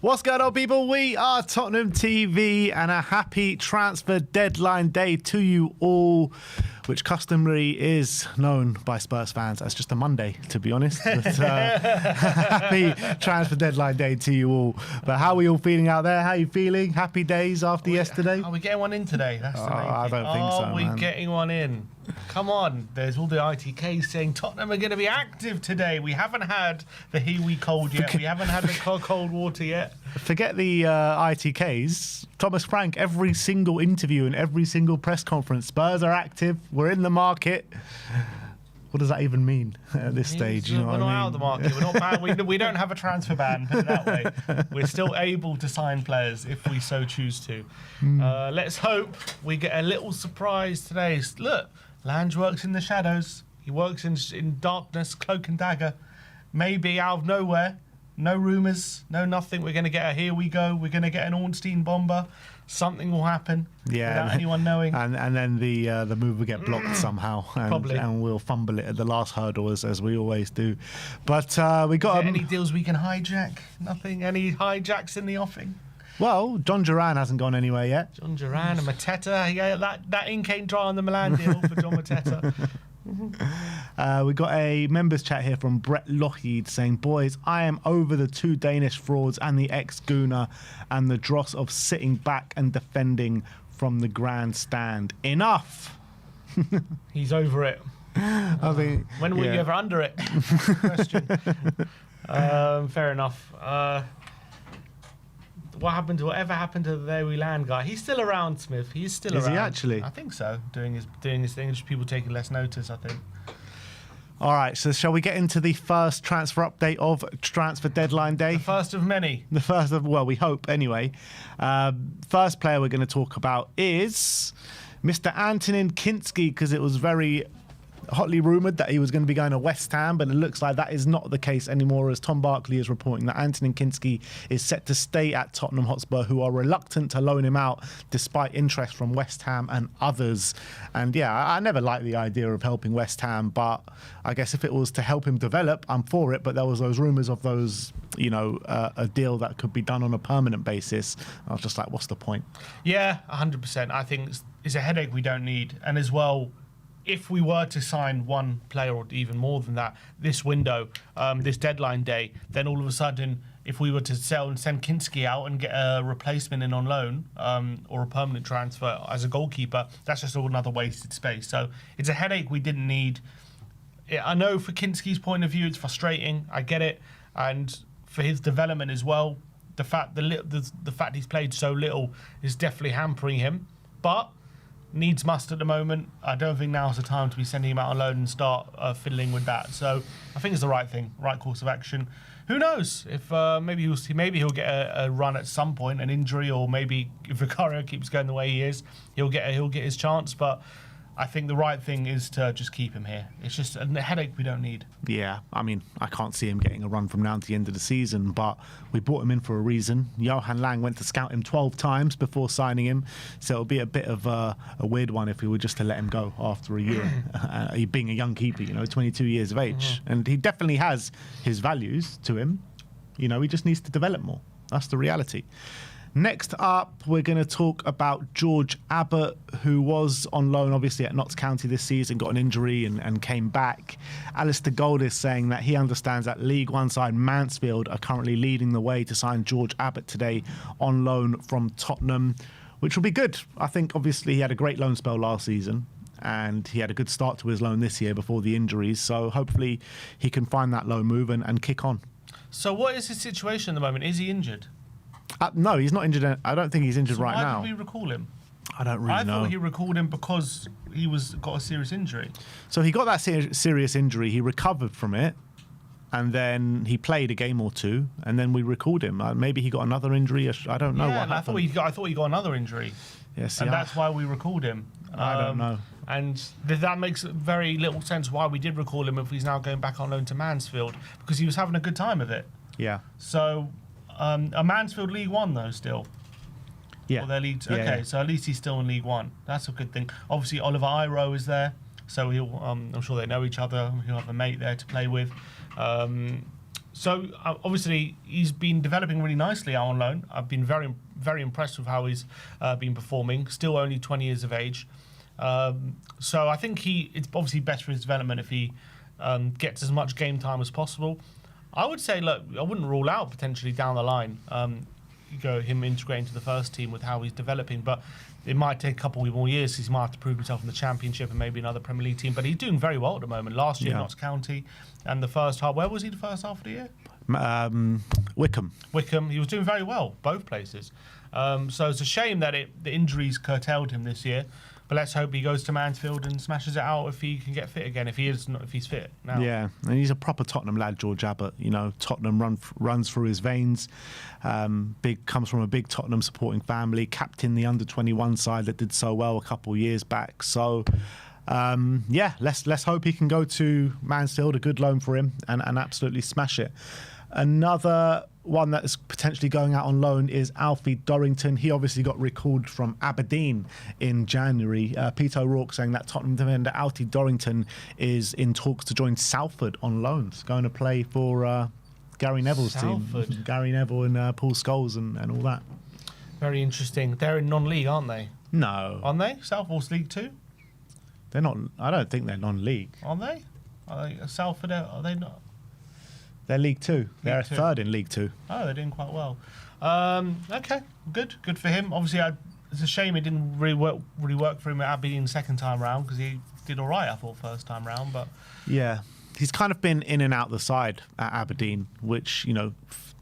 What's going on, people? We are Tottenham TV, and a happy transfer deadline day to you all, which customarily is known by Spurs fans as just a Monday, to be honest. But, happy transfer deadline day to you all. But how are we all feeling out there? How are you feeling? Happy days after yesterday? Are we getting one in today? That's the main thing. I don't think so, Are we man. getting one in? Come on. There's all the ITKs saying Tottenham are going to be active today. We haven't had the Hiwi cold yet. We haven't had the cold water yet. Forget the ITKs. Thomas Frank, every single interview and every single press conference, Spurs are active. We're in the market. What does that even mean at this stage? You know we're not out of the market. We're not bad. We don't have a transfer ban, put it that way. We're still able to sign players if we so choose to. Let's hope we get a little surprise today. Look, Lange works in the shadows. He works in darkness, cloak and dagger. Maybe out of nowhere, no rumours, no nothing. We're going to get a here we go. We're going to get an Ornstein bomber. Something will happen without anyone knowing. And then the move will get blocked somehow. And we'll fumble it at the last hurdle, as we always do. But we got... any deals we can hijack? Nothing? Any hijacks in the offing? Well, John Duran hasn't gone anywhere yet. John Duran and Mateta. Yeah, that ink ain't dry on the Milan deal for John Mateta. We got a members chat here from Brett Lockheed saying, boys, I am over the two Danish frauds and the ex-Gooner and the dross of sitting back and defending from the grandstand. Enough. He's over it. I think, when were you ever under it? Question. Fair enough. Whatever happened to the There We Land guy? He's still around, Smith. He's still around. Is he actually? I think so. Doing his thing. Just people taking less notice, I think. All right, so shall we get into the first transfer update of transfer deadline day? The first of many. The first of, well, we hope anyway. First player we're going to talk about is Mr. Antonin Kinski, because it was very hotly rumoured that he was going to be going to West Ham, but it looks like that is not the case anymore, as Tom Barkley is reporting that Antonin Kinski is set to stay at Tottenham Hotspur, who are reluctant to loan him out despite interest from West Ham and others. And yeah, I never liked the idea of helping West Ham, but I guess if it was to help him develop, I'm for it. But there was those rumours of those, you know, a deal that could be done on a permanent basis. I was just like, what's the point? Yeah, 100%. I think it's a headache we don't need. And as well, if we were to sign one player or even more than that this window, this deadline day, then all of a sudden, if we were to sell and send Kinski out and get a replacement in on loan or a permanent transfer as a goalkeeper, that's just another wasted space. So it's a headache we didn't need. I know for Kinski's point of view, it's frustrating. I get it. And for his development as well, the fact he's played so little is definitely hampering him. But needs must at the moment. I don't think now's the time to be sending him out on loan and start fiddling with that. So I think it's the right thing, right course of action. Who knows if maybe he'll get a run at some point, an injury, or maybe if Vicario keeps going the way he is, he'll get his chance. But I think the right thing is to just keep him here. It's just a headache we don't need. Yeah, I mean, I can't see him getting a run from now to the end of the season, but we brought him in for a reason. Johan Lang went to scout him 12 times before signing him, so it'll be a bit of a weird one if we were just to let him go after a year. Being a young keeper, 22 years of age. And he definitely has his values to him. He just needs to develop more. That's the reality. Next up, we're going to talk about George Abbott, who was on loan, obviously, at Notts County this season, got an injury and came back. Alistair Gold is saying that he understands that League One side Mansfield are currently leading the way to sign George Abbott today on loan from Tottenham, which will be good. I think, obviously, he had a great loan spell last season, and he had a good start to his loan this year before the injuries. So hopefully he can find that loan move and kick on. So what is his situation at the moment? Is he injured? No, he's not injured. I don't think he's injured right now. Why did we recall him? I don't really know. I thought he recalled him because he got a serious injury. So he got that serious injury. He recovered from it, and then he played a game or two, and then we recalled him. Maybe he got another injury. I don't know what happened. I thought he got another injury. Yes, and that's why we recalled him. I don't know. And that makes very little sense why we did recall him if he's now going back on loan to Mansfield, because he was having a good time of it. Yeah. So, a Mansfield League One though still. Yeah. Or their league. Okay, so at least he's still in League One. That's a good thing. Obviously, Oliver Iro is there, so he'll. I'm sure they know each other. He'll have a mate there to play with. So obviously he's been developing really nicely out on loan. I've been very, very impressed with how he's been performing. Still only 20 years of age. So I think it's obviously better for his development if he gets as much game time as possible. I would say, look, I wouldn't rule out potentially down the line him integrating to the first team with how he's developing, but it might take a couple more years. He might have to prove himself in the Championship and maybe another Premier League team. But he's doing very well at the moment. Last year, Notts County, and the first half. Where was he the first half of the year? Wickham. He was doing very well, both places. So it's a shame that the injuries curtailed him this year. But let's hope he goes to Mansfield and smashes it out if he can get fit again. If he's fit now. Yeah, and he's a proper Tottenham lad, George Abbott. You know, Tottenham runs through his veins. Comes from a big Tottenham supporting family. Captain the under-21 side that did so well a couple of years back. So. Let's hope he can go to Mansfield, a good loan for him, and absolutely smash it. Another one that is potentially going out on loan is Alfie Dorrington. He obviously got recalled from Aberdeen in January. Peter O'Rourke saying that Tottenham defender Alfie Dorrington is in talks to join Salford on loan. He's going to play for Gary Neville's team. Gary Neville and Paul Scholes and all that. Very interesting. They're in non-league, aren't they? No. Aren't they? Salford's League 2? They're not. I don't think they're non-league. Aren't they? Salford, are they not? They're League 2. They're third in League 2. Oh, they're doing quite well. Okay, good for him. Obviously, it's a shame it didn't really work for him at Aberdeen second time round, because he did all right, I thought, first time round. But yeah, he's kind of been in and out the side at Aberdeen, which, you know,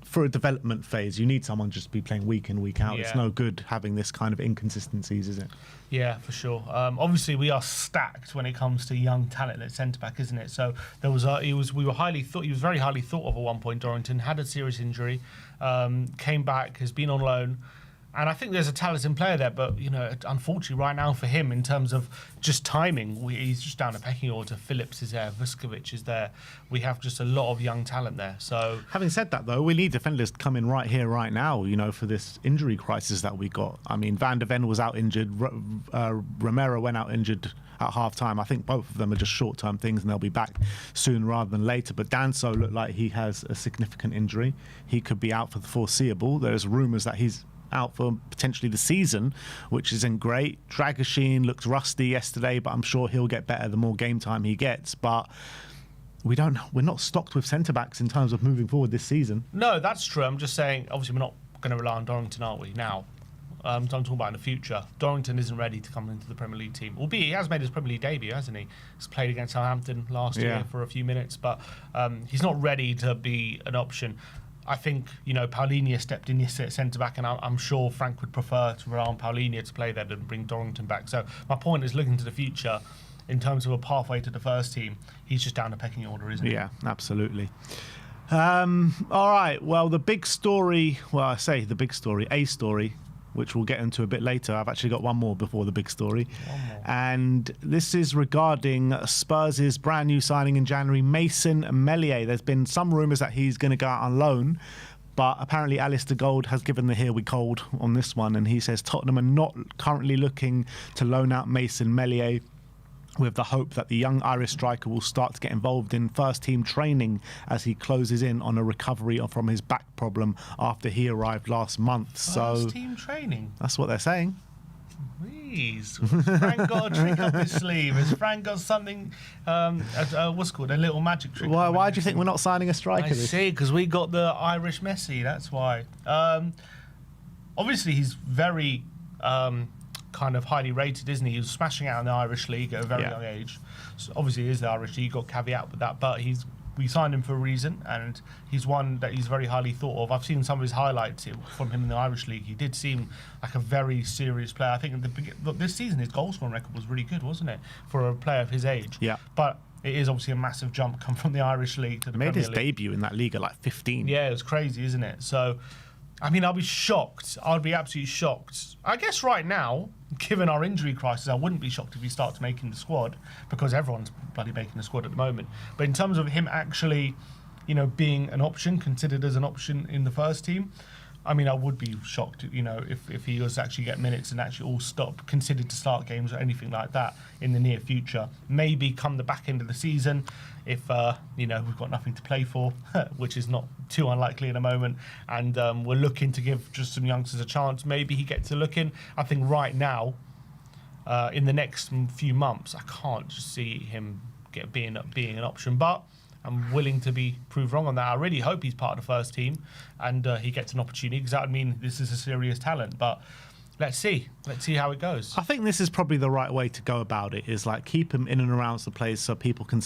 for a development phase, you need someone just to be playing week in, week out. Yeah. It's no good having this kind of inconsistencies, is it? Yeah, for sure. Obviously, we are stacked when it comes to young talent at centre back, isn't it? So there was he was very highly thought of at one point. Dorrington had a serious injury, came back, has been on loan. And I think there's a talented player there, but, you know, unfortunately right now for him, in terms of just timing, he's just down a pecking order. Phillips is there, Vuskovic is there. We have just a lot of young talent there. So, having said that, though, we need defenders to come in right here, right now, you know, for this injury crisis that we got. I mean, Van der Ven was out injured. Romero went out injured at half-time. I think both of them are just short-term things, and they'll be back soon rather than later. But Danso looked like he has a significant injury. He could be out for the foreseeable. There's rumours that he's out for potentially the season, which isn't great. Dragoshin looked rusty yesterday, but I'm sure he'll get better the more game time he gets. But we're not stocked with centre-backs in terms of moving forward this season. No, that's true. I'm just saying, obviously we're not going to rely on Dorrington, are we, now? So I'm talking about in the future. Dorrington isn't ready to come into the Premier League team. Albeit he has made his Premier League debut, hasn't he? He's played against Southampton last year for a few minutes, but he's not ready to be an option. I think, you know, Paulinho stepped in yesterday at centre-back, and I'm sure Frank would prefer to rely on Paulinho to play there than bring Dorrington back. So my point is, looking to the future, in terms of a pathway to the first team, he's just down a pecking order, isn't he? Yeah, absolutely. All right, well, the big story, a story, which we'll get into a bit later. I've actually got one more before the big story. And this is regarding Spurs' brand new signing in January, Mason Meslier. There's been some rumours that he's going to go out on loan, but apparently Alistair Gold has given the here we cold on this one, and he says Tottenham are not currently looking to loan out Mason Meslier, with the hope that the young Irish striker will start to get involved in first-team training as he closes in on a recovery from his back problem after he arrived last month. First-team training? That's what they're saying. Please. Frank got a trick up his sleeve. Has Frank got something, what's it called, a little magic trick? Why do you think we're not signing a striker? I see, because we got the Irish Messi, that's why. Obviously, he's very... kind of highly rated, isn't he? He was smashing out in the Irish League at a very young age. So obviously, he is the Irish League, got caveat with that, but we signed him for a reason, and he's one that he's very highly thought of. I've seen some of his highlights from him in the Irish League. He did seem like a very serious player. I think this season his goal scoring record was really good, wasn't it, for a player of his age? Yeah. But it is obviously a massive jump come from the Irish League to the Premier League. Made his debut in that league at like 15. Yeah, it was crazy, isn't it? So, I mean, I'll be shocked. I'll be absolutely shocked. I guess right now, given our injury crisis, I wouldn't be shocked if he starts making the squad, because everyone's bloody making the squad at the moment. But in terms of him actually, you know, being an option, considered as an option in the first team, I mean, I would be shocked, if he was actually get minutes and actually considered to start games or anything like that in the near future. Maybe come the back end of the season, if we've got nothing to play for, which is not too unlikely in a moment, and we're looking to give just some youngsters a chance. Maybe he gets a look in. I think right now, in the next few months, I can't just see him being an option, but I'm willing to be proved wrong on that. I really hope he's part of the first team and he gets an opportunity, because that would mean this is a serious talent. But let's see how it goes. I think this is probably the right way to go about it, is like keep him in and around the place so people can,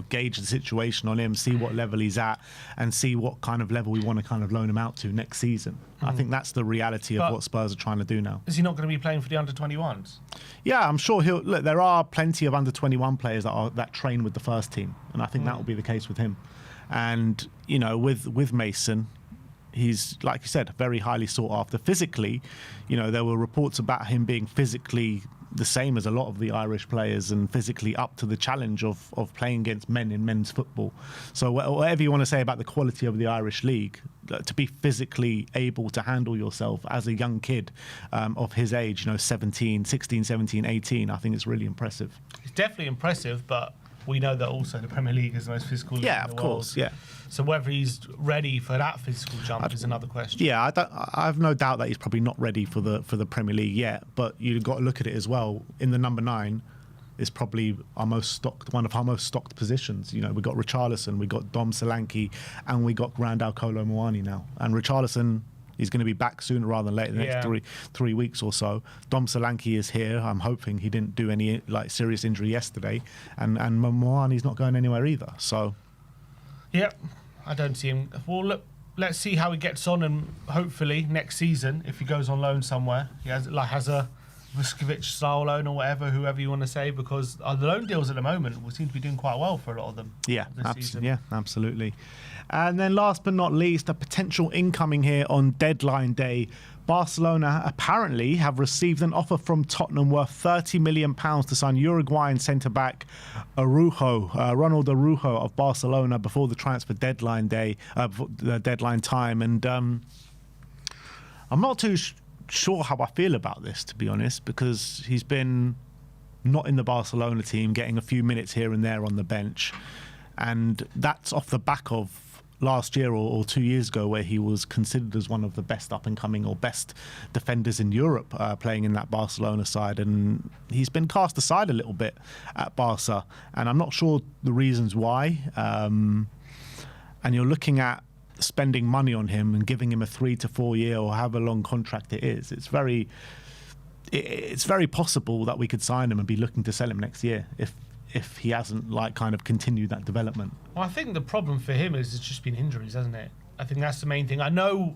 gauge the situation on him, see what level he's at, and see what kind of level we want to kind of loan him out to next season. I think that's the reality of what Spurs are trying to do now. Is he not going to be playing for the under-21s? Yeah, I'm sure he'll. Look, there are plenty of under-21 players that train with the first team, and I think that will be the case with him. And with Mason, he's, like you said, very highly sought after. Physically, there were reports about him being physically the same as a lot of the Irish players and physically up to the challenge of playing against men in men's football. So whatever you want to say about the quality of the Irish league, to be physically able to handle yourself as a young kid of his age, 16, 17, 18, I think it's really impressive. It's definitely impressive, but we know that also the Premier League is the most physical league in the world. Yeah, of course, yeah. So whether he's ready for that physical jump is another question. Yeah, I have no doubt that he's probably not ready for the Premier League yet. But you've got to look at it as well. In the number 9 is probably one of our most stocked positions. We've got Richarlison, we've got Dom Solanke, and we got Randall Kolo Muani now. And Richarlison is going to be back sooner rather than later, the next three weeks or so. Dom Solanke is here. I'm hoping he didn't do any serious injury yesterday, and Muani's not going anywhere either. So. Yep, I don't see him. Well, look, let's see how he gets on, and hopefully next season, if he goes on loan somewhere, he has a Vuskovic-style loan or whoever you want to say, because the loan deals at the moment seem to be doing quite well for a lot of them. Yeah, absolutely. And then last but not least, a potential incoming here on deadline day. Barcelona apparently have received an offer from Tottenham worth £30 million to sign Uruguayan centre-back Araujo, Ronald Araujo of Barcelona before the transfer deadline day, before the deadline time. And I'm not too sure how I feel about this, to be honest, because he's been not in the Barcelona team, getting a few minutes here and there on the bench. And that's off the back of last year or 2 years ago, where he was considered as one of the best up-and-coming or best defenders in Europe, playing in that Barcelona side. And he's been cast aside a little bit at Barca, and I'm not sure the reasons why. And you're looking at spending money on him and giving him a 3 to 4 year or however long contract it is. It's very possible that we could sign him and be looking to sell him next year if he hasn't kind of continued that development. Well, I think the problem for him is it's just been injuries, hasn't it? I think that's the main thing. I know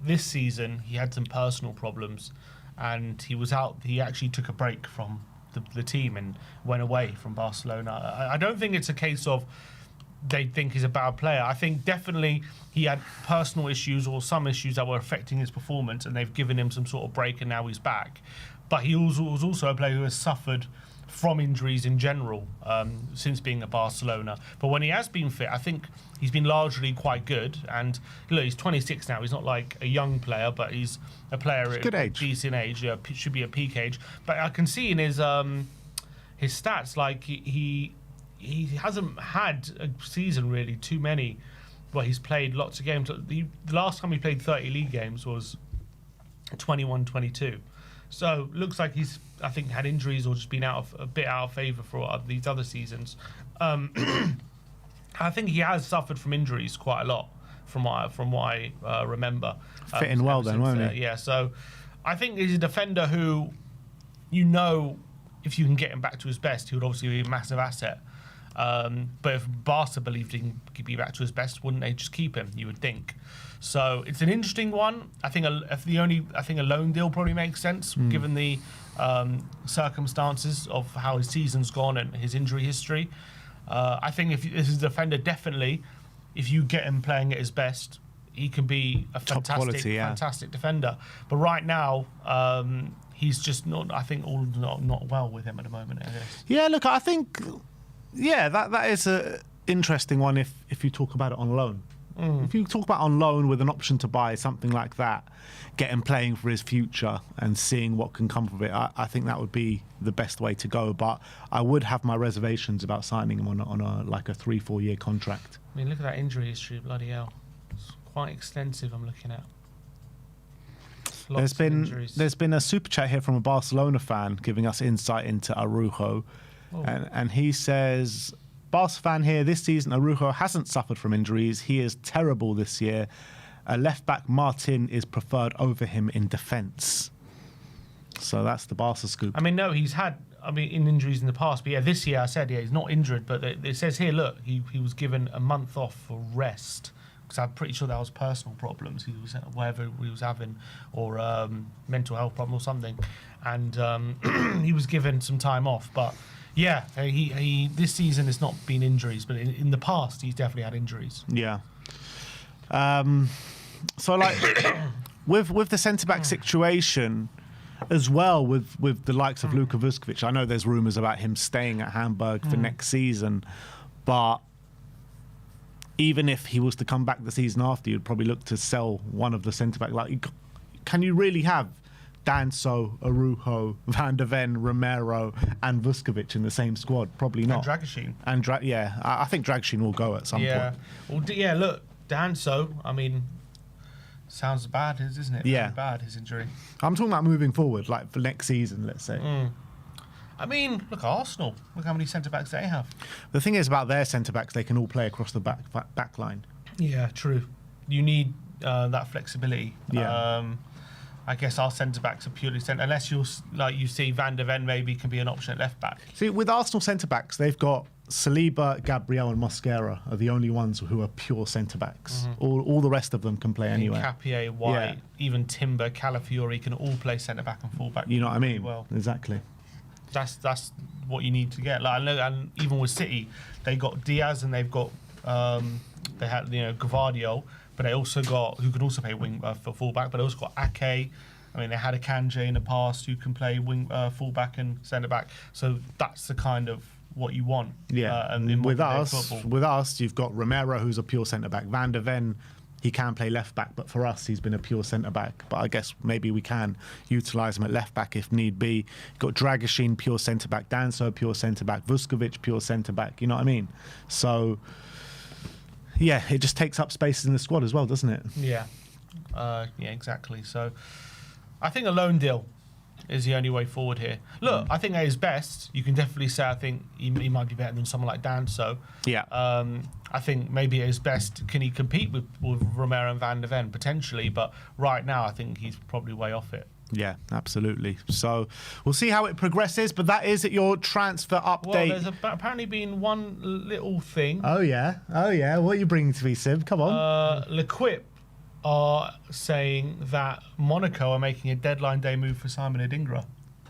this season he had some personal problems and he was out. He actually took a break from the team and went away from Barcelona. I don't think it's a case of they think he's a bad player. I think definitely he had personal issues or some issues that were affecting his performance, and they've given him some sort of break and now he's back. But he was also a player who has suffered from injuries in general since being at Barcelona. But when he has been fit, I think he's been largely quite good. And look, he's 26 now. He's not like a young player, but he's a player at a decent age. Should be a peak age. But I can see in his stats, like he hasn't had a season really too many where he's played lots of games. The last time he played 30 league games was 21-22. So looks like he's, I think, had injuries or just been a bit out of favour for these other seasons. I think he has suffered from injuries quite a lot, from what I remember. Fitting well then, won't he? Yeah. So I think he's a defender who, if you can get him back to his best, he would obviously be a massive asset. But if Barca believed he could be back to his best, wouldn't they just keep him? You would think. So it's an interesting one. I think a loan deal probably makes sense given the circumstances of how his season's gone and his injury history. I think if this is a defender, definitely, if you get him playing at his best, he can be a fantastic defender. But right now, he's just not. I think all not well with him at the moment. I guess. Yeah, look, I think. Yeah, that is a interesting one if you talk about it on loan. If you talk about on loan with an option to buy, something like that, get him playing for his future and seeing what can come of it, I think that would be the best way to go. But I would have my reservations about signing him on a like a 3-4 year contract. I mean, look at that injury history, bloody hell. It's quite extensive, I'm looking at. There's been a super chat here from a Barcelona fan giving us insight into Araujo, and he says, Barca fan here, this season Araujo hasn't suffered from injuries. He is terrible this year. A left back Martin is preferred over him in defence. So that's the Barca scoop. I mean, no, he's had injuries in the past, but yeah, this year I said he's not injured, but it says here, look, he was given a month off for rest. Because I'm pretty sure that was personal problems he was whatever he was having, or mental health problem or something, and he was given some time off. But yeah, he this season has not been injuries, but in the past he's definitely had injuries. Yeah. So like with the centre back situation as well, with the likes of Luka Vuskovic, I know there's rumours about him staying at Hamburg for next season, but even if he was to come back the season after, you'd probably look to sell one of the centre-back. Like, can you really have Danso, Araujo, Van der Ven, Romero and Vuskovic in the same squad? Probably not. And Dragusin. I think Dragusin will go at some point. Well, look, Danso, I mean, sounds bad, isn't it? Yeah. Very bad, his injury. I'm talking about moving forward, like for next season, let's say. I mean, look at Arsenal. Look how many centre-backs they have. The thing is about their centre-backs, they can all play across the back line. Yeah, true. You need that flexibility. Yeah. I guess our centre-backs are purely centre, unless you see Van der Ven maybe can be an option at left-back. See, with Arsenal centre-backs, they've got Saliba, Gabriel and Mosquera are the only ones who are pure centre-backs. All the rest of them can play anywhere. Cappier, White, even Timber, Calafiori can all play centre-back and full-back. You know what I mean? Well. Exactly. That's what you need to get. Like, and even with City, they got Diaz and they've got they had Gvardiol, but they also got who can also play wing for fullback. But they also got Ake. I mean, they had a Kanje in the past who can play wing fullback and centre back. So that's the kind of what you want. Yeah. And with us, you've got Romero, who's a pure centre back. Van der Ven, he can play left back, but for us, he's been a pure centre back. But I guess maybe we can utilise him at left back if need be. You've got Dragusin, pure centre back. Danso, pure centre back. Vuskovic, pure centre back. You know what I mean? So, yeah, it just takes up spaces in the squad as well, doesn't it? Yeah. Yeah, exactly. So, I think a loan deal is the only way forward here. Look, I think at his best, you can definitely say I think he might be better than someone like Danso. Yeah. I think maybe at his best, can he compete with Romero and Van der Ven? Potentially, but right now I think he's probably way off it. Yeah, absolutely. So we'll see how it progresses, but that is your transfer update. Well, there's apparently been one little thing. Oh, yeah. What are you bringing to me, Sib? Come on. L'Equipe are saying that Monaco are making a deadline day move for Simon Adingra.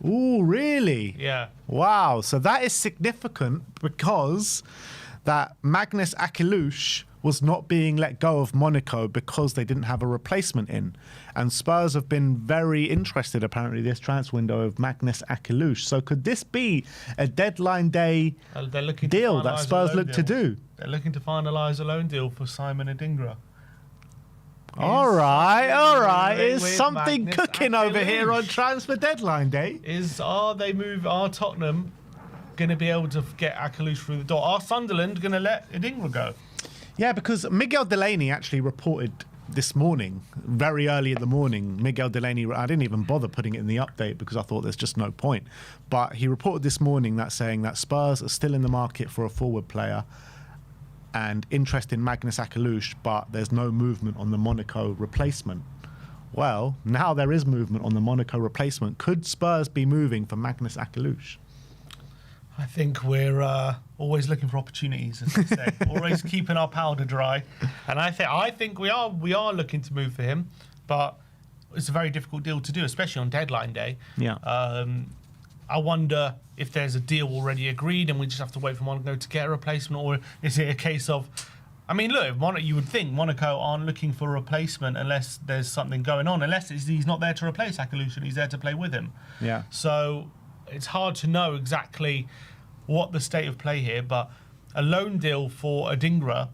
Ooh, really? Yeah. Wow. So that is significant because that Magnus Akelouche was not being let go of Monaco because they didn't have a replacement in. And Spurs have been very interested, apparently, this transfer window of Magnus Akelouche. So could this be a deadline day deal that Spurs look to do? They're looking to finalise a loan deal for Simon Adingra. All right. Is something Magnus cooking Akelouche over here on transfer deadline day? Are Tottenham going to be able to get Akelouche through the door? Are Sunderland going to let Adingra go? Yeah, because Miguel Delaney actually reported this morning, very early in the morning. Miguel Delaney, I didn't even bother putting it in the update because I thought there's just no point. But he reported this morning that saying that Spurs are still in the market for a forward player and interest in Magnus Akelouche, but there's no movement on the Monaco replacement. Well, now there is movement on the Monaco replacement. Could Spurs be moving for Magnus Akelouche? I think we're always looking for opportunities, as they say. Always keeping our powder dry. And I think we are looking to move for him, but it's a very difficult deal to do, especially on deadline day. Yeah. I wonder if there's a deal already agreed and we just have to wait for Monaco to get a replacement, or is it a case of... I mean, look, you would think Monaco aren't looking for a replacement unless there's something going on, unless he's not there to replace Akelouche and he's there to play with him. Yeah. So it's hard to know exactly what the state of play here, but a loan deal for Adingra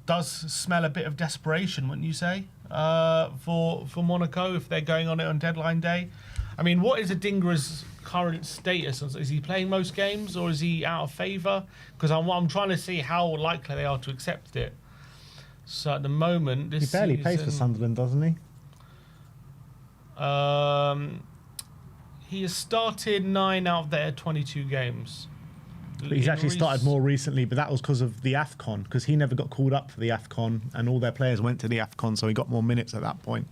does smell a bit of desperation, wouldn't you say, for Monaco if they're going on it on deadline day? I mean, what is Adingra's current status? Is he playing most games or is he out of favour? Because I'm trying to see how likely they are to accept it. So at the moment, this he barely plays for Sunderland, doesn't he? He has started 9 out of their 22 games. But he's actually started more recently, but that was because of the AFCON, because he never got called up for the AFCON, and all their players went to the AFCON, so he got more minutes at that point.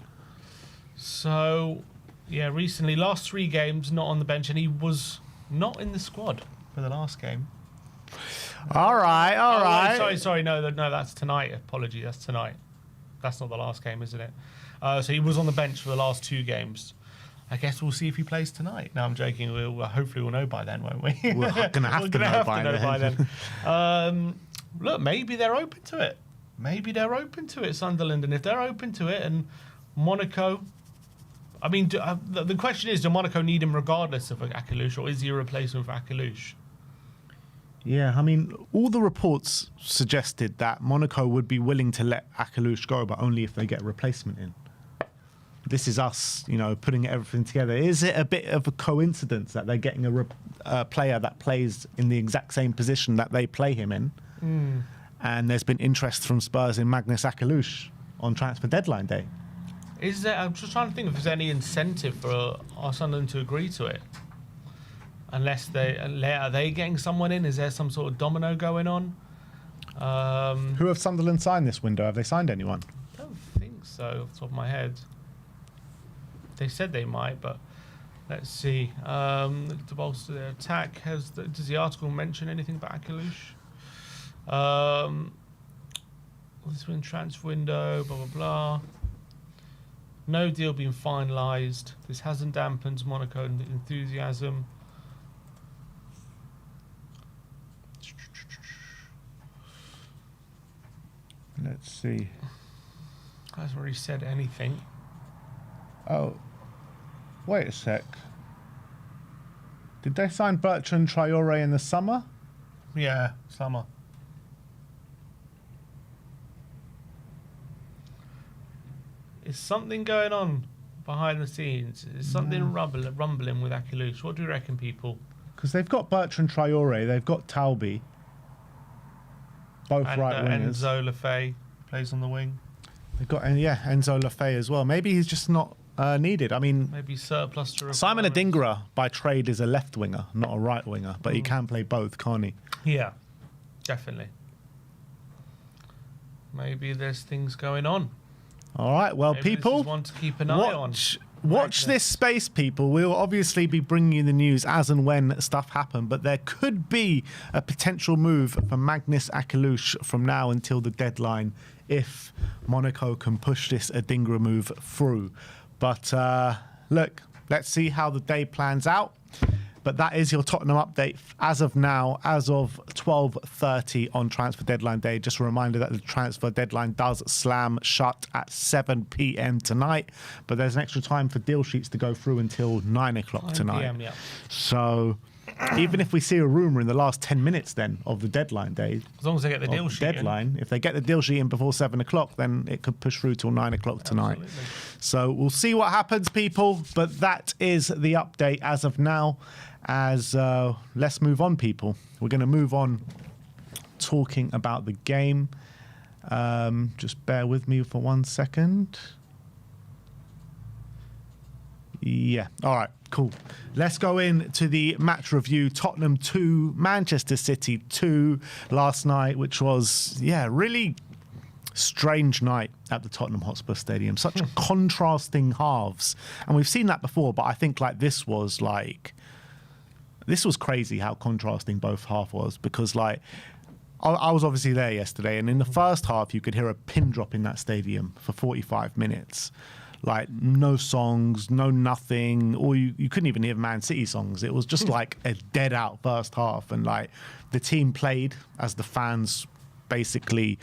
So, yeah, recently, last 3 games, not on the bench, and he was not in the squad for the last game. All right. Sorry, no, that's tonight. Apology, that's tonight. That's not the last game, isn't it? So he was on the bench for the last 2 games. I guess we'll see if he plays tonight. No, I'm joking. Hopefully we'll know by then, won't we? We're going to have to know by then. Look, maybe they're open to it. Maybe they're open to it, Sunderland. And if they're open to it, and Monaco... I mean, the question is, do Monaco need him regardless of Akalouche, or is he a replacement for Akalouche? Yeah, I mean, all the reports suggested that Monaco would be willing to let Akalouche go, but only if they get a replacement in. This is us, putting everything together. Is it a bit of a coincidence that they're getting a player that plays in the exact same position that they play him in? And there's been interest from Spurs in Magnus Akalouche on transfer deadline day. I'm just trying to think if there's any incentive for Sunderland to agree to it. Unless are they getting someone in? Is there some sort of domino going on? Who have Sunderland signed this window? Have they signed anyone? I don't think so, off the top of my head. They said they might, but let's see. To bolster their attack, does the article mention anything about Akalouche? This one transfer window, blah blah blah. No deal being finalised. This hasn't dampened Monaco enthusiasm. Let's see. Hasn't really said anything. Oh, wait a sec. Did they sign Bertrand Traoré in the summer? Yeah, summer. Is something going on behind the scenes? Is something rumbling with Akalouche? What do you reckon, people? Because they've got Bertrand Traoré, they've got Talbi. Both right wingers. Enzo Lefebvre plays on the wing. They've got Enzo Lefebvre as well. Maybe he's just not needed. I mean, maybe surplus to Simon Adingra by trade is a left winger, not a right winger, but he can play both, can't he? Yeah, definitely. Maybe there's things going on. All right, well, maybe people, this is one to keep an eye on. Watch this space, people. We'll obviously be bringing you the news as and when stuff happen, but there could be a potential move for Magnus Akalouche from now until the deadline if Monaco can push this Adingra move through. But look, let's see how the day plans out. But that is your Tottenham update as of now, as of 12:30 on transfer deadline day. Just a reminder that the transfer deadline does slam shut at 7 p.m. tonight, but there's an extra time for deal sheets to go through until 9 o'clock tonight. 9 p.m., yeah. So even if we see a rumour in the last 10 minutes then of the deadline day, as long as they get the deal sheet deadline, if they get the deal sheet in before 7 o'clock, then it could push through till 9 o'clock tonight. Absolutely. So we'll see what happens, people, but that is the update as of now. Let's move on, people. We're going to move on talking about the game. Just bear with me for 1 second. Yeah. All right. Cool. Let's go into the match review. Tottenham 2, Manchester City 2 last night, which was, really strange night at the Tottenham Hotspur Stadium. Such contrasting halves. And we've seen that before, but I think this was crazy how contrasting both half was, because I was obviously there yesterday, and in the first half you could hear a pin drop in that stadium for 45 minutes. No songs, no nothing, or you couldn't even hear Man City songs. It was just a dead out first half, and the team played as the fans basically.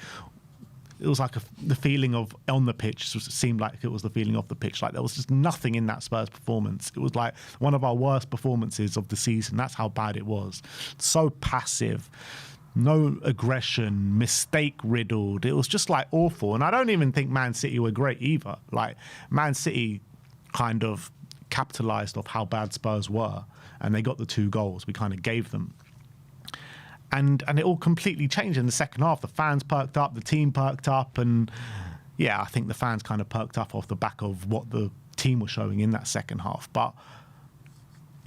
It was the feeling of on the pitch seemed like it was the feeling off the pitch. There was just nothing in that Spurs performance. It was one of our worst performances of the season. That's how bad it was. So passive. no aggression, mistake riddled. It was just like awful. And I don't even think Man City were great either. Like Man City kind of capitalized off how bad Spurs were, and they got the 2 goals we kind of gave them. And it all completely changed in the second half. The fans perked up, the team perked up, and yeah, I think the fans kind of perked up off the back of what the team was showing in that second half. But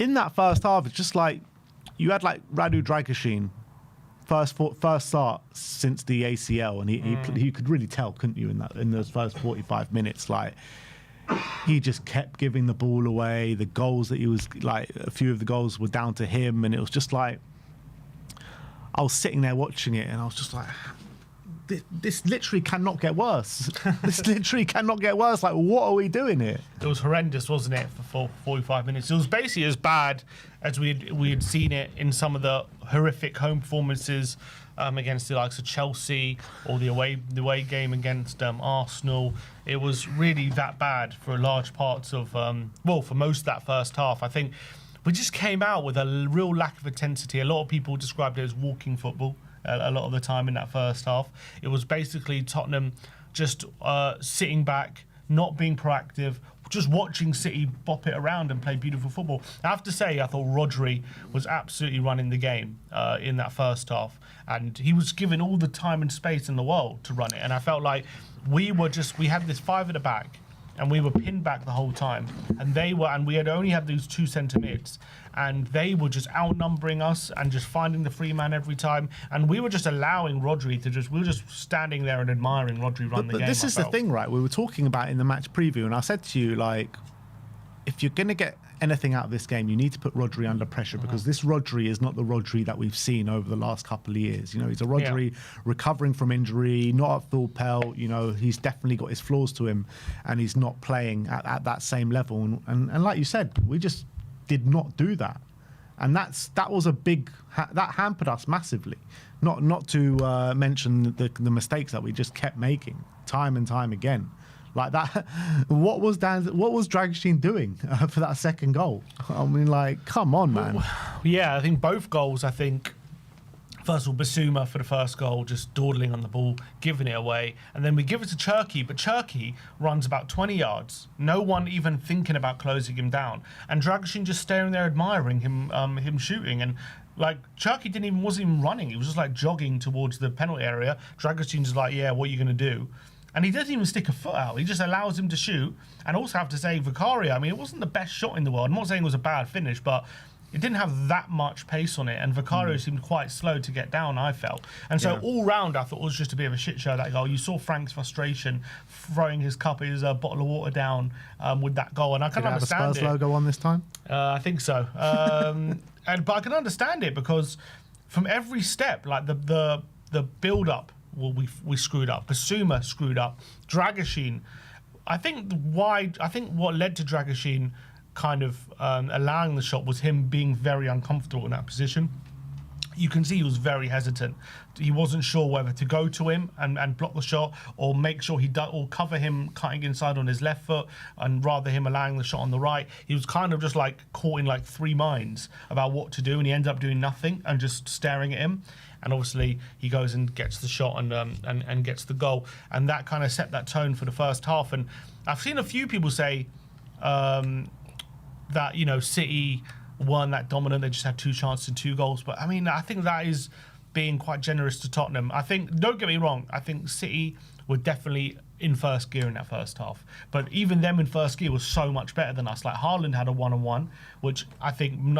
in that first half, it's just like you had like Radu Dragusin, first start since the ACL, and he could really tell, couldn't you, in those first 45 minutes, like he just kept giving the ball away. The goals that he was like, a few of the goals were down to him, and it was just like I was sitting there watching it, and I was just like, this literally cannot get worse. This literally cannot get worse. Like, what are we doing here? It was horrendous, wasn't it, for 45 minutes? It was basically as bad as we had seen it in some of the horrific home performances against the likes of Chelsea, or the away game against Arsenal. It was really that bad for large parts of, for most of that first half. I think we just came out with a real lack of intensity. A lot of people described it as walking football a lot of the time in that first half. It was basically Tottenham just sitting back, not being proactive, just watching City bop it around and play beautiful football. I have to say, I thought Rodri was absolutely running the game in that first half, and he was given all the time and space in the world to run it. And I felt like we had this 5 at the back, and we were pinned back the whole time, and we had only had these 2 centre mids, and they were just outnumbering us and just finding the free man every time, and we were just allowing Rodri we were just standing there and admiring Rodri run the game. But this is the thing, right? We were talking about in the match preview, and I said to you, like, if you're going to get anything out of this game, you need to put Rodri under pressure, because this Rodri is not the Rodri that we've seen over the last couple of years. You know, he's a Rodri recovering from injury, not at full pelt. You know, he's definitely got his flaws to him, and he's not playing at that same level. And like you said, we just did not do that. And that was a big, that hampered us massively. Not to mention the mistakes that we just kept making time and time again. Like that, what was Dragusin doing for that second goal? I mean, like, come on, man. Yeah, I think both goals, first of all, Basuma for the first goal, just dawdling on the ball, giving it away. And then we give it to Cherki, but Cherki runs about 20 yards. No one even thinking about closing him down. And Dragusin just staring there admiring him shooting. And like, Cherki wasn't even running. He was just like jogging towards the penalty area. Dragusin's just like, yeah, what are you going to do? And he doesn't even stick a foot out. He just allows him to shoot. And also have to say, Vicario, I mean, it wasn't the best shot in the world. I'm not saying it was a bad finish, but it didn't have that much pace on it. And Vicario seemed quite slow to get down, I felt. And so all round, I thought it was just a bit of a shit show, that goal. You saw Frank's frustration, throwing his bottle of water down with that goal. And I can understand it. Did it have a Spurs logo on this time? I think so. But I can understand it, because from every step, like the build-up, well, we screwed up. Basuma screwed up. Dragusin, I think what led to Dragusin kind of allowing the shot was him being very uncomfortable in that position. You can see he was very hesitant. He wasn't sure whether to go to him and block the shot, or make sure or cover him cutting inside on his left foot, and rather him allowing the shot on the right. He was kind of just like caught in like 3 minds about what to do, and he ended up doing nothing and just staring at him. And obviously he goes and gets the shot and gets the goal, and that kind of set that tone for the first half. And I've seen a few people say that, you know, City weren't that dominant. They just had 2 chances and 2 goals. But I mean, I think that is being quite generous to Tottenham. I think, don't get me wrong, I think City were definitely in first gear in that first half. But even them in first gear was so much better than us. Like, Haaland had a 1-on-1, which I think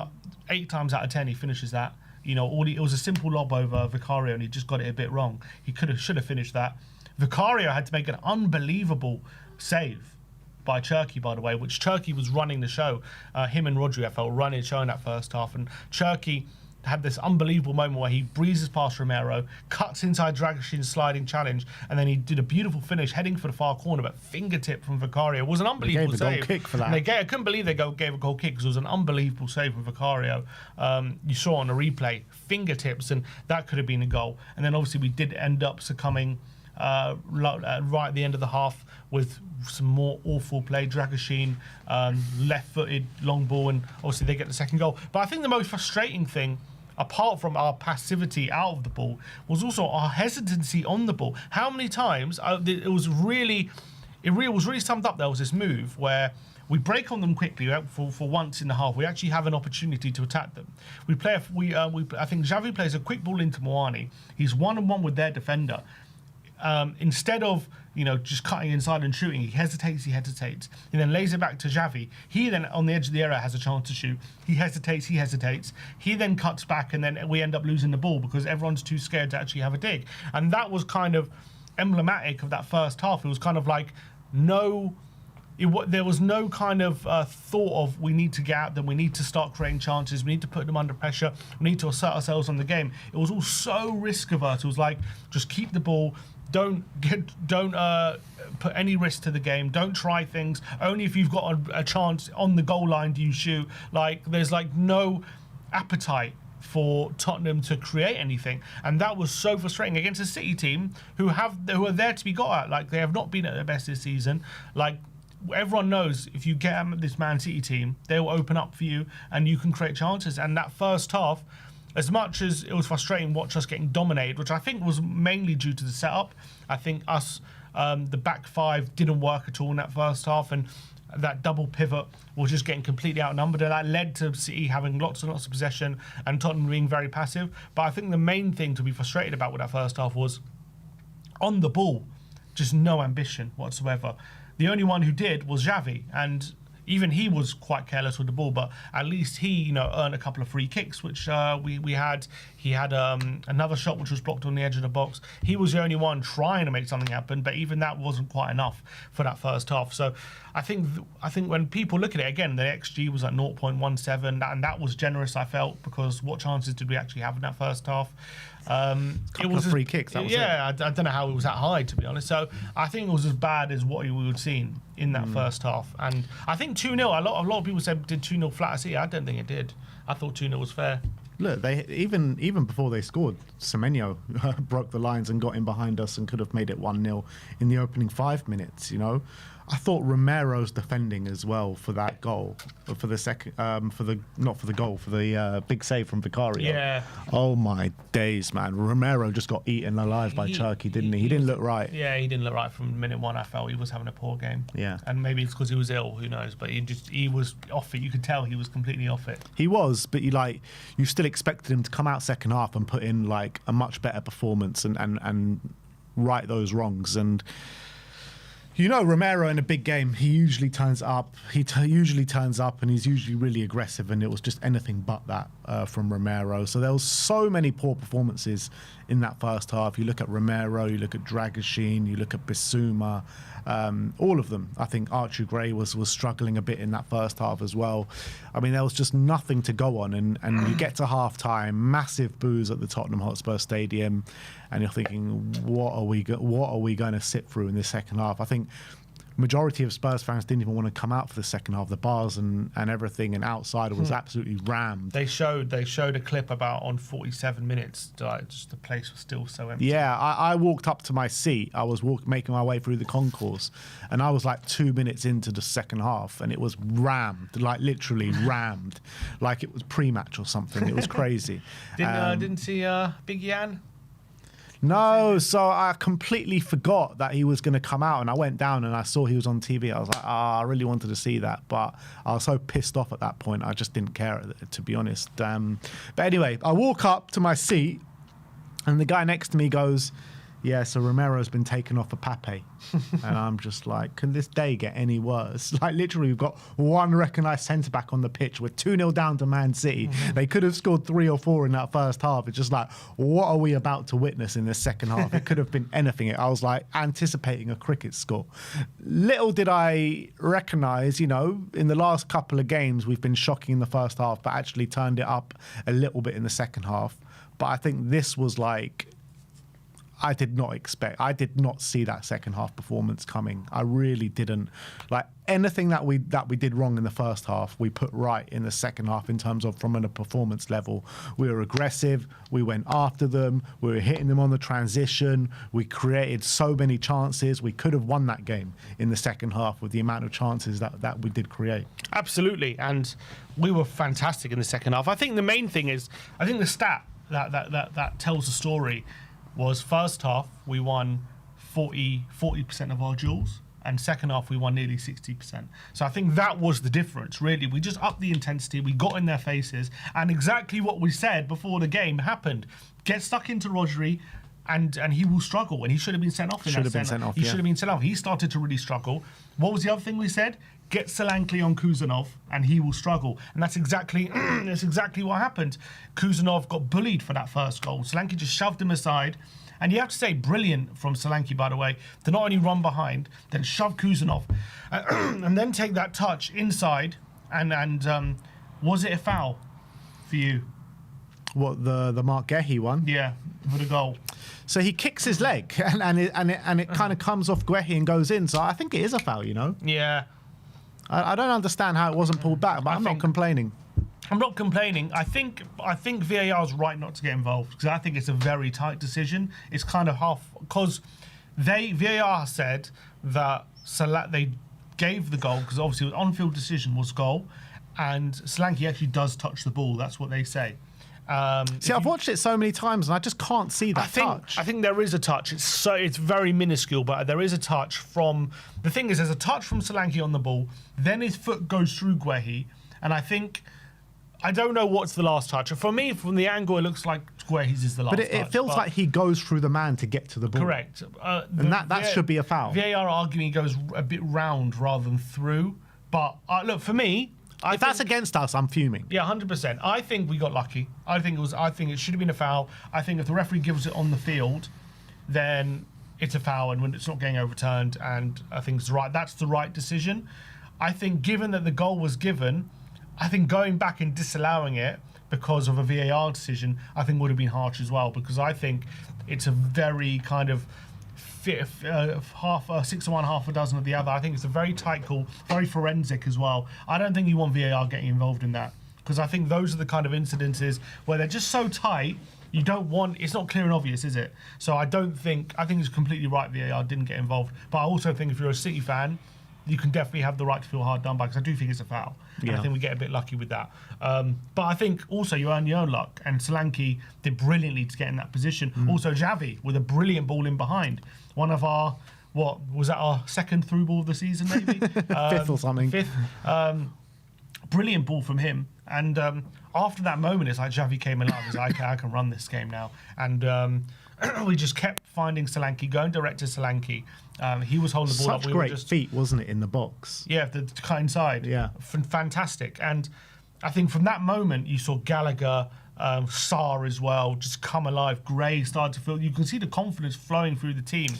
8 times out of 10 he finishes that. You know, it was a simple lob over Vicario, and he just got it a bit wrong. He should have finished that. Vicario had to make an unbelievable save by Cherki, by the way, which Cherki was running the show. Him and Rodri, I felt, running the show in that first half. And Cherki had this unbelievable moment where he breezes past Romero, cuts inside Dragusin's sliding challenge, and then he did a beautiful finish, heading for the far corner, but fingertip from Vicario. It was an unbelievable save. Goal kick for that. And I couldn't believe they gave a goal kick, because it was an unbelievable save from Vicario. You saw on the replay, fingertips, and that could have been a goal. And then obviously we did end up succumbing right at the end of the half with some more awful play. Dragusin, left-footed, long ball, and obviously they get the second goal. But I think the most frustrating thing apart from our passivity out of the ball, was also our hesitancy on the ball. How many times it was really summed up. There was this move where we break on them quickly for once in the half. We actually have an opportunity to attack them. I think Xavi plays a quick ball into Moani. He's 1-on-1 with their defender. Instead of just cutting inside and shooting, he hesitates. He then lays it back to Xavi. He then, on the edge of the area, has a chance to shoot. He hesitates. He then cuts back, and then we end up losing the ball because everyone's too scared to actually have a dig. And that was kind of emblematic of that first half. It was kind of like there was no kind of thought of we need to get out them, we need to start creating chances, we need to put them under pressure, we need to assert ourselves on the game. It was all so risk averse. It was like, just keep the ball. Don't put any risk to the game. Don't try things. Only if you've got a chance on the goal line do you shoot. Like, there's like no appetite for Tottenham to create anything, and that was so frustrating against a City team who are there to be got at. Like, they have not been at their best this season. Like, everyone knows if you get at this Man City team, they will open up for you and you can create chances. And that first half, as much as it was frustrating watch us getting dominated, which I think was mainly due to the setup, I think the back five didn't work at all in that first half, and that double pivot was just getting completely outnumbered, and that led to City having lots and lots of possession and Tottenham being very passive. But I think the main thing to be frustrated about with that first half was on the ball, just no ambition whatsoever. The only one who did was Xavi, and even he was quite careless with the ball, but at least he, earned a couple of free kicks, which we had. He had another shot which was blocked on the edge of the box. He was the only one trying to make something happen, but even that wasn't quite enough for that first half. So I think when people look at it again, the XG was at 0.17, and that was generous, I felt, because what chances did we actually have in that first half? It was free kicks. That was I don't know how it was that high, to be honest. So I think it was as bad as what we would have seen in that first half. And I think 2-0. A lot of people said did 2-0 flat. I don't think it did. I thought 2-0 was fair. Look, they even before they scored, Semenyo broke the lines and got in behind us and could have made it 1-0 in the opening 5 minutes. I thought Romero's defending as well for that goal, for the second, for the big save from Vicario. Yeah. Oh my days, man! Romero just got eaten alive by Turkey, didn't he? He didn't look right. Yeah, he didn't look right from minute one. I felt he was having a poor game. Yeah. And maybe it's because he was ill. Who knows? But he was off it. You could tell he was completely off it. He was, but you still expected him to come out second half and put in like a much better performance and right those wrongs. And Romero in a big game, he usually turns up. Usually turns up, and he's usually really aggressive. And it was just anything but that from Romero. So there was so many poor performances in that first half. You look at Romero, you look at Dragusin, you look at Bissouma, all of them. I think Archie Gray was struggling a bit in that first half as well. I mean, there was just nothing to go on. And you get to half time, massive boos at the Tottenham Hotspur Stadium, and you're thinking, what are we going to sit through in this second half? I think majority of Spurs fans didn't even want to come out for the second half. The bars and everything and outside was absolutely rammed. They showed a clip about on 47 minutes. Just the place was still so empty. Yeah, I walked up to my seat. I was making my way through the concourse, and I was like 2 minutes into the second half, and it was rammed, like literally rammed, like it was pre-match or something. It was crazy. Didn't see Big Jan? No, so I completely forgot that he was going to come out, and I went down and I saw he was on TV. I was like, I really wanted to see that, but I was so pissed off at that point, I just didn't care, to be honest. But anyway, I walk up to my seat, and the guy next to me goes, yeah, so Romero's been taken off for Pape. And I'm just like, can this day get any worse? Like, literally, we've got one recognised centre-back on the pitch. We're 2-0 down to Man City. They could have scored 3 or 4 in that first half. It's just like, what are we about to witness in this second half? It could have been anything. I was like anticipating a cricket score. Little did I recognise, in the last couple of games, we've been shocking in the first half, but actually turned it up a little bit in the second half. But I think this was like, I did not see that second half performance coming. I really didn't. Like anything that we did wrong in the first half, we put right in the second half in terms of from a performance level. We were aggressive. We went after them. We were hitting them on the transition. We created so many chances. We could have won that game in the second half with the amount of chances that we did create. Absolutely, and we were fantastic in the second half. I think the main thing is, I think the stat that tells the story was first half we won 40% of our duels, and second half we won nearly 60%. So I think that was the difference, really. We just upped the intensity, we got in their faces, and exactly what we said before the game happened. Get stuck into Rodri, and he will struggle, and he should have been sent off. He should have been sent off. He started to really struggle. What was the other thing we said? Get Solanke on Kuzanov, and he will struggle. And that's exactly what happened. Kuzanov got bullied for that first goal. Solanke just shoved him aside. And you have to say, brilliant from Solanke, by the way, to not only run behind, then shove Kuzanov, and then take that touch inside. And was it a foul for you? What, the Mark Gehi one? Yeah, for the goal. So he kicks his leg, and it kind of comes off Gehi and goes in. So I think it is a foul, you know? Yeah. I don't understand how it wasn't pulled back, but I'm not complaining. I'm not complaining. I think VAR is right not to get involved, because I think it's a very tight decision. It's kind of half, because VAR said that they gave the goal because obviously the on-field decision was goal, and Solanke actually does touch the ball. That's what they say. I've watched it so many times and I just can't see that touch. I think there is a touch. It's very minuscule, but there is a touch from. The thing is, there's a touch from Solanke on the ball. Then his foot goes through Gehi, and I don't know what's the last touch. For me, from the angle, it looks like Guehi's is the last touch. But it feels like he goes through the man to get to the ball. Correct. And that should be a foul. VAR arguing he goes a bit round rather than through. But look, for me, if that's against us, I'm fuming. Yeah, 100%. I think we got lucky. I think it should have been a foul. I think if the referee gives it on the field, then it's a foul, and when it's not getting overturned, and I think it's right. That's the right decision. I think given that the goal was given, I think going back and disallowing it because of a VAR decision, I think would have been harsh as well, because I think it's a very kind of half 6 to 1, half a dozen of the other. I think it's a very tight call, very forensic as well. I don't think you want VAR getting involved in that, because I think those are the kind of incidences where they're just so tight. You don't want. It's not clear and obvious, is it? So I think it's completely right VAR didn't get involved. But I also think if you're a City fan, you can definitely have the right to feel hard done by, because I do think it's a foul. Yeah. And I think we get a bit lucky with that. But I think also you earn your own luck, and Solanke did brilliantly to get in that position. Also Xavi with a brilliant ball in behind. One of our, what was that, our second through ball of the season maybe? Fifth or something. Fifth. Brilliant ball from him. And after that moment, it's like Xavi came alive. He's like, I can run this game now. And we just kept finding Solanke, going direct to Solanke. He was holding the ball up. Such great feet, wasn't it, in the box? Yeah, the cut inside. Yeah. Fantastic. And I think from that moment, you saw Gallagher, Sarr as well, just come alive. Gray started to feel. You can see the confidence flowing through the team.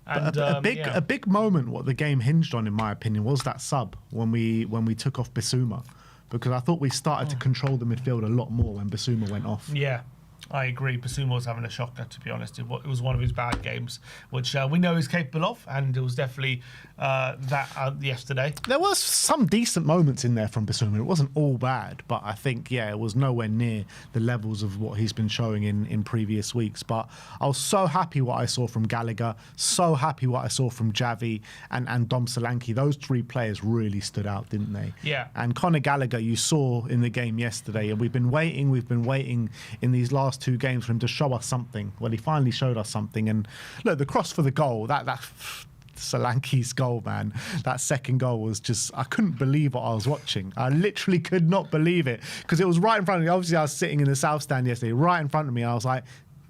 And, a big moment, what the game hinged on, in my opinion, was that sub when we took off Bissouma, because I thought we started to control the midfield a lot more when Bissouma went off. Yeah. I agree. Bissouma was having a shocker, to be honest. It was one of his bad games, which we know he's capable of, and it was definitely that yesterday. There was some decent moments in there from Bissouma. It wasn't all bad, but I think, it was nowhere near the levels of what he's been showing in previous weeks. But I was so happy what I saw from Gallagher, so happy what I saw from Xavi and Dom Solanke. Those three players really stood out, didn't they? Yeah. And Conor Gallagher, you saw in the game yesterday, and we've been waiting in these last 2 games for him to show us something. Well, he finally showed us something. And look, the cross for the goal, that Solanke's goal, man, that second goal was just, I couldn't believe what I was watching. I literally could not believe it, because it was right in front of me. Obviously, I was sitting in the South Stand yesterday, right in front of me. I was like,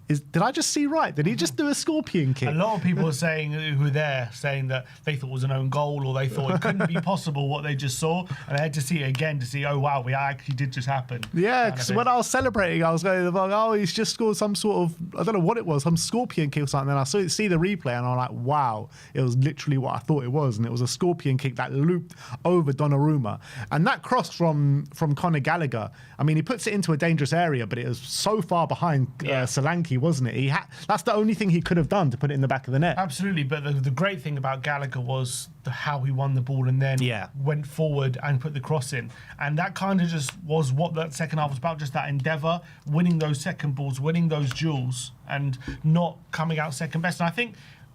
did I just see right? Did he just do a scorpion kick? A lot of people are saying, who were there, saying that they thought it was an own goal, or they thought it couldn't be possible what they just saw, and I had to see it again to see, oh wow, it actually did just happen. Yeah, because when I was celebrating, I was going, oh, he's just scored some sort of, I don't know what it was, some scorpion kick or something. And I see the replay, and I'm like, wow, it was literally what I thought it was, and it was a scorpion kick that looped over Donnarumma. And that cross from Conor Gallagher, I mean, he puts it into a dangerous area, but it was so far behind Solanke wasn't it? That's the only thing he could have done to put it in the back of the net. Absolutely, but the great thing about Gallagher was how he won the ball and then went forward and put the cross in. And that kind of just was what that second half was about, just that endeavour, winning those second balls, winning those duels, and not coming out second best. And I think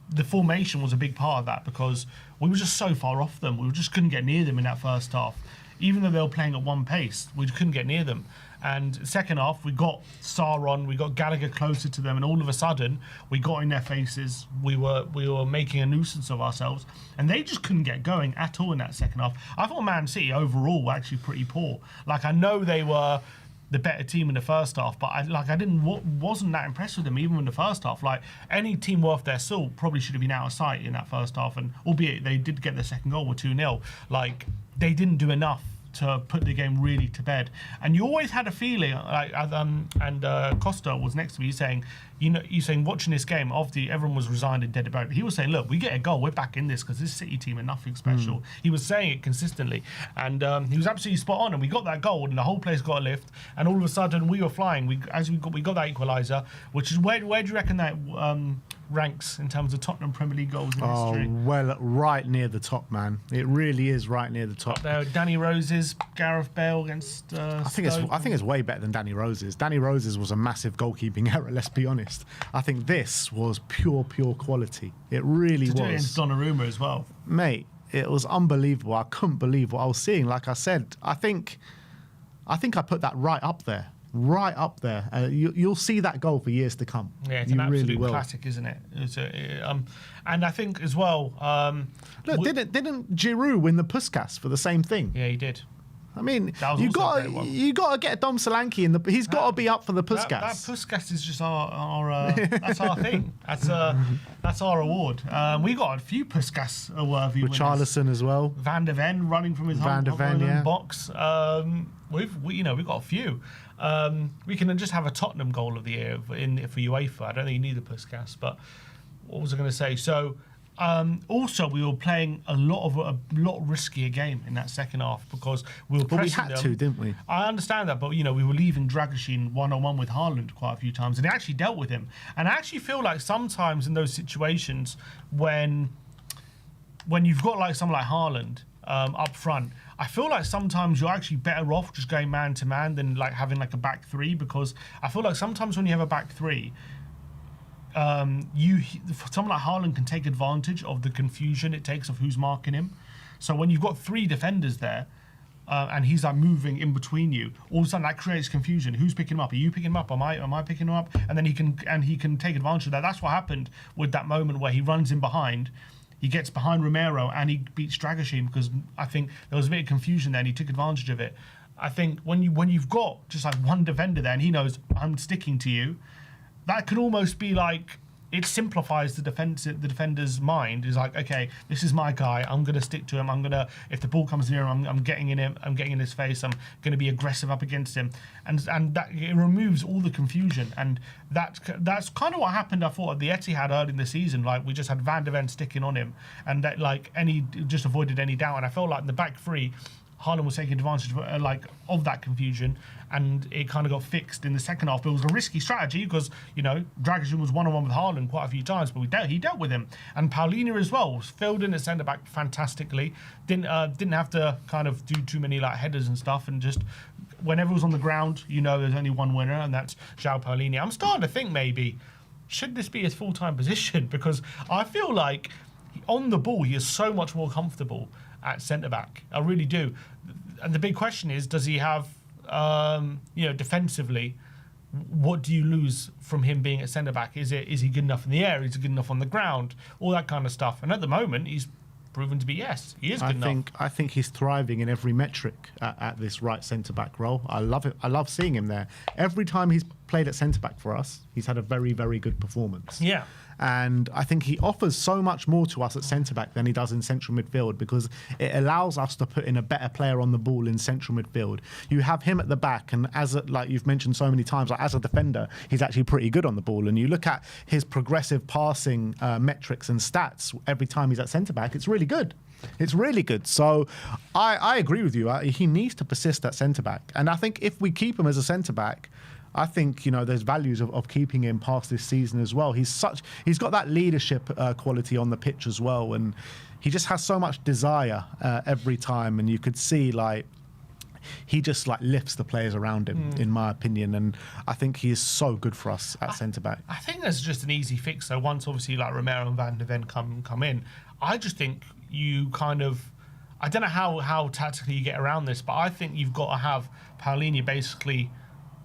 the formation was a big part of that, because we were just so far off them. We just couldn't get near them in that first half. Even though they were playing at one pace, we couldn't get near them. And second half, we got Sarr on, we got Gallagher closer to them, and all of a sudden, we got in their faces. We were making a nuisance of ourselves, and they just couldn't get going at all in that second half. I thought Man City overall were actually pretty poor. Like, I know they were the better team in the first half, but wasn't that impressed with them even in the first half. Like, any team worth their salt probably should have been out of sight in that first half, and albeit they did get their second goal with 2-0, like, they didn't do enough to put the game really to bed. And you always had a feeling, like, Costa was next to me, saying, watching this game, obviously everyone was resigned and dead about it. He was saying, look, we get a goal, we're back in this, because this City team are nothing special. He was saying it consistently, and he was absolutely spot on. And we got that goal, and the whole place got a lift, and all of a sudden we were flying. We got that equaliser, which is where do you reckon that ranks in terms of Tottenham Premier League goals in history? Well, right near the top, man. It really is right near the top. There, Danny Rose's, Gareth Bale against I think it's way better than Danny Rose's. Danny Rose's was a massive goalkeeping error, let's be honest. I think this was pure quality. It really was. To do it against Donnarumma as well. Mate, it was unbelievable. I couldn't believe what I was seeing. Like I said, I think I put that right up there. Right up there. You'll see that goal for years to come. Yeah, it's an absolute classic, isn't it? And I think as well... Look, didn't Giroud win the Puskas for the same thing? Yeah, he did. I mean, you got to get Dom Solanke in the. He's got to be up for the Puskas. That Puskas is just our that's our thing. That's our award. We got a few Puskas worthy winners. Richarlison as well. Van der Ven running from his own box. We've got a few. We can just have a Tottenham goal of the year for UEFA. I don't think you need the Puskas, but what was I going to say? So. Also, we were playing a lot riskier game in that second half, because we were pressing them. We had to, didn't we? I understand that, but we were leaving Dragusin one-on-one with Haaland quite a few times, and they actually dealt with him. And I actually feel like sometimes in those situations when you've got like someone like Haaland up front, I feel like sometimes you're actually better off just going man to man than like having like a back three, because I feel like sometimes when you have a back three, someone like Haaland can take advantage of the confusion it takes of who's marking him. So when you've got three defenders there, and he's like moving in between you, all of a sudden that creates confusion. Who's picking him up? Are you picking him up? Am I picking him up? And then he can take advantage of that. That's what happened with that moment where he runs in behind. He gets behind Romero and he beats Dragusin, because I think there was a bit of confusion there and he took advantage of it. I think when you've got just like one defender there and he knows I'm sticking to you, that could almost be like, it simplifies the defender's mind. Is like, okay, this is my guy. I'm going to stick to him. If the ball comes near him, I'm getting in him. I'm getting in his face. I'm going to be aggressive up against him, and that it removes all the confusion. And that's kind of what happened. I thought at the Etihad early in the season, like we just had Van der Ven sticking on him, and that just avoided any doubt. And I felt like in the back three, Haaland was taking advantage of that confusion, and it kind of got fixed in the second half. But it was a risky strategy because, Dragusin was one-on-one with Haaland quite a few times, but he dealt with him. And Paulinho as well was filled in at centre-back fantastically. Didn't have to kind of do too many like headers and stuff, and just whenever it was on the ground, there's only one winner, and that's João Paulinho. I'm starting to think maybe, should this be his full-time position? Because I feel like on the ball, he is so much more comfortable at centre-back. I really do. And the big question is, does he have, defensively, what do you lose from him being at centre-back? Is he good enough in the air? Is he good enough on the ground? All that kind of stuff. And at the moment, he's proven to be, yes, he is good enough. I think he's thriving in every metric at this right centre-back role. I love it. I love seeing him there. Every time he's played at centre-back for us, he's had a very, very good performance. Yeah. And I think he offers so much more to us at centre-back than he does in central midfield, because it allows us to put in a better player on the ball in central midfield. You have him at the back, and like you've mentioned so many times, like as a defender, he's actually pretty good on the ball. And you look at his progressive passing metrics and stats every time he's at centre-back, it's really good. It's really good. So I agree with you. He needs to persist at centre-back. And I think if we keep him as a centre-back, I think, there's values of keeping him past this season as well. He's got that leadership quality on the pitch as well, and he just has so much desire every time, and you could see he just lifts the players around him, in my opinion, and I think he is so good for us at centre back. I think there's just an easy fix. So once obviously Romero and Van de Ven come in, I just think you I don't know how tactically you get around this, but I think you've got to have Paulinho basically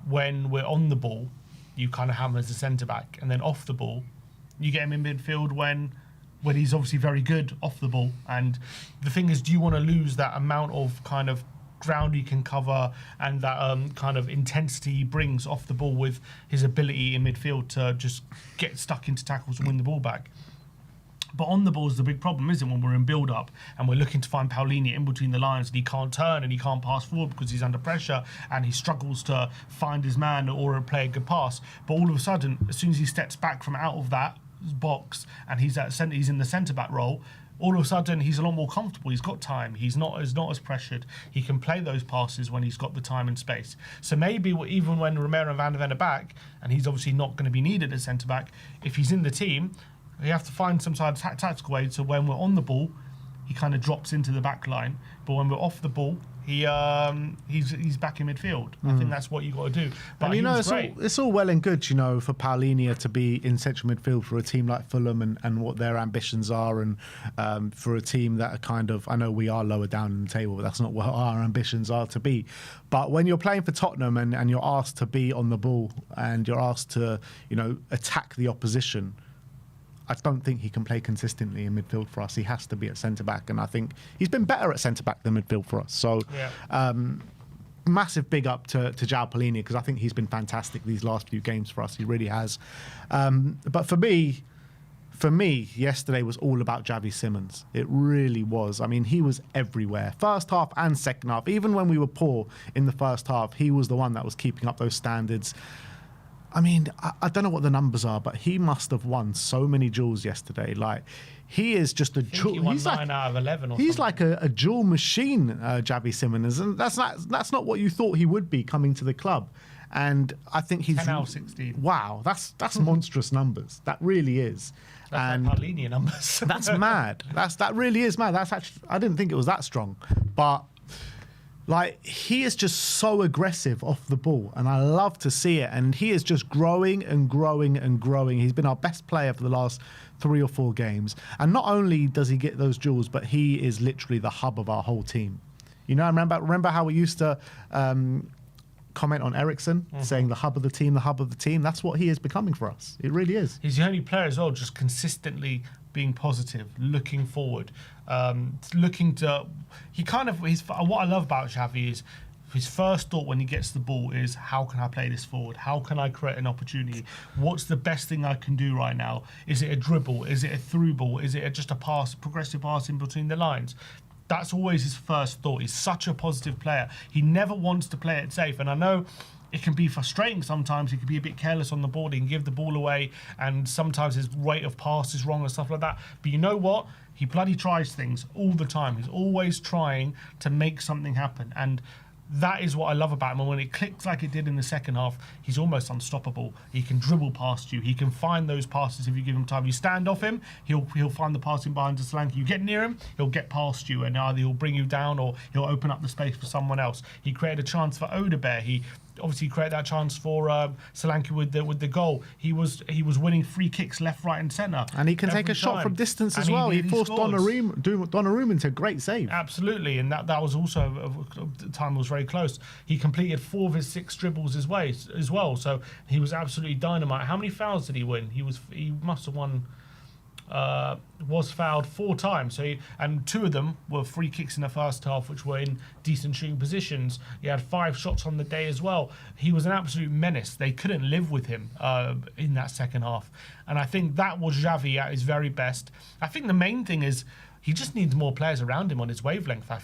when we're on the ball, you kind of have him as a centre back, and then off the ball, you get him in midfield when he's obviously very good off the ball. And the thing is, do you want to lose that amount of kind of ground he can cover and that kind of intensity he brings off the ball with his ability in midfield to just get stuck into tackles and win the ball back? But on the ball is the big problem, isn't it, when we're in build-up and we're looking to find Paulinho in between the lines and he can't turn and he can't pass forward because he's under pressure and he struggles to find his man or play a good pass. But all of a sudden, as soon as he steps back from out of that box and he's in the centre-back role, all of a sudden he's a lot more comfortable. He's got time. He's not as pressured. He can play those passes when he's got the time and space. So maybe even when Romero and Van de Ven are back, and he's obviously not going to be needed at centre-back, if he's in the team, you have to find some sort of tactical way so when we're on the ball, he kind of drops into the back line. But when we're off the ball, he's back in midfield. I think that's what you got to do. But and it's all well and good, for Paulinho to be in central midfield for a team like Fulham and what their ambitions are, and for a team that are kind of, I know we are lower down in the table, but that's not what our ambitions are to be. But when you're playing for Tottenham and you're asked to be on the ball and you're asked to, attack the opposition, I don't think he can play consistently in midfield for us. He has to be at centre-back, and I think he's been better at centre-back than midfield for us. So, massive big up to João Paulinho, because I think he's been fantastic these last few games for us. He really has. But for me, yesterday was all about Xavi Simons. It really was. I mean, he was everywhere. First half and second half. Even when we were poor in the first half, he was the one that was keeping up those standards. I mean, I don't know what the numbers are, but he must have won so many duels yesterday. He is just a jewel. He won 9 out of 11 or he's something. like a duel machine, Xavi Simons, and that's not what you thought he would be coming to the club. And I think he's 10 out of 16. Wow, that's monstrous numbers. That really is. That's like Paulinho numbers. That's mad. That really is mad. That's actually, I didn't think it was that strong, but. He is just so aggressive off the ball, and I love to see it. And he is just growing and growing and growing. He's been our best player for the last 3 or 4 games. And not only does he get those duels, but he is literally the hub of our whole team. Remember how we used to comment on Eriksen, saying the hub of the team, the hub of the team? That's what he is becoming for us. It really is. He's the only player as well, just consistently being positive, looking forward, looking to. What I love about Xavi is his first thought when he gets the ball is, how can I play this forward? How can I create an opportunity? What's the best thing I can do right now? Is it a dribble? Is it a through ball? Is it just a pass, progressive pass in between the lines? That's always his first thought. He's such a positive player. He never wants to play it safe. And I know it can be frustrating sometimes. He can be a bit careless on the ball. He can give the ball away. And sometimes his rate of pass is wrong and stuff like that. But you know what? He bloody tries things all the time. He's always trying to make something happen. And that is what I love about him. And when it clicks like it did in the second half, he's almost unstoppable. He can dribble past you. He can find those passes if you give him time. You stand off him, he'll find the passing behind to Solanke. You get near him, he'll get past you, and either he'll bring you down or he'll open up the space for someone else. He created a chance for Odegaard. He obviously created that chance for Solanke with the goal. He was winning free kicks left, right, and centre. And he can take a shot from distance as well. He forced Donnarumma into a great save. Absolutely, and that was also the time was very close. He completed 4 of his 6 dribbles as well. So he was absolutely dynamite. How many fouls did he win? He must have won. Was fouled 4 times, and 2 of them were free kicks in the first half, which were in decent shooting positions. He had 5 shots on the day as well. He was an absolute menace. They couldn't live with him in that second half, and I think that was Xavi at his very best. I think the main thing is he just needs more players around him on his wavelength. I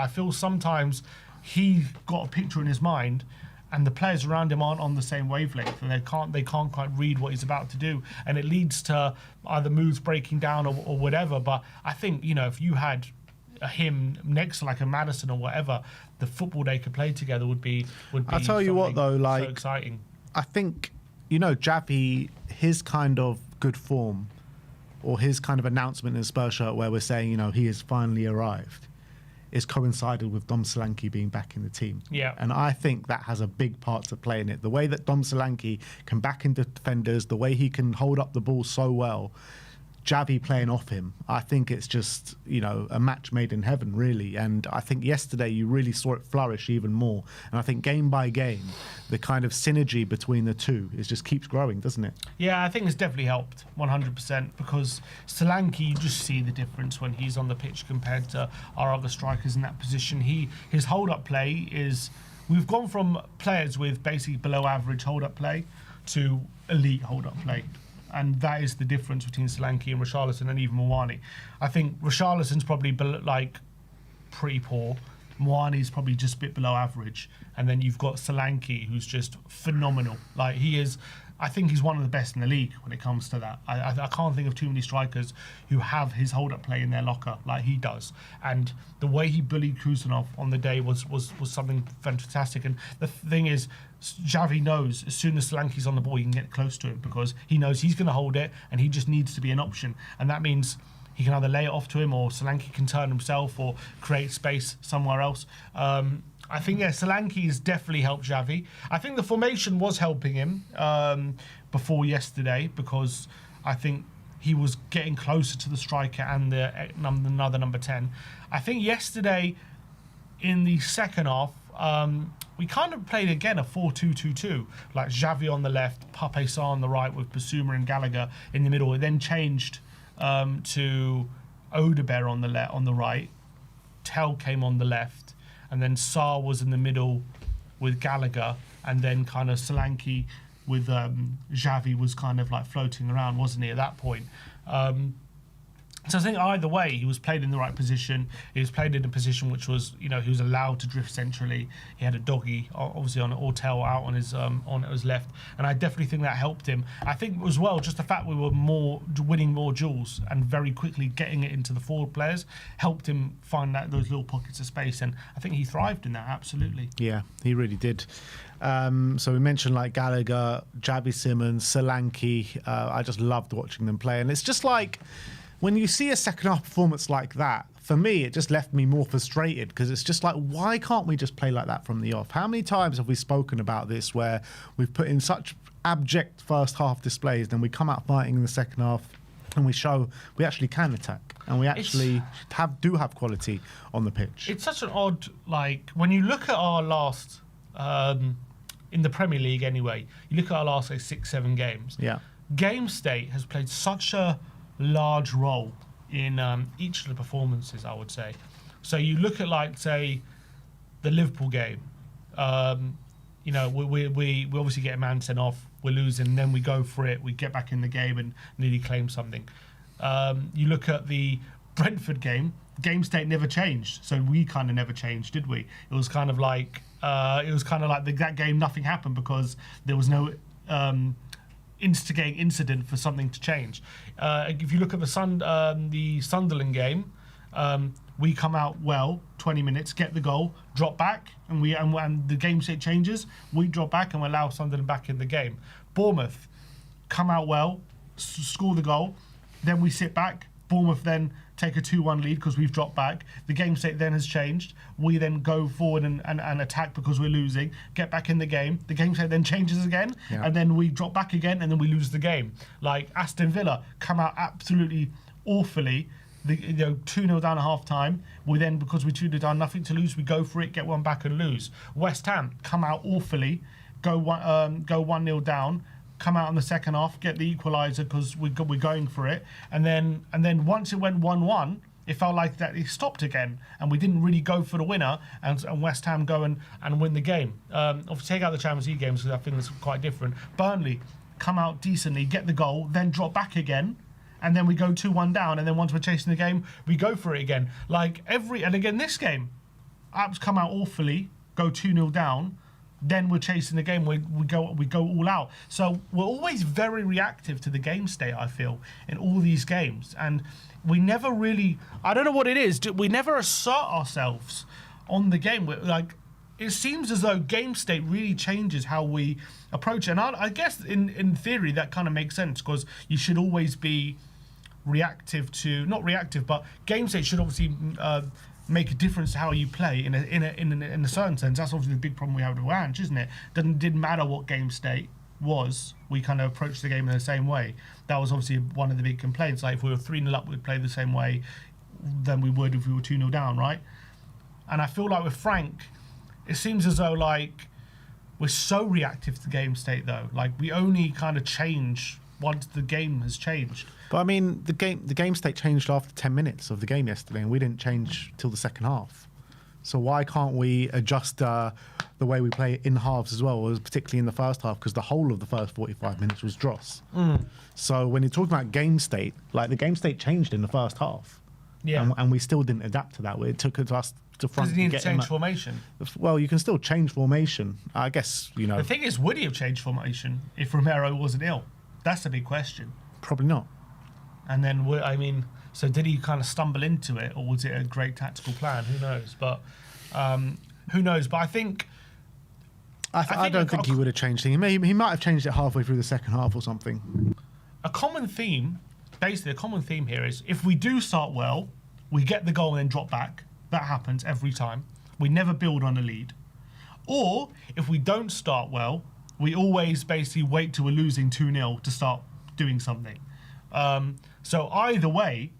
feel sometimes he got a picture in his mind, and the players around him aren't on the same wavelength, and they can't quite read what he's about to do, and it leads to either moves breaking down or whatever. But I think, if you had him next to like a Maddison or whatever, the football they could play together would be. I'll tell you what though, so exciting. I think, Javi, his kind of good form or his kind of announcement in the Spurs shirt where we're saying, he has finally arrived, is coincided with Dom Solanke being back in the team. Yeah. And I think that has a big part to play in it. The way that Dom Solanke can back into defenders, the way he can hold up the ball so well, Javi playing off him, I think it's just, a match made in heaven, really. And I think yesterday you really saw it flourish even more. And I think game by game, the kind of synergy between the two just keeps growing, doesn't it? Yeah, I think it's definitely helped 100% because Solanke, you just see the difference when he's on the pitch compared to our other strikers in that position. His hold-up play is... We've gone from players with basically below average hold-up play to elite hold-up play. And that is the difference between Solanke and Richarlison and even Moani. I think Richarlison's probably pretty poor. Moani's probably just a bit below average. And then you've got Solanke, who's just phenomenal. I think he's one of the best in the league when it comes to that. I can't think of too many strikers who have his hold-up play in their locker like he does. And the way he bullied Kusanov on the day was something fantastic. And the thing is, Javi knows as soon as Solanke's on the ball, he can get close to him because he knows he's going to hold it and he just needs to be an option. And that means he can either lay it off to him or Solanke can turn himself or create space somewhere else. I think, Solanke has definitely helped Javi. I think the formation was helping him before yesterday because I think he was getting closer to the striker and another number 10. I think yesterday in the second half, we kind of played again a 4-2-2-2, like Javi on the left, Pape Sarr on the right with Basuma and Gallagher in the middle. It then changed to Odebear on the right, Tell came on the left, and then Sarr was in the middle with Gallagher, and then kind of Solanke with Javi was kind of like floating around, wasn't he, at that point? So I think either way, he was played in the right position. He was played in a position which was, he was allowed to drift centrally. He had a doggy, obviously, on Ortel out on his left, and I definitely think that helped him. I think as well, just the fact we were winning more duels and very quickly getting it into the forward players helped him find those little pockets of space, and I think he thrived in that, absolutely. Yeah, he really did. So we mentioned like Gallagher, Javi Simmons, Solanke. I just loved watching them play, and it's just like, when you see a second half performance like that, for me, it just left me more frustrated because it's just like, why can't we just play like that from the off? How many times have we spoken about this where we've put in such abject first half displays, then we come out fighting in the second half and we show we actually can attack and we actually do have quality on the pitch? It's such an odd, when you look at our last, in the Premier League anyway, you look at our last 6-7 games. Yeah. Game state has played such a large role in each of the performances, I would say. So you look at, say, the Liverpool game. We obviously get a man sent off, we're losing, then we go for it, we get back in the game and nearly claim something. You look at the Brentford game state never changed, so we kind of never changed, did we? It was kind of like that game, nothing happened because there was no instigating incident for something to change. If you look at the Sunderland game, we come out well, 20 minutes, get the goal, drop back, and the game state changes. We drop back and we allow Sunderland back in the game. Bournemouth come out well, score the goal, then we sit back. Bournemouth then take a 2-1 lead because we've dropped back. The game state then has changed. We then go forward and attack because we're losing, get back in the game. The game state then changes again, and then we drop back again, and then we lose the game. Like Aston Villa come out absolutely awfully, 2-0 down at half time. We then, because we 2-0 down, nothing to lose, we go for it, get one back and lose. West Ham come out awfully, go 1-0 down, come out in the second half, get the equaliser because we're going for it, and then once it went 1-1, it felt like that it stopped again, and we didn't really go for the winner, and West Ham go and win the game. Obviously, take out the Champions League games because I think it's quite different. Burnley come out decently, get the goal, then drop back again, and then we go 2-1 down, and then once we're chasing the game, we go for it again. And again this game, Abs come out awfully, go 2-0 down. Then we're chasing the game. We go all out. So we're always very reactive to the game state, I feel, in all these games, and we never really. I don't know what it is. We never assert ourselves on the game. it seems as though game state really changes how we approach it. And I guess in theory that kind of makes sense, because you should always be reactive to, not reactive, but game state should obviously make a difference to how you play in a certain sense. That's obviously the big problem we have with Ange, isn't it? Didn't matter what game state was, we kind of approached the game in the same way. That was obviously one of the big complaints. Like if we were 3-0 up, we'd play the same way than we would if we were 2-0 down, right? And I feel like with Frank, it seems as though like we're so reactive to game state though. Like we only kind of change once the game has changed. But I mean, the game state changed after 10 minutes of the game yesterday, and we didn't change till the second half. So why can't we adjust the way we play in halves as well, particularly in the first half, because the whole of the first 45 minutes was dross. So when you're talking about game state, like the game state changed in the first half. Yeah. And we still didn't adapt to that. It took us to front. Does he need to change formation? Well, you can still change formation. I guess, you know. The thing is, would he have changed formation if Romero wasn't ill? That's the big question. Probably not. And then, I mean, so did he kind of stumble into it, or was it a great tactical plan? Who knows? But who knows? But I think... I don't think he would have changed things. He might have changed it halfway through the second half or something. A common theme, basically a common theme here is if we do start well, we get the goal and then drop back. That happens every time. We never build on a lead. Or if we don't start well, we always basically wait till we're losing 2-0 to start doing something. So either way,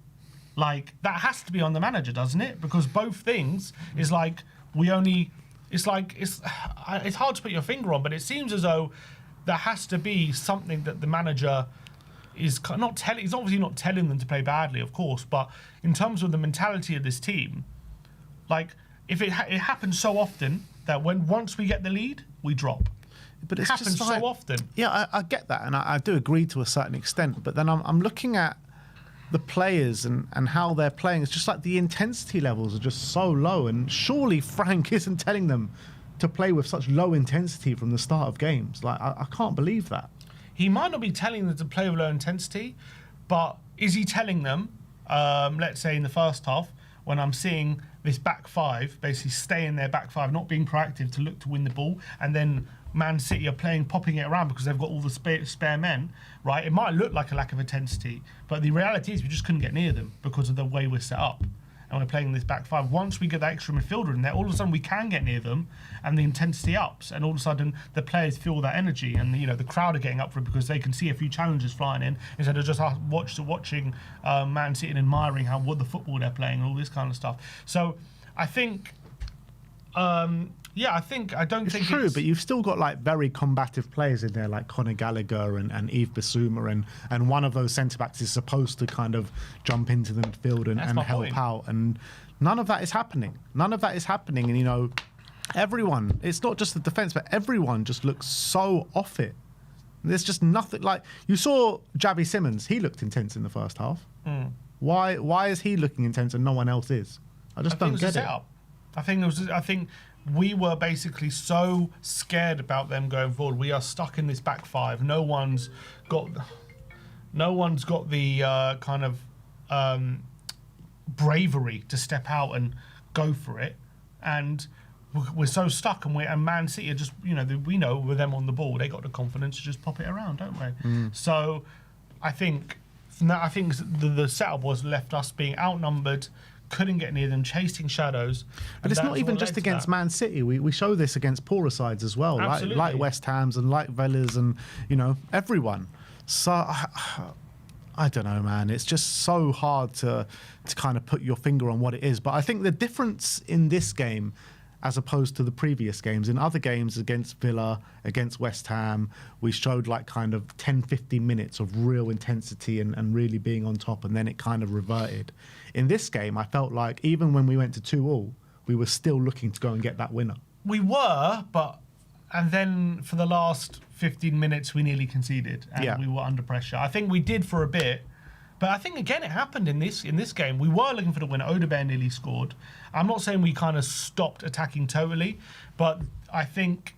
like that has to be on the manager, doesn't it? Because both things is like it's hard to put your finger on, but it seems as though there has to be something that the manager is not telling. He's obviously not telling them to play badly, of course, but in terms of the mentality of this team, like if it happens so often that once we get the lead, we drop. But it happens just like, so often. Yeah, I get that, and I do agree to a certain extent. But then I'm looking at the players and how they're playing. It's just like the intensity levels are just so low, and surely Frank isn't telling them to play with such low intensity from the start of games. Like I can't believe that. He might not be telling them to play with low intensity, but is he telling them, let's say in the first half, when I'm seeing this back five basically stay in their back five, not being proactive to look to win the ball, and then Man City are popping it around because they've got all the spare men, right? It might look like a lack of intensity, but the reality is we just couldn't get near them because of the way we're set up. And we're playing this back five. Once we get that extra midfielder in there, all of a sudden we can get near them, and the intensity ups, and all of a sudden the players feel that energy, and you know the crowd are getting up for it because they can see a few challenges flying in instead of just watching Man City and admiring what the football they're playing and all this kind of stuff. So I think. I don't think it's true, but you've still got like very combative players in there, like Conor Gallagher and Yves Bissouma, and one of those centre backs is supposed to kind of jump into the midfield and help out, and none of that is happening. And you know, everyone. It's not just the defence, but everyone just looks so off it. There's just nothing. Like you saw Javi Simmons, he looked intense in the first half. Why is he looking intense and no one else is? I just don't get it. I think we were basically so scared about them going forward. We are stuck in this back five. No one's got the kind of bravery to step out and go for it, and we're so stuck. And Man City are just, you know, we know with them on the ball, they got the confidence to just pop it around, don't they? So I think the setup was left us being outnumbered. Couldn't get near them, chasing shadows. But it's not even just against Man City. We show this against poorer sides as well, like West Ham's and like Villa's and, you know, everyone. So, I don't know, man. It's just so hard to kind of put your finger on what it is. But I think the difference in this game, as opposed to the previous games, in other games against Villa, against West Ham, we showed like kind of 10, 15 minutes of real intensity and really being on top, and then it kind of reverted. In this game, I felt like even when we went to 2-2, we were still looking to go and get that winner. We were, and then for the last 15 minutes, we nearly conceded, and we were under pressure. I think we did for a bit, but I think again it happened in this game. We were looking for the winner. Odegaard nearly scored. I'm not saying we kind of stopped attacking totally, but I think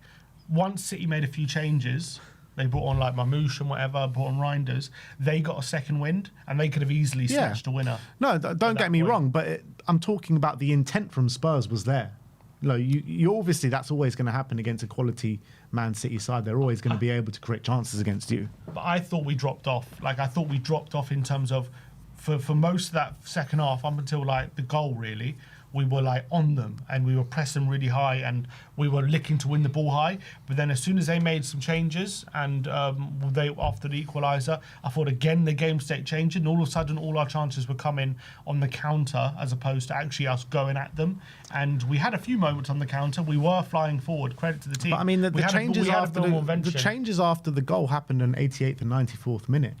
once City made a few changes, they brought on like Mamouche and whatever, brought on Reinders, they got a second wind, and they could have easily snatched a winner. No, don't get me wrong, but I'm talking about the intent from Spurs was there. You obviously, that's always going to happen against a quality Man City side. They're always going to be able to create chances against you. But I thought we dropped off. Like, I thought we dropped off in terms of, for most of that second half, up until like the goal, really, we were like on them and we were pressing really high and we were looking to win the ball high. But then as soon as they made some changes and they after the equaliser, I thought again the game state changed and all of a sudden all our chances were coming on the counter as opposed to actually us going at them. And we had a few moments on the counter. We were flying forward. Credit to the team. But I mean, the changes after the goal happened in 88th and 94th minute.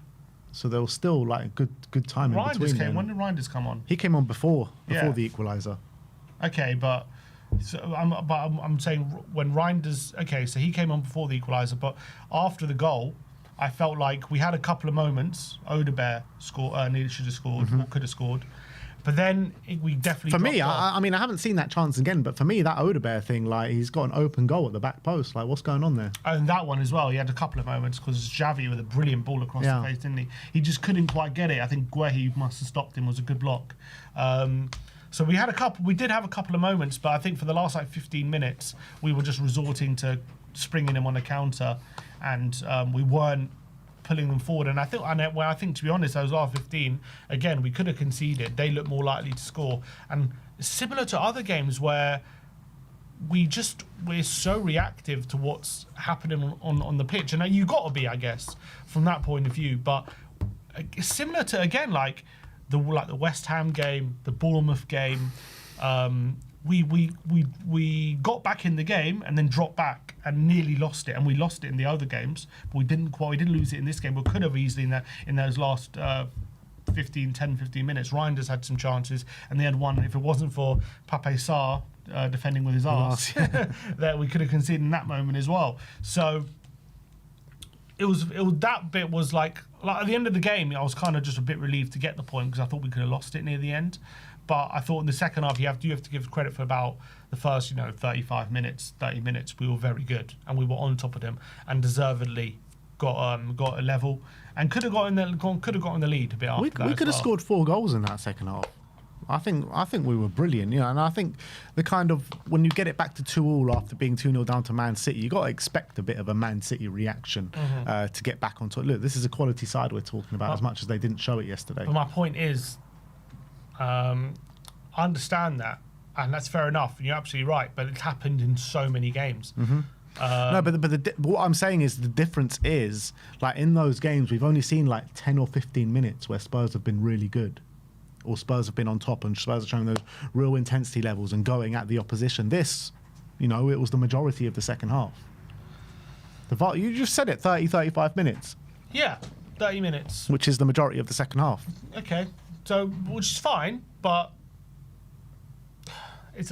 So there was still like good time in between. When did Reinders come on? He came on before the equaliser. Okay, but I'm saying when Reinders. Okay, so he came on before the equaliser, but after the goal, I felt like we had a couple of moments. Odegaard should have scored, or could have scored. But then we definitely. For me, I mean, I haven't seen that chance again, but for me, that Odegaard thing, like, he's got an open goal at the back post. Like, what's going on there? And that one as well, he had a couple of moments because Xavi with a brilliant ball across the face, didn't he? He just couldn't quite get it. I think Guehi must have stopped him. It was a good block. So we did have a couple of moments, but I think for the last like 15 minutes, we were just resorting to springing him on a counter, and we weren't pulling them forward. And I think to be honest, those last 15, again, we could have conceded. They look more likely to score. And similar to other games where we're so reactive to what's happening on the pitch. And you got to be, I guess, from that point of view. But similar to, again, like the West Ham game, the Bournemouth game, we got back in the game and then dropped back and nearly lost it, and we lost it in the other games, but we didn't lose it in this game. We could have easily in those last 10, 15 minutes. Reinders had some chances, and they had one. If it wasn't for Pape Sarr defending with his arse, that we could have conceded in that moment as well. So it was that bit was like at the end of the game, I was kind of just a bit relieved to get the point because I thought we could have lost it near the end. But I thought in the second half, you have to give credit for about the first, 35 minutes, 30 minutes. We were very good and we were on top of them and deservedly got a level and could have gotten the lead a bit after that. We could have scored 4 goals in that second half. I think we were brilliant, and I think the kind of when you get it back to 2-2 after being 2-0 down to Man City, you got to expect a bit of a Man City reaction to get back on top. Look, this is a quality side we're talking about as much as they didn't show it yesterday. But my point is, I understand that, and that's fair enough, and you're absolutely right, but it's happened in so many games. No, but what I'm saying is the difference is, like, in those games, we've only seen like 10 or 15 minutes where Spurs have been really good, or Spurs have been on top, and Spurs are showing those real intensity levels and going at the opposition. This, it was the majority of the second half. You just said it, 35 minutes. Yeah, 30 minutes. Which is the majority of the second half. Okay. So, which is fine, but it's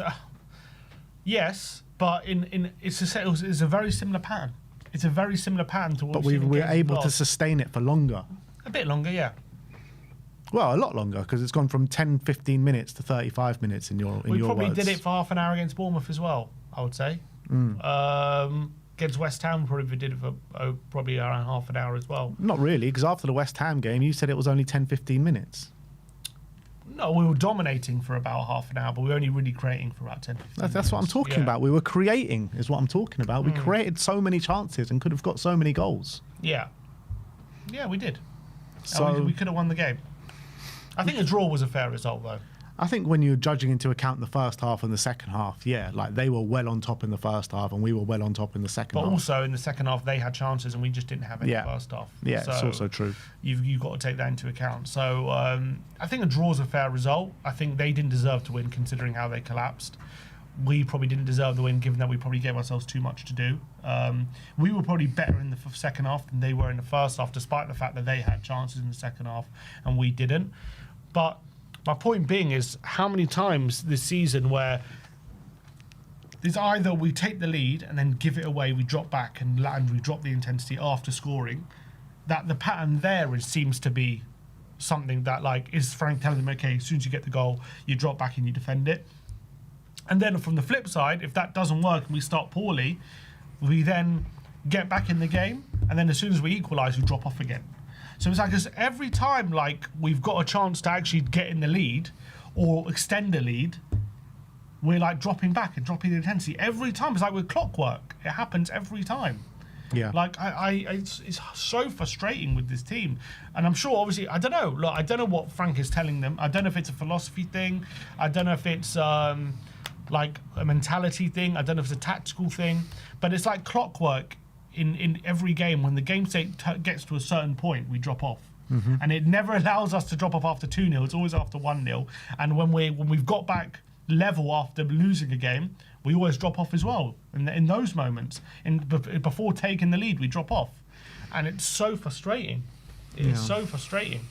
yes, but it's a very similar pattern. It's a very similar pattern to what. But we're able to sustain it for longer. A bit longer, yeah. Well, a lot longer because it's gone from 10, 15 minutes to 35 minutes in your words. We probably did it for half an hour against Bournemouth as well, I would say. Against West Ham, probably did it for probably around half an hour as well. Not really, because after the West Ham game, you said it was only 10, 15 minutes. No, we were dominating for about half an hour, but we were only really creating for about 10, 15 minutes. That's what I'm talking about. We were creating, is what I'm talking about. We created so many chances and could have got so many goals. Yeah. Yeah, we did. So we could have won the game. I think a draw was a fair result, though. I think when you're judging into account the first half and the second half, like they were well on top in the first half and we were well on top in the second half. But also in the second half, they had chances and we just didn't have any first half. Yeah, so it's also true. You've got to take that into account. So I think a draw is a fair result. I think they didn't deserve to win considering how they collapsed. We probably didn't deserve the win given that we probably gave ourselves too much to do. We were probably better in the second half than they were in the first half, despite the fact that they had chances in the second half and we didn't. But my point being is how many times this season where there's either we take the lead and then give it away, we drop back and we drop the intensity after scoring, that the pattern there seems to be something that is Frank telling them, okay, as soon as you get the goal, you drop back and you defend it. And then from the flip side, if that doesn't work and we start poorly, we then get back in the game and then as soon as we equalise, we drop off again. So it's because every time we've got a chance to actually get in the lead or extend the lead, we're like dropping back and dropping the intensity every time. It's like with clockwork. It happens every time. Yeah. Like it's so frustrating with this team, and I'm sure obviously I don't know. Look, I don't know what Frank is telling them. I don't know if it's a philosophy thing. I don't know if it's like a mentality thing. I don't know if it's a tactical thing. But it's like clockwork in every game. When the game state gets to a certain point, we drop off. Mm-hmm. And it never allows us to drop off after 2-0. It's always after 1-0. And when we've got back level after losing a game, we always drop off as well. In those moments, before taking the lead, we drop off, and it's so frustrating. It's so frustrating.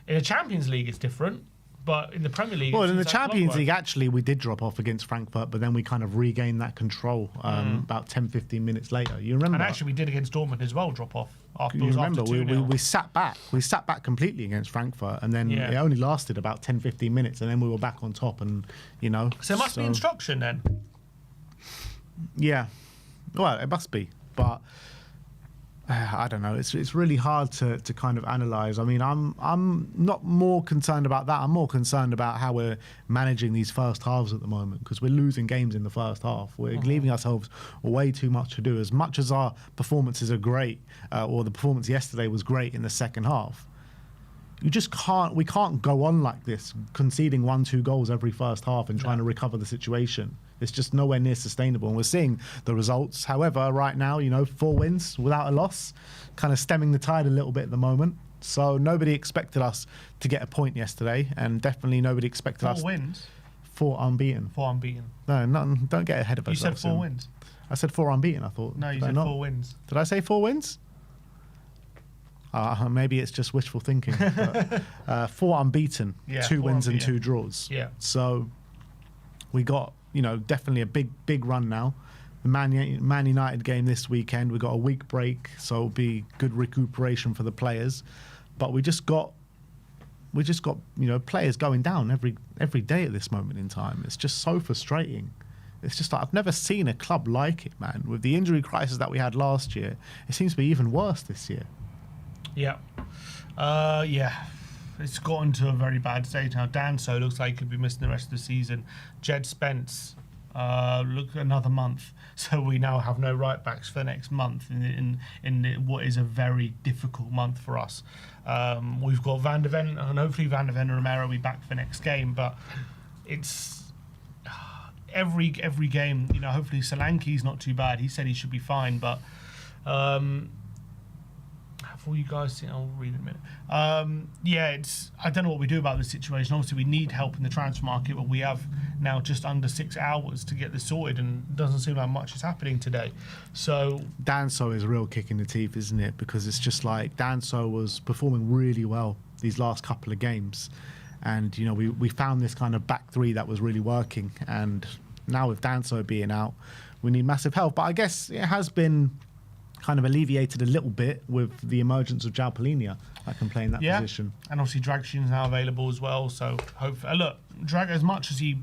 In the Champions League, it's different, but in the Premier League, well, in the Champions League, actually, we did drop off against Frankfurt, but then we kind of regained that control about 10-15 minutes later. You remember? And actually, we did against Dortmund as well. Drop off. You remember? We sat back. We sat back completely against Frankfurt, and then it only lasted about 10-15 minutes, and then we were back on top. And so it must be instruction then. Yeah, well, it must be, but I don't know. It's really hard to kind of analyse. I mean, I'm not more concerned about that. I'm more concerned about how we're managing these first halves at the moment, because we're losing games in the first half. We're leaving ourselves way too much to do. As much as our performances are great, or the performance yesterday was great in the second half, you just can't. We can't go on like this, conceding 1-2 goals every first half and trying to recover the situation. It's just nowhere near sustainable, and we're seeing the results. However, right now, 4 wins without a loss, kind of stemming the tide a little bit at the moment. So nobody expected us to get a point yesterday, and definitely nobody expected us. 4 wins. 4 unbeaten. 4 unbeaten. No, don't get ahead of us. You said 4 wins. I said 4 unbeaten. I thought. No, you said 4 wins. Did I say 4 wins? Maybe it's just wishful thinking. But, 4 unbeaten, 2 wins and 2 draws. Yeah. So we got, definitely a big run now. The Man United game this weekend, we got a week break, so it'll be good recuperation for the players. But we just got players going down every day at this moment in time. It's just so frustrating. It's just like, I've never seen a club like it, man. With the injury crisis that we had last year, it seems to be even worse this year. Yeah. It's gotten to a very bad stage now. Danso looks like he could be missing the rest of the season. Jed Spence, look, another month. So we now have no right backs for the next month in what is a very difficult month for us. We've got Van der Ven, and hopefully Van der Ven and Romero will be back for next game. But it's every game. Hopefully Solanke's not too bad. He said he should be fine, but. For you guys, I'll read in a minute. I don't know what we do about this situation. Obviously, we need help in the transfer market, but we have now just under 6 hours to get this sorted, and it doesn't seem like much is happening today. So Danso is a real kick in the teeth, isn't it? Because it's just like Danso was performing really well these last couple of games, and we found this kind of back three that was really working, and now with Danso being out, we need massive help. But I guess it has been kind of alleviated a little bit with the emergence of João Palhinha that can play in that position. And obviously Dragshin's now available as well, so hopefully, look, Drag, as much as he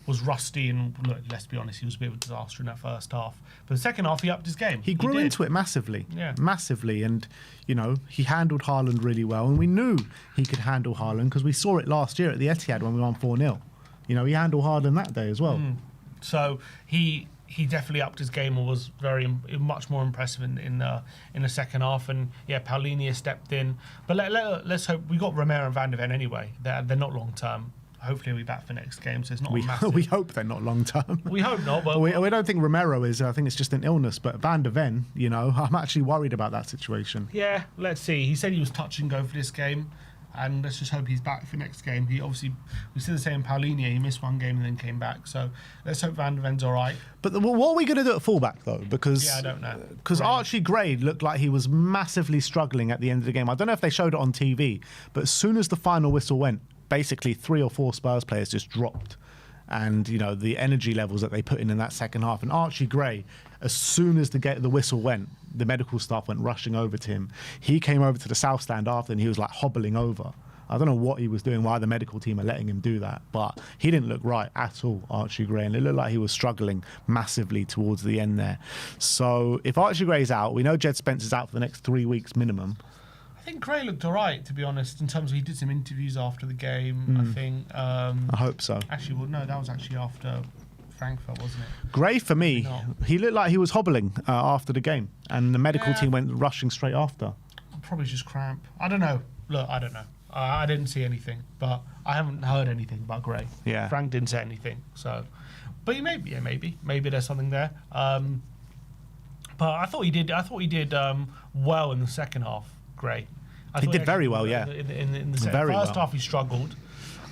was rusty, and look, let's be honest, he was a bit of a disaster in that first half. But the second half, he upped his game. He grew into it massively, massively, and he handled Haaland really well, and we knew he could handle Haaland because we saw it last year at the Etihad when we won 4-0. He handled Haaland that day as well. So he definitely upped his game and was much more impressive in the second half. And Paulinho stepped in. But let's hope. We got Romero and Van der Ven anyway. They're not long term. Hopefully he'll be back for next game. So it's not massive. We hope they're not long term. We hope not. But we don't think Romero is. I think it's just an illness. But Van der Ven, I'm actually worried about that situation. Yeah, let's see. He said he was touch and go for this game. And let's just hope he's back for next game. We see the same Paulinho. He missed 1 game and then came back. So let's hope Van der Ven's all right. But what are we going to do at fullback though? Because I don't know. Because Archie Gray looked like he was massively struggling at the end of the game. I don't know if they showed it on TV, but as soon as the final whistle went, basically 3 or 4 Spurs players just dropped. And the energy levels that they put in that second half. And Archie Gray, as soon as the whistle went, the medical staff went rushing over to him. He came over to the south stand after, and he was like hobbling over. I don't know what he was doing, why the medical team are letting him do that, but he didn't look right at all, Archie Gray, and it looked like he was struggling massively towards the end there. So if Archie Gray's out, we know Jed Spence is out for the next 3 weeks minimum. I think Gray looked all right, to be honest, in terms of he did some interviews after the game, I think. I hope so. Actually, well, no, that was actually after Frankfurt, wasn't it? Gray, for me, not. he looked like he was hobbling after the game, and the medical team went rushing straight after. Probably just cramp. I don't know. Look, I don't know. I didn't see anything, but I haven't heard anything about Gray. Yeah. Frank didn't say anything, so. But maybe there's something there. But I thought he did. Well in the second half. Gray. He did very well, yeah. In the first half, he struggled.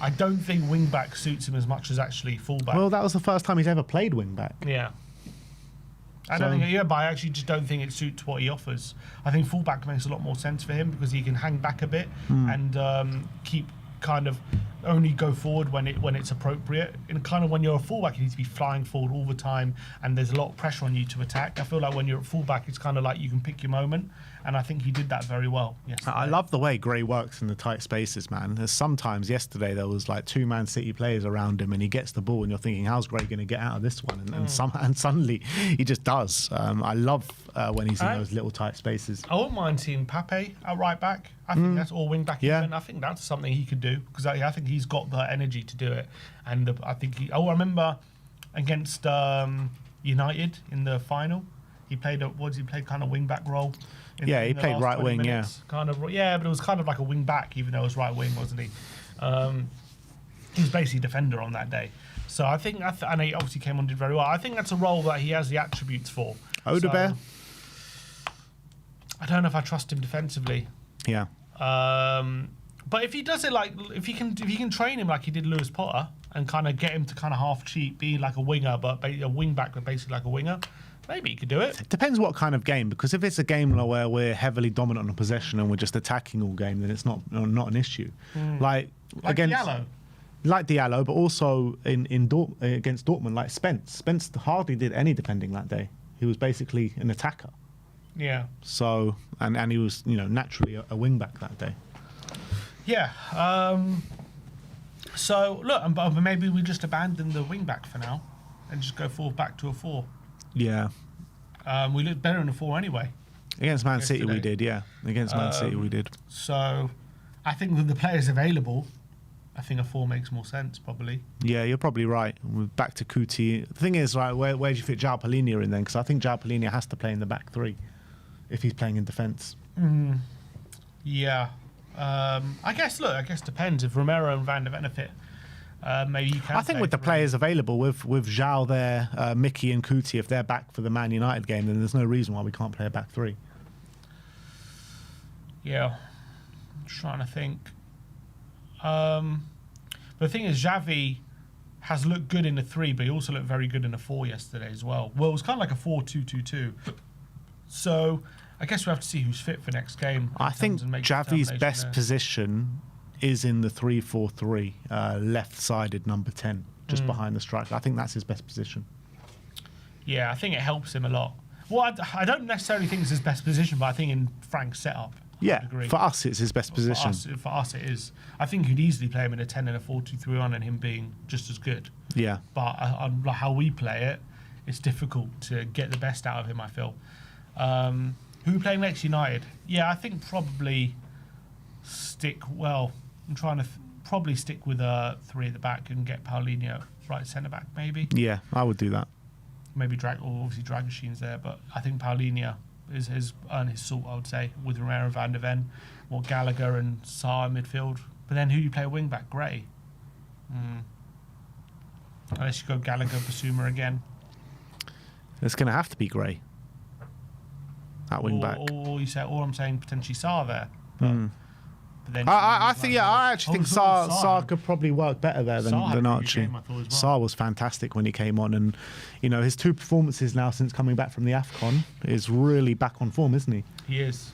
I don't think wing back suits him as much as actually fullback. Well, that was the first time he's ever played wing back. Yeah. I don't think, but I actually just don't think it suits what he offers. I think fullback makes a lot more sense for him because he can hang back a bit and keep kind of only go forward when it's appropriate. And kind of when you're a fullback, you need to be flying forward all the time, and there's a lot of pressure on you to attack. I feel like when you're at fullback, it's kind of like you can pick your moment, and I think he did that very well yesterday. I love the way Gray works in the tight spaces, man. There's sometimes yesterday there was like 2 Man City players around him, and he gets the ball, and you're thinking, how's Gray going to get out of this one? And suddenly he just does. I love when he's in those little tight spaces. I wouldn't mind seeing Pape at right back. I think that's all wing back. Yeah. Even. I think that's something he could do because I think he's got the energy to do it. And I think I remember against United in the final, he played kind of wing back role. He played right wing. Minutes. Kind of, but it was kind of like a wing back, even though it was right wing, wasn't he? He was basically defender on that day. So I think, and he obviously came on and did very well. I think that's a role that he has the attributes for. Odebear? So, I don't know if I trust him defensively. Yeah. But if he does it if he can train him like he did Lewis Potter and kind of get him to kind of half cheat, be like a winger, but a wing back, but basically like a winger, maybe he could do it. Depends what kind of game, because if it's a game where we're heavly dominant on possession and we're just attacking all game, then it's not an issue. Like against Diallo. Like Diallo, but also against Dortmund, like Spence. Spence hardly did any defending that day. He was basically an attacker. Yeah. So and he was naturally a wing back that day. Yeah. So look, but maybe we just abandon the wing back for now and just go forward back to a 4. Yeah. We looked better in a 4 anyway. Against Man City we did, yeah. Against Man City we did. So I think with the players available, I think a 4 makes more sense probably. Yeah, you're probably right. We're back to Kuti. The thing is, right, where do you fit João Palhinha in then? Because I think João Palhinha has to play in the back 3 if he's playing in defence. Yeah. I guess depends. If Romero and Van der Ven are fit, maybe you can. I think with the players available, with João there, Mickey and Kuti, if they're back for the Man United game, then there's no reason why we can't play a back 3. Yeah. I'm trying to think. The thing is, Xavi has looked good in the 3, but he also looked very good in the 4 yesterday as well. Well, it was kind of like a 4-2-2-2. So I guess we have to see who's fit for next game. I think Xavi's best position is in the 3-4-3, left-sided number 10, just behind the striker. I think that's his best position. Yeah, I think it helps him a lot. Well, I don't necessarily think it's his best position, but I think in Frank's setup. Yeah, for us it's his best position. For us it is. I think you'd easily play him in a 10 and a 4-2-3-1 and him being just as good. Yeah. But on how we play it, it's difficult to get the best out of him, I feel. Who are we playing next? United. Yeah, I think probably I'm trying to probably stick with 3 at the back and get Paulinho right centre back, maybe. Yeah, I would do that. Maybe obviously Dragoshin's there, but I think Paulinho has earned his salt, I would say, with Romero and Van der Ven, or Gallagher and Sarr in midfield. But then who do you play wing back? Gray. Unless you go Gallagher, Basuma again. It's going to have to be Gray. At wing back. Or I'm saying potentially Sarr there. But then I actually think Sarr could probably work better there than Archie. Sarr was fantastic when he came on, and his 2 performances now since coming back from the AFCON is really back on form, isn't he? He is.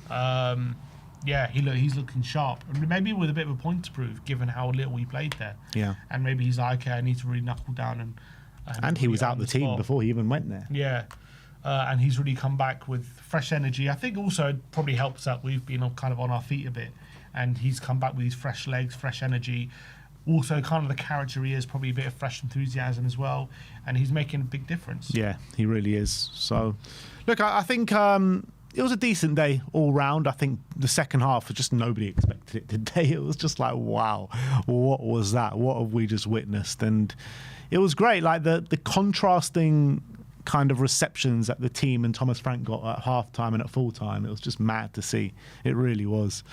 He's looking sharp. Maybe with a bit of a point to prove, given how little he played there. Yeah. And maybe he's like, okay, I need to really knuckle down and he was out the team before he even went there. Yeah. And he's really come back with fresh energy. I think also it probably helps that we've been kind of on our feet a bit, and he's come back with his fresh legs, fresh energy. Also, kind of the character he is, probably a bit of fresh enthusiasm as well, and he's making a big difference. Yeah, he really is. So, look, I think it was a decent day all round. I think the second half, just nobody expected it, did they? It was just like, wow, what was that? What have we just witnessed? And it was great. Like the contrasting kind of receptions that the team and Thomas Frank got at half-time and at full-time. It was just mad to see. It really was.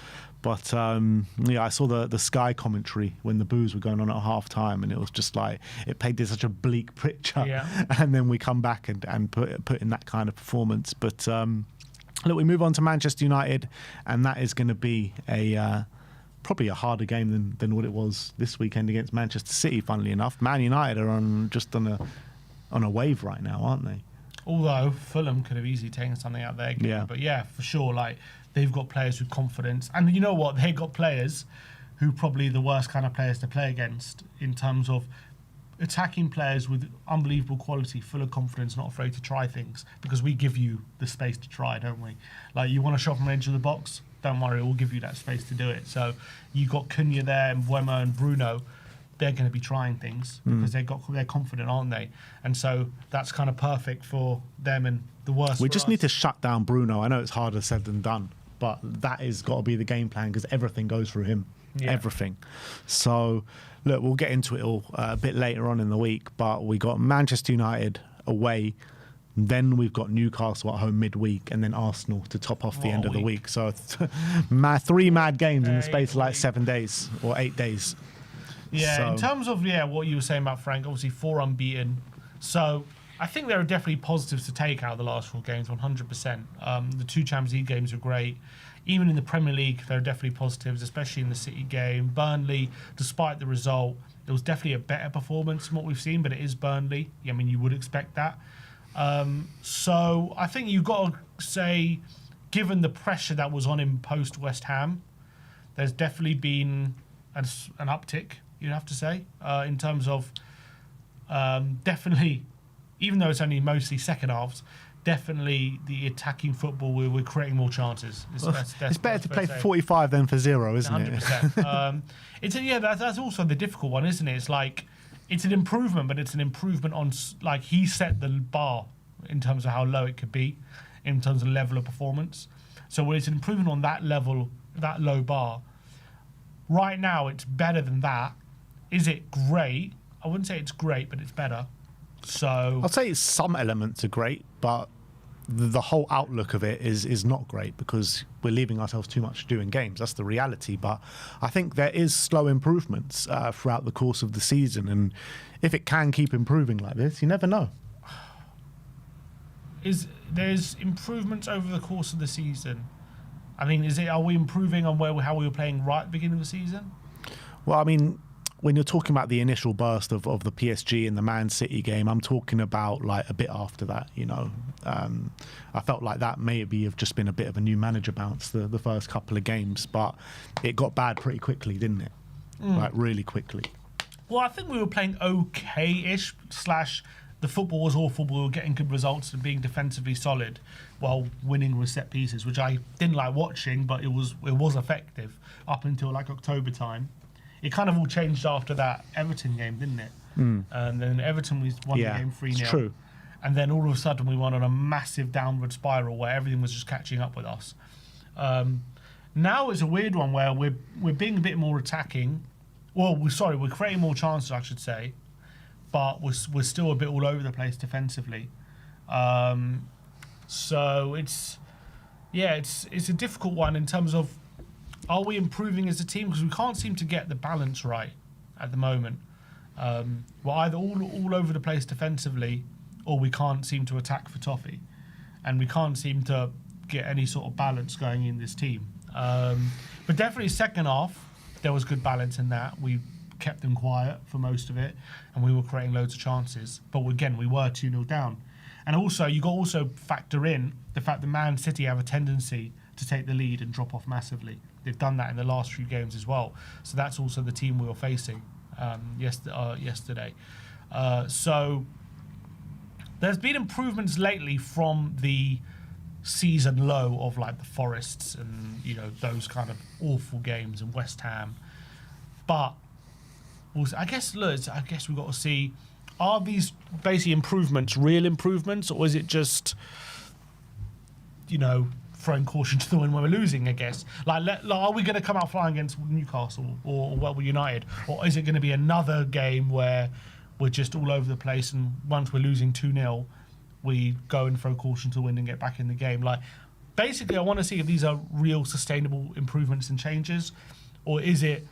But, I saw the Sky commentary when the boos were going on at half-time, and it was just like, it painted such a bleak picture. Yeah. And then we come back and put in that kind of performance. But, look, we move on to Manchester United, and that is going to be probably a harder game than what it was this weekend against Manchester City, funnily enough. Man United are on a wave right now, aren't they? Although Fulham could have easily taken something out of their game. Yeah. But yeah, for sure, like they've got players with confidence. And you know what? They've got players who are probably the worst kind of players to play against in terms of attacking players with unbelievable quality, full of confidence, not afraid to try things, because we give you the space to try, don't we? Like, you want to shot from the edge of the box? Don't worry, we'll give you that space to do it. So you got Cunha there, and Mbeumo and Bruno. They're going to be trying things because they're confident, aren't they? And so that's kind of perfect for them. And the worst. We just need to shut down Bruno. I know it's harder said than done, but that has got to be the game plan because everything goes through him. Yeah. Everything. So look, we'll get into it all a bit later on in the week. But we got Manchester United away. Then we've got Newcastle at home midweek, and then Arsenal to top off the end of the week. So 3 mad games in the space of like 7 days or 8 days. Yeah, so. In terms of what you were saying about Frank, obviously 4 unbeaten. So I think there are definitely positives to take out of the last 4 games, 100%. The 2 Champions League games were great. Even in the Premier League, there are definitely positives, especially in the City game. Burnley, despite the result, it was definitely a better performance than what we've seen, but it is Burnley. I mean, you would expect that. So I think you've got to say, given the pressure that was on him post-West Ham, there's definitely been an uptick, you'd have to say, in terms of definitely, even though it's only mostly second halves, definitely the attacking football, we're creating more chances. It's better to play for 45 than for 0, isn't 100%. That's also the difficult one, isn't it? It's like, it's an improvement, but it's an improvement on, like, he set the bar in terms of how low it could be, in terms of level of performance. So when it's an improvement on that level, that low bar, right now it's better than that. Is it great? I wouldn't say it's great, but it's better. So I'll say some elements are great, but the whole outlook of it is not great because we're leaving ourselves too much to do in games. That's the reality. But I think there is slow improvements throughout the course of the season, and if it can keep improving like this, you never know. There's improvements over the course of the season? I mean, are we improving on how we were playing right at the beginning of the season? Well, I mean, when you're talking about the initial burst of the PSG and the Man City game, I'm talking about like a bit after that, you know. I felt like that maybe have just been a bit of a new manager bounce the first couple of games, but it got bad pretty quickly, didn't it? Like really quickly. Well, I think we were playing okay-ish / the football was awful, but we were getting good results and being defensively solid while winning with set pieces, which I didn't like watching, but it was effective up until like October time. It kind of all changed after that Everton game, didn't it? And then Everton won the game 3-0. It's true. And then all of a sudden we went on a massive downward spiral where everything was just catching up with us. Now it's a weird one where we're being a bit more attacking. Well, we're creating more chances, I should say, but we're still a bit all over the place defensively. So it's a difficult one in terms of, are we improving as a team? Because we can't seem to get the balance right at the moment. We're either all over the place defensively, or we can't seem to attack for toffee, and we can't seem to get any sort of balance going in this team. But definitely second half, there was good balance in that. We kept them quiet for most of it, and we were creating loads of chances. But again, we were 2-0 down. And also, you got to also factor in the fact that Man City have a tendency to take the lead and drop off massively. They've done that in the last few games as well. So that's also the team we were facing yesterday. So there's been improvements lately from the season low of like the Forests and, you know, those kind of awful games and West Ham. But I guess we've got to see, are these basically improvements real improvements, or is it just, you know, throwing caution to the wind when we're losing, I guess. Are we going to come out flying against Newcastle or United? Or is it going to be another game where we're just all over the place and once we're losing 2-0, we go and throw caution to the wind and get back in the game? Basically, I want to see if these are real sustainable improvements and changes, or is it...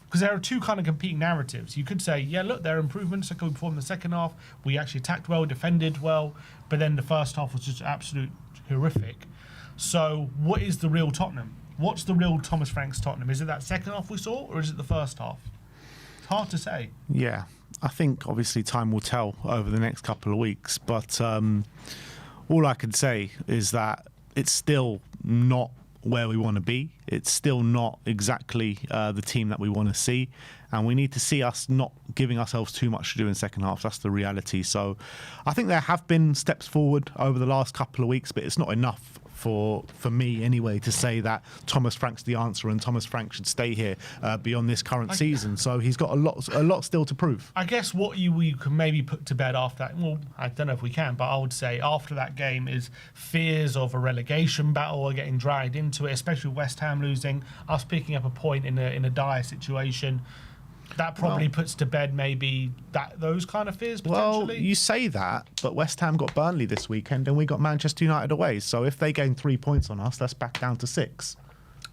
Because there are two kind of competing narratives. You could say, yeah, look, there are improvements that we performed in the second half. We actually attacked well, defended well, but then the first half was just absolute horrific. So what is the real Tottenham? What's the real Thomas Frank's Tottenham? Is it that second half we saw, or is it the first half? It's hard to say. Yeah, I think obviously time will tell over the next couple of weeks, but all I can say is that it's still not where we want to be. It's still not exactly the team that we want to see, and we need to see us not giving ourselves too much to do in second half. That's the reality. So I think there have been steps forward over the last couple of weeks, but it's not enough for me anyway to say that Thomas Frank's the answer and Thomas Frank should stay here beyond this current season. So he's got a lot still to prove. I guess what we can maybe put to bed after that, well, I don't know if we can, but I would say after that game is fears of a relegation battle or getting dragged into it, especially with West Ham losing, us picking up a point in a dire situation. That probably puts to bed maybe those kind of fears potentially. Well, you say that, but West Ham got Burnley this weekend and we got Manchester United away. So if they gain 3 points on us, that's back down to 6.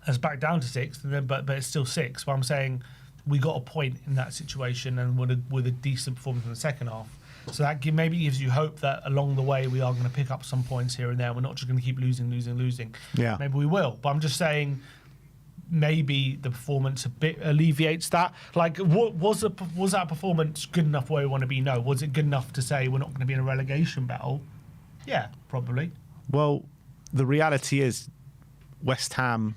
That's back down to 6, and then, but it's still 6. But I'm saying we got a point in that situation and with a decent performance in the second half. So that maybe gives you hope that along the way we are going to pick up some points here and there. We're not just going to keep losing. Yeah. Maybe we will. But I'm just saying... maybe the performance a bit alleviates that. Was that performance good enough where we want to be? No. Was it good enough to say we're not going to be in a relegation battle? Yeah, probably. Well, the reality is West Ham,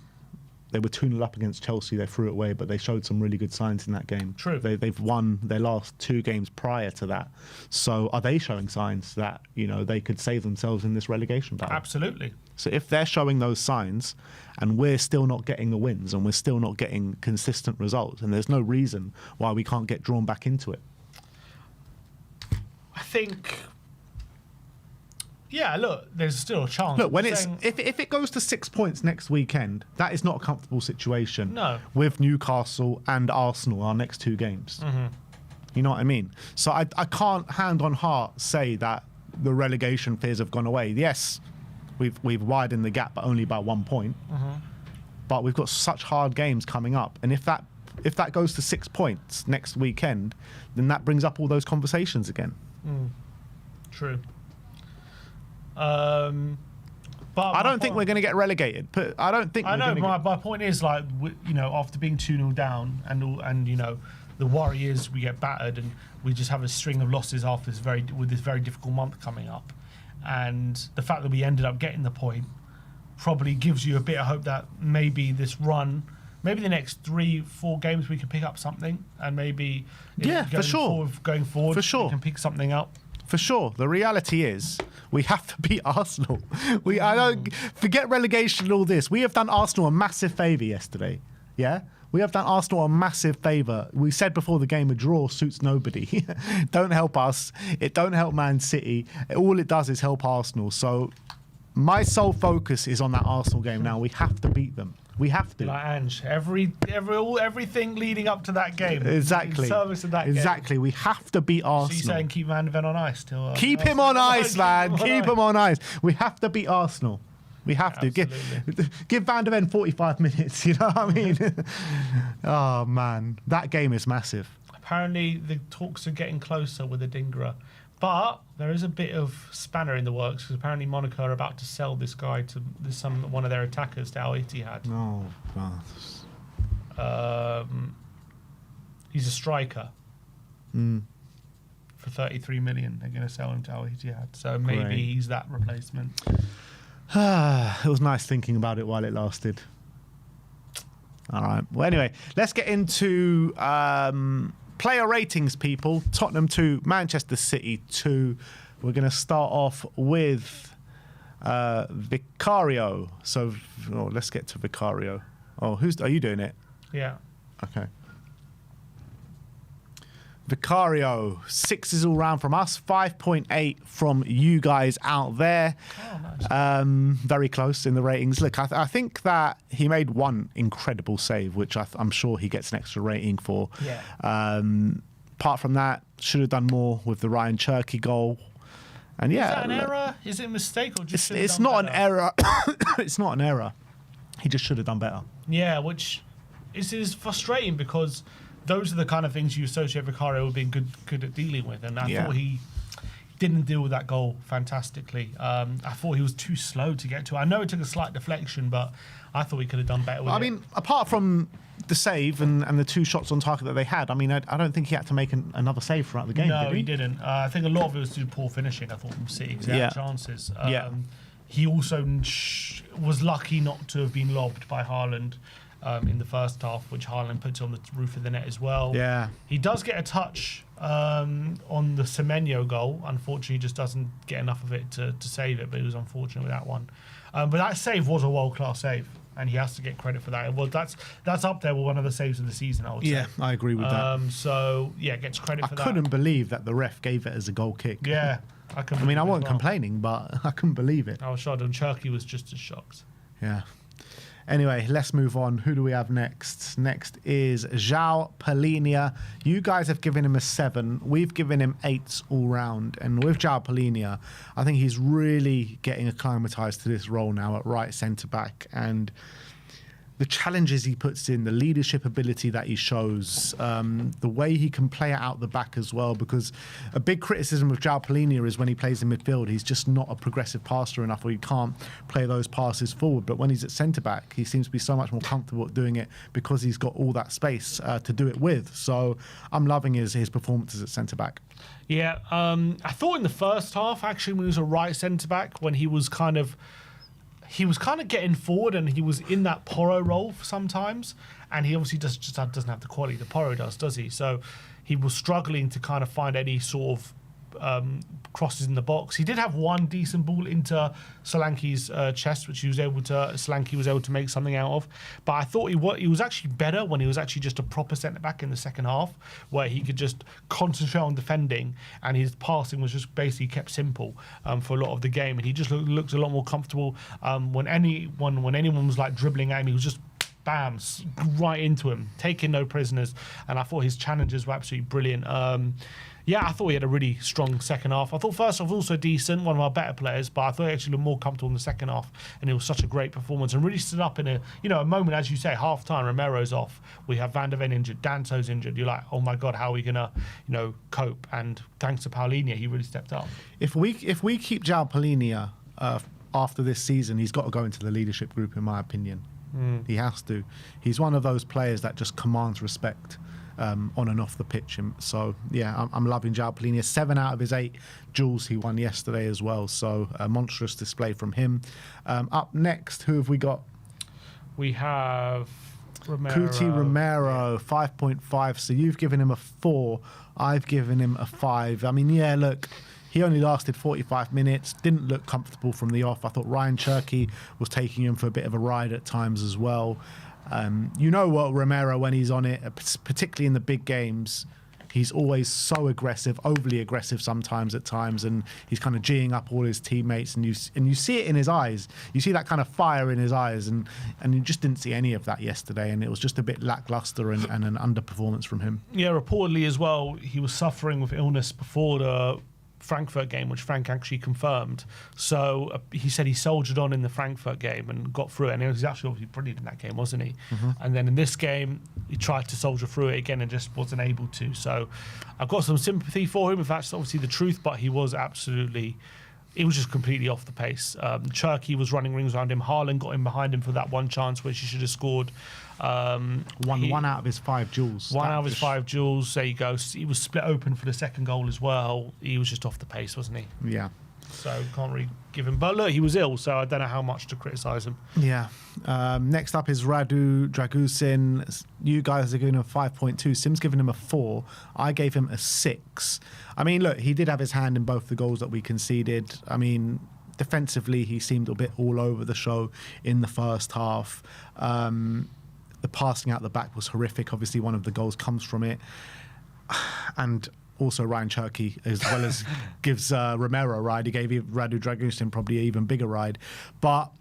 they were 2-0 up against Chelsea. They threw it away, but they showed some really good signs in that game. True. They've won their last 2 games prior to that. So are they showing signs that, they could save themselves in this relegation battle? Absolutely. So if they're showing those signs and we're still not getting the wins and we're still not getting consistent results, and there's no reason why we can't get drawn back into it. I think... yeah, look, there's still a chance. Look, when if it goes to 6 points next weekend, that is not a comfortable situation. No. With Newcastle and Arsenal, our next 2 games. Mm-hmm. You know what I mean? So I can't hand on heart say that the relegation fears have gone away. Yes, we've widened the gap, but only by 1 point. Mm-hmm. But we've got such hard games coming up, and if that goes to 6 points next weekend, then that brings up all those conversations again. True. But I don't think we're going to get relegated. I don't think. I know. My point is, after being 2-0 down, and the worry is we get battered, and we just have a string of losses after this very difficult month coming up, and the fact that we ended up getting the point probably gives you a bit of hope that maybe this run, maybe the next 3-4 games we can pick up something, and maybe for sure going forward for sure we can pick something up. For sure. The reality is we have to beat Arsenal. I don't forget relegation and all this. We have done Arsenal a massive favour yesterday. Yeah? We have done Arsenal a massive favour. We said before the game a draw suits nobody. Don't help us. It don't help Man City. All it does is help Arsenal. So my sole focus is on that Arsenal game now. We have to beat them. We have to. Like Ange, everything leading up to that game. Exactly. In service of that exactly. game. We have to beat Arsenal. So you're saying keep Van de Ven on ice till... keep him on ice, man. Keep him on ice. We have to beat Arsenal. We have to. Give Van de Ven 45 minutes, you know what I mean? Oh, man. That game is massive. Apparently, the talks are getting closer with Adingra. But there is a bit of spanner in the works, because apparently Monaco are about to sell this guy to one of their attackers to Al Ittihad. Oh, God. He's a striker. Mm. For 33 million, they're going to sell him to Al Ittihad. So maybe he's that replacement. It was nice thinking about it while it lasted. All right. Well, anyway, let's get into player ratings, people. Tottenham 2, Manchester City 2. We're going to start off with Vicario. So let's get to Vicario. Oh, are you doing it? Yeah. Okay. Vicario, 6s all round from us, 5.8 from you guys out there. Oh, nice. Very close in the ratings. Look, I think that he made one incredible save, which I'm sure he gets an extra rating for. Yeah. Apart from that, should have done more with the Ryan Cherky goal. And yeah, Is that an error? Is it a mistake or just? it's not an error. It's not an error. He just should have done better. Yeah, which is frustrating because those are the kind of things you associate Vicario with being good at dealing with, and I thought he didn't deal with that goal fantastically. I thought he was too slow to get to. I know it took a slight deflection, but I thought he could have done better with it. I mean, apart from the save and the 2 shots on target that they had, I mean, I don't think he had to make anable save throughout the game, no, did he? he didn't. I think a lot of it was due to poor finishing, I thought, from City, because they had chances. He also was lucky not to have been lobbed by Haaland in the first half, which Haaland puts on the roof of the net as well. Yeah. He does get a touch on the Semenyo goal. Unfortunately, he just doesn't get enough of it to save it, but he was unfortunate with that one. But that save was a world-class save, and he has to get credit for that. Well, that's up there with one of the saves of the season, I would say. Yeah, I agree with that. So, yeah, gets credit for that. I couldn't believe that the ref gave it as a goal kick. Yeah. I mean, I wasn't complaining, but I couldn't believe it. I was shocked, and Cherky was just as shocked. Yeah. Anyway, let's move on. Who do we have next? Next is João Palhinha. You guys have given him a 7. We've given him 8s all round. And with João Palhinha, I think he's really getting acclimatized to this role now at right centre-back. And the challenges he puts in, the leadership ability that he shows, the way he can play it out the back as well, because a big criticism of João Palhinha is when he plays in midfield, he's just not a progressive passer enough, or he can't play those passes forward. But when he's at centre-back, he seems to be so much more comfortable at doing it because he's got all that space to do it with. So I'm loving his performances at centre-back. Yeah, I thought in the first half, actually, when he was a right centre-back, when he was kind of getting forward and he was in that Porro role sometimes, and he obviously just doesn't have the quality that Porro does he? So he was struggling to kind of find any sort of crosses in the box. He did have one decent ball into Solanke's chest, which Solanke was able to make something out of. But I thought he was actually better when he was actually just a proper centre-back in the second half, where he could just concentrate on defending, and his passing was just basically kept simple for a lot of the game. And he just looked a lot more comfortable. When anyone was like dribbling at him, he was just bam, right into him, taking no prisoners. And I thought his challenges were absolutely brilliant. Yeah, I thought he had a really strong second half. I thought first half was also decent, one of our better players, but I thought he actually looked more comfortable in the second half, and it was such a great performance and really stood up in a moment, as you say, half time. Romero's off, we have Van der Ven injured, Danto's injured. You're like, oh my god, how are we gonna cope? And thanks to Palhinha, he really stepped up. If we keep João Palhinha after this season, he's got to go into the leadership group, in my opinion. He has to. He's one of those players that just commands respect on and off the pitch. So, yeah, I'm loving João Palhinha. 7 out of his 8 duels he won yesterday as well. So, a monstrous display from him. Up next, who have we got? We have Romero. Cuti Romero, 5.5. So, you've given him a 4. I've given him a 5. I mean, yeah, look, he only lasted 45 minutes, didn't look comfortable from the off. I thought Ryan Cherky was taking him for a bit of a ride at times as well. You know what, Romero, when he's on it, particularly in the big games, he's always so aggressive, overly aggressive sometimes at times, and he's kind of geeing up all his teammates, and you see it in his eyes. You see that kind of fire in his eyes, and you just didn't see any of that yesterday, and it was just a bit lackluster and an underperformance from him. Yeah, reportedly as well, he was suffering with illness before the Frankfurt game, which Frank actually confirmed. So he said he soldiered on in the Frankfurt game and got through it, and he was actually obviously brilliant in that game, wasn't he? And then in this game he tried to soldier through it again and just wasn't able to. So I've got some sympathy for him if that's obviously the truth, but he was just completely off the pace. Cherky was running rings around him. Haaland got in behind him for that one chance which he should have scored. One out of his 5 duels. One out of his 5 duels. There you go. He was split open for the second goal as well. He was just off the pace, wasn't he? Yeah. So can't really give him. But look, he was ill, so I don't know how much to criticise him. Yeah. Next up is Radu Dragusin. You guys are giving him a 5.2. Sim's giving him a 4. I gave him a 6. I mean, look, he did have his hand in both the goals that we conceded. I mean, defensively, he seemed a bit all over the show in the first half. The passing out the back was horrific. Obviously, one of the goals comes from it. and also Ryan Cherky, as well as gives Romero a ride. He gave Radu Dragutin probably an even bigger ride. But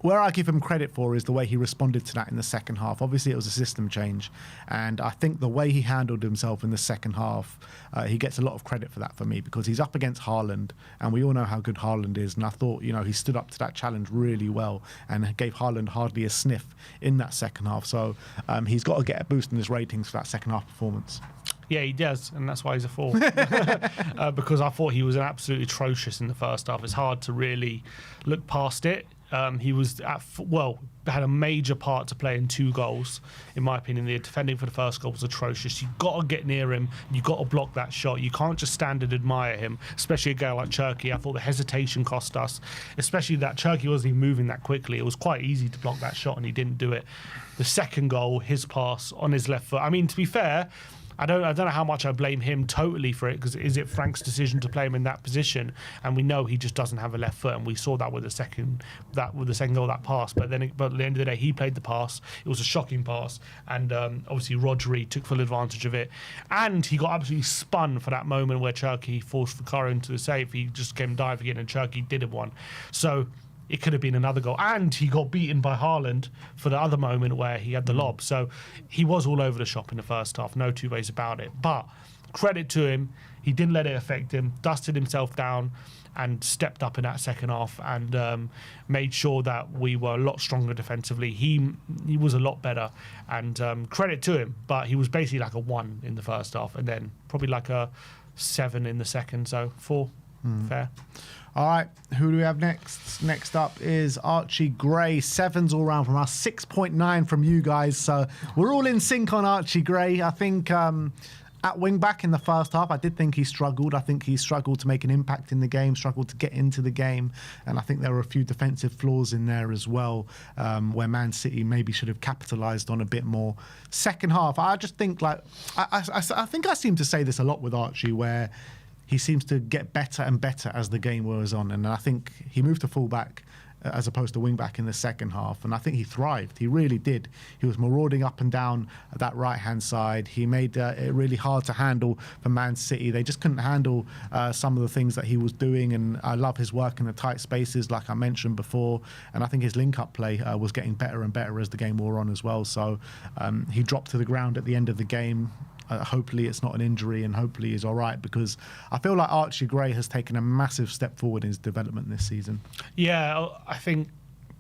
where I give him credit for is the way he responded to that in the second half. Obviously, it was a system change. And I think the way he handled himself in the second half, he gets a lot of credit for that for me, because he's up against Haaland, and we all know how good Haaland is. And I thought, he stood up to that challenge really well and gave Haaland hardly a sniff in that second half. So he's got to get a boost in his ratings for that second half performance. Yeah, he does, and that's why he's a 4. Because I thought he was absolutely atrocious in the first half. It's hard to really look past it. He was had a major part to play in 2 goals, in my opinion. The defending for the first goal was atrocious. You've got to get near him. You've got to block that shot. You can't just stand and admire him, especially a guy like Cherky. I thought the hesitation cost us, especially that Cherky wasn't even moving that quickly. It was quite easy to block that shot, and he didn't do it. The second goal, his pass on his left foot. I mean, to be fair, I don't know how much I blame him totally for it, because is it Frank's decision to play him in that position? And we know he just doesn't have a left foot, and we saw that with the second goal, that pass. But at the end of the day, he played the pass. It was a shocking pass, and obviously Rodri took full advantage of it, and he got absolutely spun for that moment where Cherky forced Vicario into the save. He just came diving in, and Cherky did one. So it could have been another goal. And he got beaten by Haaland for the other moment where he had the lob. So he was all over the shop in the first half, no two ways about it. But credit to him, he didn't let it affect him, dusted himself down and stepped up in that second half, and made sure that we were a lot stronger defensively. He was a lot better, and credit to him. But he was basically like a 1 in the first half, and then probably like a 7 in the second, so 4. Fair. All right, who do we have next? Next up is Archie Gray. 7s all round from us, 6.9 from you guys. So we're all in sync on Archie Gray. I think at wing back in the first half, I did think he struggled. I think he struggled to make an impact in the game, struggled to get into the game. And I think there were a few defensive flaws in there as well, where Man City maybe should have capitalised on a bit more. Second half, I just think I think I seem to say this a lot with Archie, where he seems to get better and better as the game wears on. And I think he moved to full-back as opposed to wing-back in the second half. And I think he thrived. He really did. He was marauding up and down that right-hand side. He made it really hard to handle for Man City. They just couldn't handle some of the things that he was doing. And I love his work in the tight spaces, like I mentioned before. And I think his link-up play was getting better and better as the game wore on as well. So he dropped to the ground at the end of the game. Hopefully it's not an injury, and hopefully he's all right, because I feel like Archie Gray has taken a massive step forward in his development this season. Yeah, I think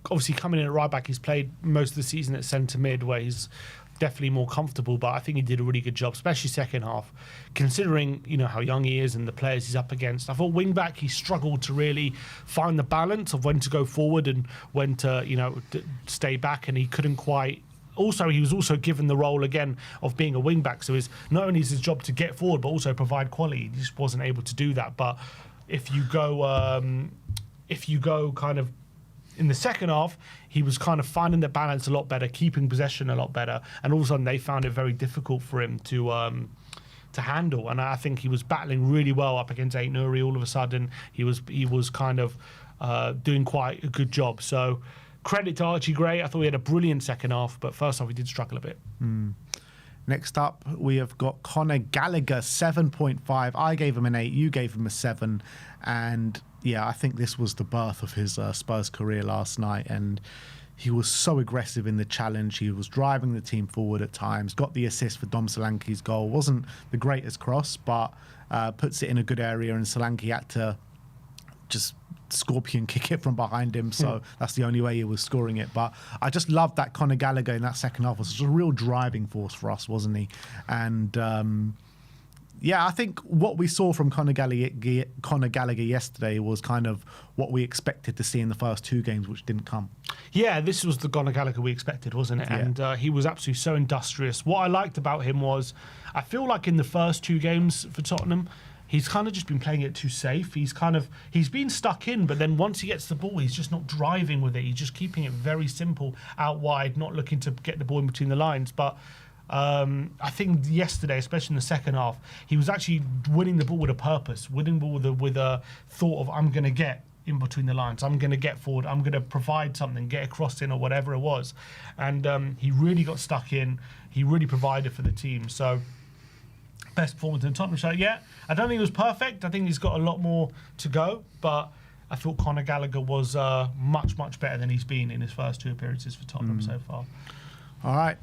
obviously coming in at right back, he's played most of the season at centre mid, where he's definitely more comfortable, but I think he did a really good job, especially second half, considering how young he is and the players he's up against. I thought wing back, he struggled to really find the balance of when to go forward and when to stay back, and he couldn't quite. Also, he was also given the role again of being a wing back, so it's not only is his job to get forward but also provide quality. He just wasn't able to do that. But if you go kind of in the second half, he was kind of finding the balance a lot better, keeping possession a lot better, and all of a sudden they found it very difficult for him to handle. And I think he was battling really well up against Ait Nouri. All of a sudden, he was kind of doing quite a good job. So credit to Archie Gray. I thought he had a brilliant second half, but first half he did struggle a bit. Next up, we have got Conor Gallagher, 7.5. I gave him an 8, you gave him a 7. And yeah, I think this was the birth of his Spurs career last night. And he was so aggressive in the challenge. He was driving the team forward at times, got the assist for Dom Solanke's goal. Wasn't the greatest cross, but puts it in a good area, and Solanke had to just scorpion kick it from behind him, so that's the only way he was scoring it. But I just loved that Conor Gallagher in that second half was just a real driving force for us, wasn't he? And I think what we saw from Conor Gallagher yesterday was kind of what we expected to see in the first 2 games, which didn't come. Yeah, this was the Conor Gallagher we expected, wasn't it? Yeah. And he was absolutely so industrious. What I liked about him was, I feel like in the first 2 games for Tottenham, he's kind of just been playing it too safe. He's been stuck in, but then once he gets the ball, he's just not driving with it. He's just keeping it very simple out wide, not looking to get the ball in between the lines. But I think yesterday, especially in the second half, he was actually winning the ball with a purpose, winning the ball with a thought of, I'm going to get in between the lines, I'm going to get forward, I'm going to provide something, get a cross in or whatever it was. And he really got stuck in. He really provided for the team. So best performance in the Tottenham shirt yet. I don't think it was perfect. I think he's got a lot more to go, but I thought Conor Gallagher was much, much better than he's been in his first 2 appearances for Tottenham so far. All right.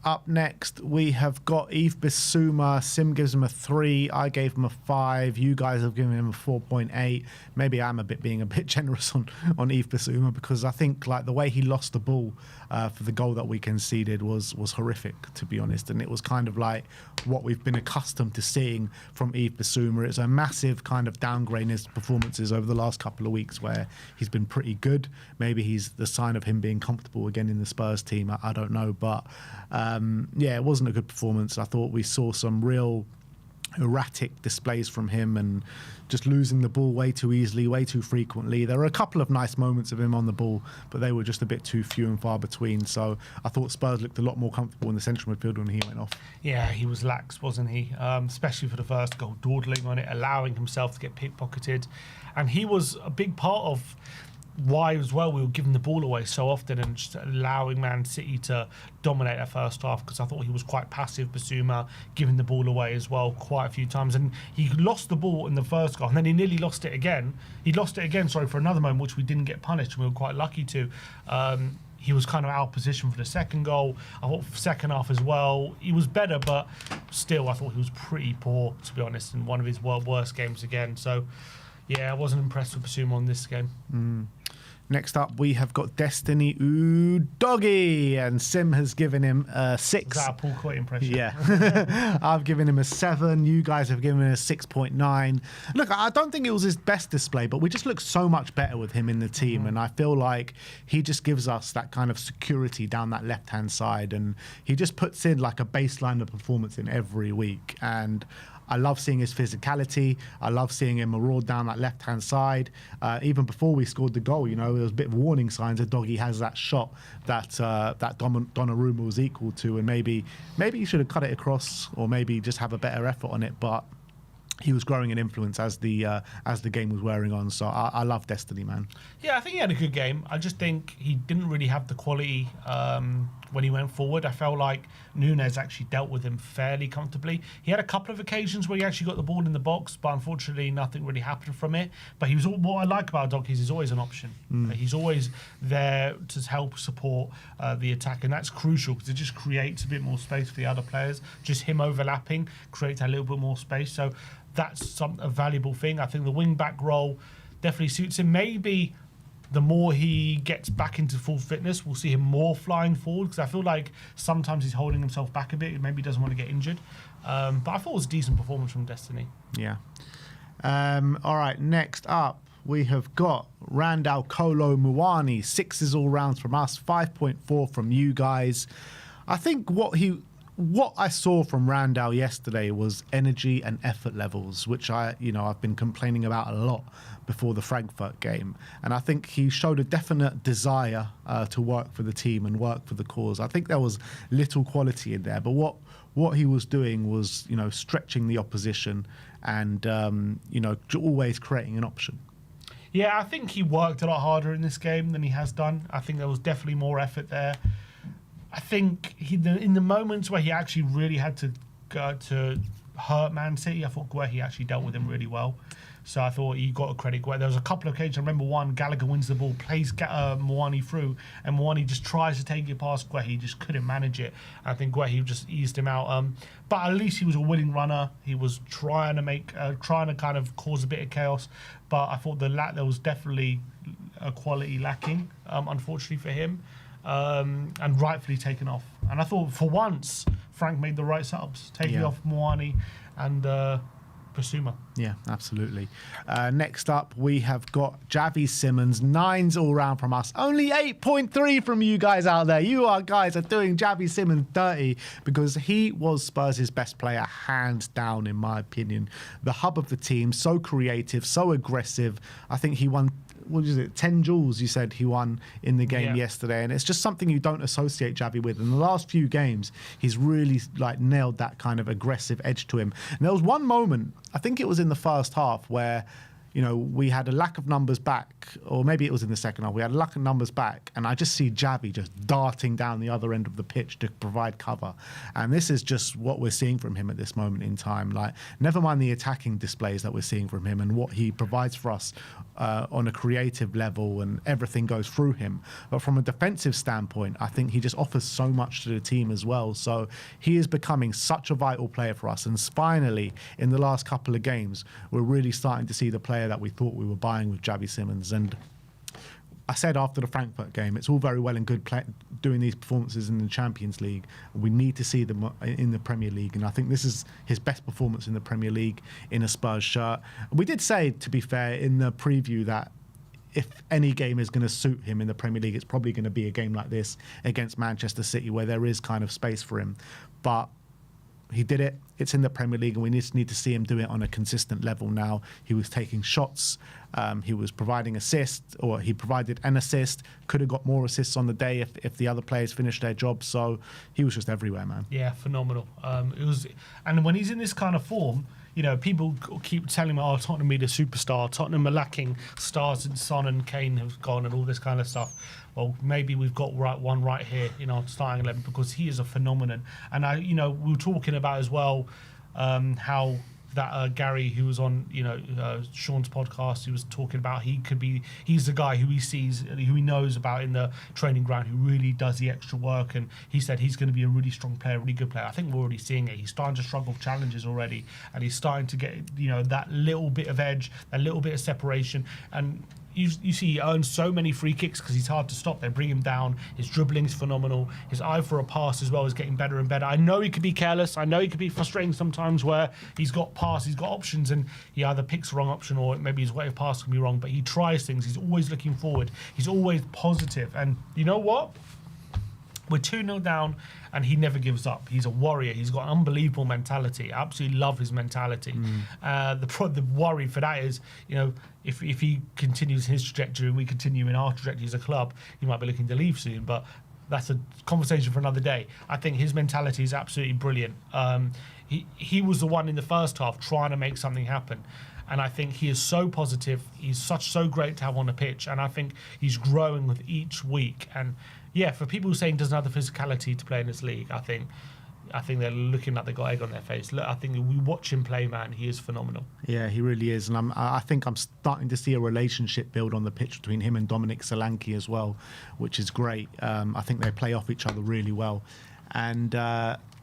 Up next, we have got Yves Bissouma. Sim gives him a 3. I gave him a 5. You guys have given him a 4.8. Maybe I'm being a bit generous on Yves Bissouma, because I think like the way he lost the ball for the goal that we conceded was horrific, to be honest. And it was kind of like what we've been accustomed to seeing from Yves Bissouma. It's a massive kind of downgrade in his performances over the last couple of weeks, where he's been pretty good. Maybe he's the sign of him being comfortable again in the Spurs team. I don't know, but yeah, it wasn't a good performance. I thought we saw some real erratic displays from him and just losing the ball way too easily, way too frequently. There were a couple of nice moments of him on the ball, but they were just a bit too few and far between. So I thought Spurs looked a lot more comfortable in the central midfield when he went off. Yeah, he was lax, wasn't he? Especially for the first goal, dawdling on it, allowing himself to get pickpocketed. And he was a big part of why as well we were giving the ball away so often and just allowing Man City to dominate that first half, because I thought he was quite passive, Bissouma, giving the ball away as well quite a few times. And he lost the ball in the first goal, and then he nearly lost it again. He lost it again, for another moment, which we didn't get punished, and we were quite lucky to. He was kind of out of position for the second goal. I thought second half as well, he was better, but still I thought he was pretty poor, to be honest, in one of his worst games again. So yeah, I wasn't impressed with Bissouma on this game. Next up, we have got Destiny Udogie, and Sim has given him a 6. Is that a Paul Coit impression? Yeah. I've given him a 7. You guys have given him a 6.9. Look, I don't think it was his best display, but we just look so much better with him in the team, and I feel like he just gives us that kind of security down that left-hand side, and he just puts in like a baseline of performance in every week. And I love seeing his physicality. I love seeing him maraud down that left-hand side. Even before we scored the goal, there was a bit of warning signs that Doggy has that shot that Donnarumma was equal to, and maybe he should have cut it across, or maybe just have a better effort on it. But he was growing in influence as the game was wearing on. So I love Destiny, man. Yeah, I think he had a good game. I just think he didn't really have the quality when he went forward. I felt like Nunes actually dealt with him fairly comfortably. He had a couple of occasions where he actually got the ball in the box, but unfortunately nothing really happened from it. But what I like about Dog is he's always an option. He's always there to help support the attack, and that's crucial because it just creates a bit more space for the other players. Just him overlapping creates a little bit more space. So that's a valuable thing. I think the wing-back role definitely suits him. Maybe the more he gets back into full fitness, we'll see him more flying forward, because I feel like sometimes he's holding himself back a bit. Maybe he doesn't want to get injured. But I thought it was a decent performance from Destiny. Yeah. All right, next up, we have got Randall Kolo Muani. 6s all rounds from us, 5.4 from you guys. I think what I saw from Randall yesterday was energy and effort levels, which I've been complaining about a lot before the Frankfurt game. And I think he showed a definite desire to work for the team and work for the cause. I think there was little quality in there, but what he was doing was, stretching the opposition and, always creating an option. Yeah, I think he worked a lot harder in this game than he has done. I think there was definitely more effort there. I think in the moments where he actually really had to go to hurt Man City, I thought Guehi actually dealt with him really well. So I thought he got a credit. There was a couple of occasions. I remember one, Gallagher wins the ball, plays Muani through, and Muani just tries to take it past Guehi. He just couldn't manage it. I think Guehi just eased him out. But at least he was a willing runner. He was trying to kind of cause a bit of chaos. But I thought there was definitely a quality lacking, unfortunately for him. And rightfully taken off. And I thought for once Frank made the right subs, taking off Muani and Bissouma. Yeah, absolutely. Next up, we have got Javi Simmons. 9s all round from us. Only 8.3 from you guys out there. Guys are doing Javi Simmons dirty, because he was Spurs' best player, hands down, in my opinion. The hub of the team, so creative, so aggressive. I think he won 10 duels, you said he won in the game yesterday, and it's just something you don't associate Javi with. In the last few games, he's really nailed that kind of aggressive edge to him. And there was one moment, I think it was in the first half, where you know, we had a lack of numbers back, or maybe it was in the second half. We had a lack of numbers back, and I just see Javi just darting down the other end of the pitch to provide cover. And this is just what we're seeing from him at this moment in time. Like, never mind the attacking displays that we're seeing from him and what he provides for us on a creative level, and everything goes through him. But from a defensive standpoint, I think he just offers so much to the team as well. So he is becoming such a vital player for us. And finally, in the last couple of games, we're really starting to see the player that we thought we were buying with Javi Simons. And I said after the Frankfurt game, it's all very well and good doing these performances in the Champions League. We need to see them in the Premier League, and I think this is his best performance in the Premier League in a Spurs shirt. We did say, to be fair, in the preview that if any game is going to suit him in the Premier League, it's probably going to be a game like this against Manchester City, where there is kind of space for him. But he did it. It's in the Premier League, and we just need to see him do it on a consistent level now. He was taking shots. He was providing assists, or he provided an assist. Could have got more assists on the day if the other players finished their job. So he was just everywhere, man. Yeah, phenomenal. And when he's in this kind of form, you know, people keep telling me, "Oh, Tottenham need a superstar. Tottenham are lacking stars, and Son and Kane have gone, and all this kind of stuff." Well, maybe we've got one right here in our starting 11, because he is a phenomenon. And we were talking about as well how that Gary, who was on Sean's podcast, he was talking about he's the guy who he sees, who he knows about in the training ground, who really does the extra work, and he said he's going to be a really strong player, really good player. I think we're already seeing it. He's starting to struggle with challenges already, and he's starting to get that little bit of edge, that little bit of separation. And you see he earns so many free kicks because he's hard to stop. They bring him down. His dribbling is phenomenal. His eye for a pass as well is getting better and better. I know he could be careless. I know he could be frustrating sometimes, where he's got pass, he's got options, and he either picks the wrong option, or maybe his way of pass can be wrong. But he tries things. He's always looking forward. He's always positive. And you know what? We're 2-0 down, and he never gives up. He's a warrior. He's got an unbelievable mentality. I absolutely love his mentality. The worry for that is, if he continues his trajectory and we continue in our trajectory as a club, he might be looking to leave soon. But that's a conversation for another day. I think his mentality is absolutely brilliant. He was the one in the first half trying to make something happen. And I think he is so positive. He's so great to have on the pitch. And I think he's growing with each week. And yeah, for people who saying doesn't have the physicality to play in this league, I think they're looking like they got egg on their face. Look, I think we watch him play, man. He is phenomenal. Yeah, he really is. And I think I'm starting to see a relationship build on the pitch between him and Dominic Solanke as well, which is great. I think they play off each other really well. And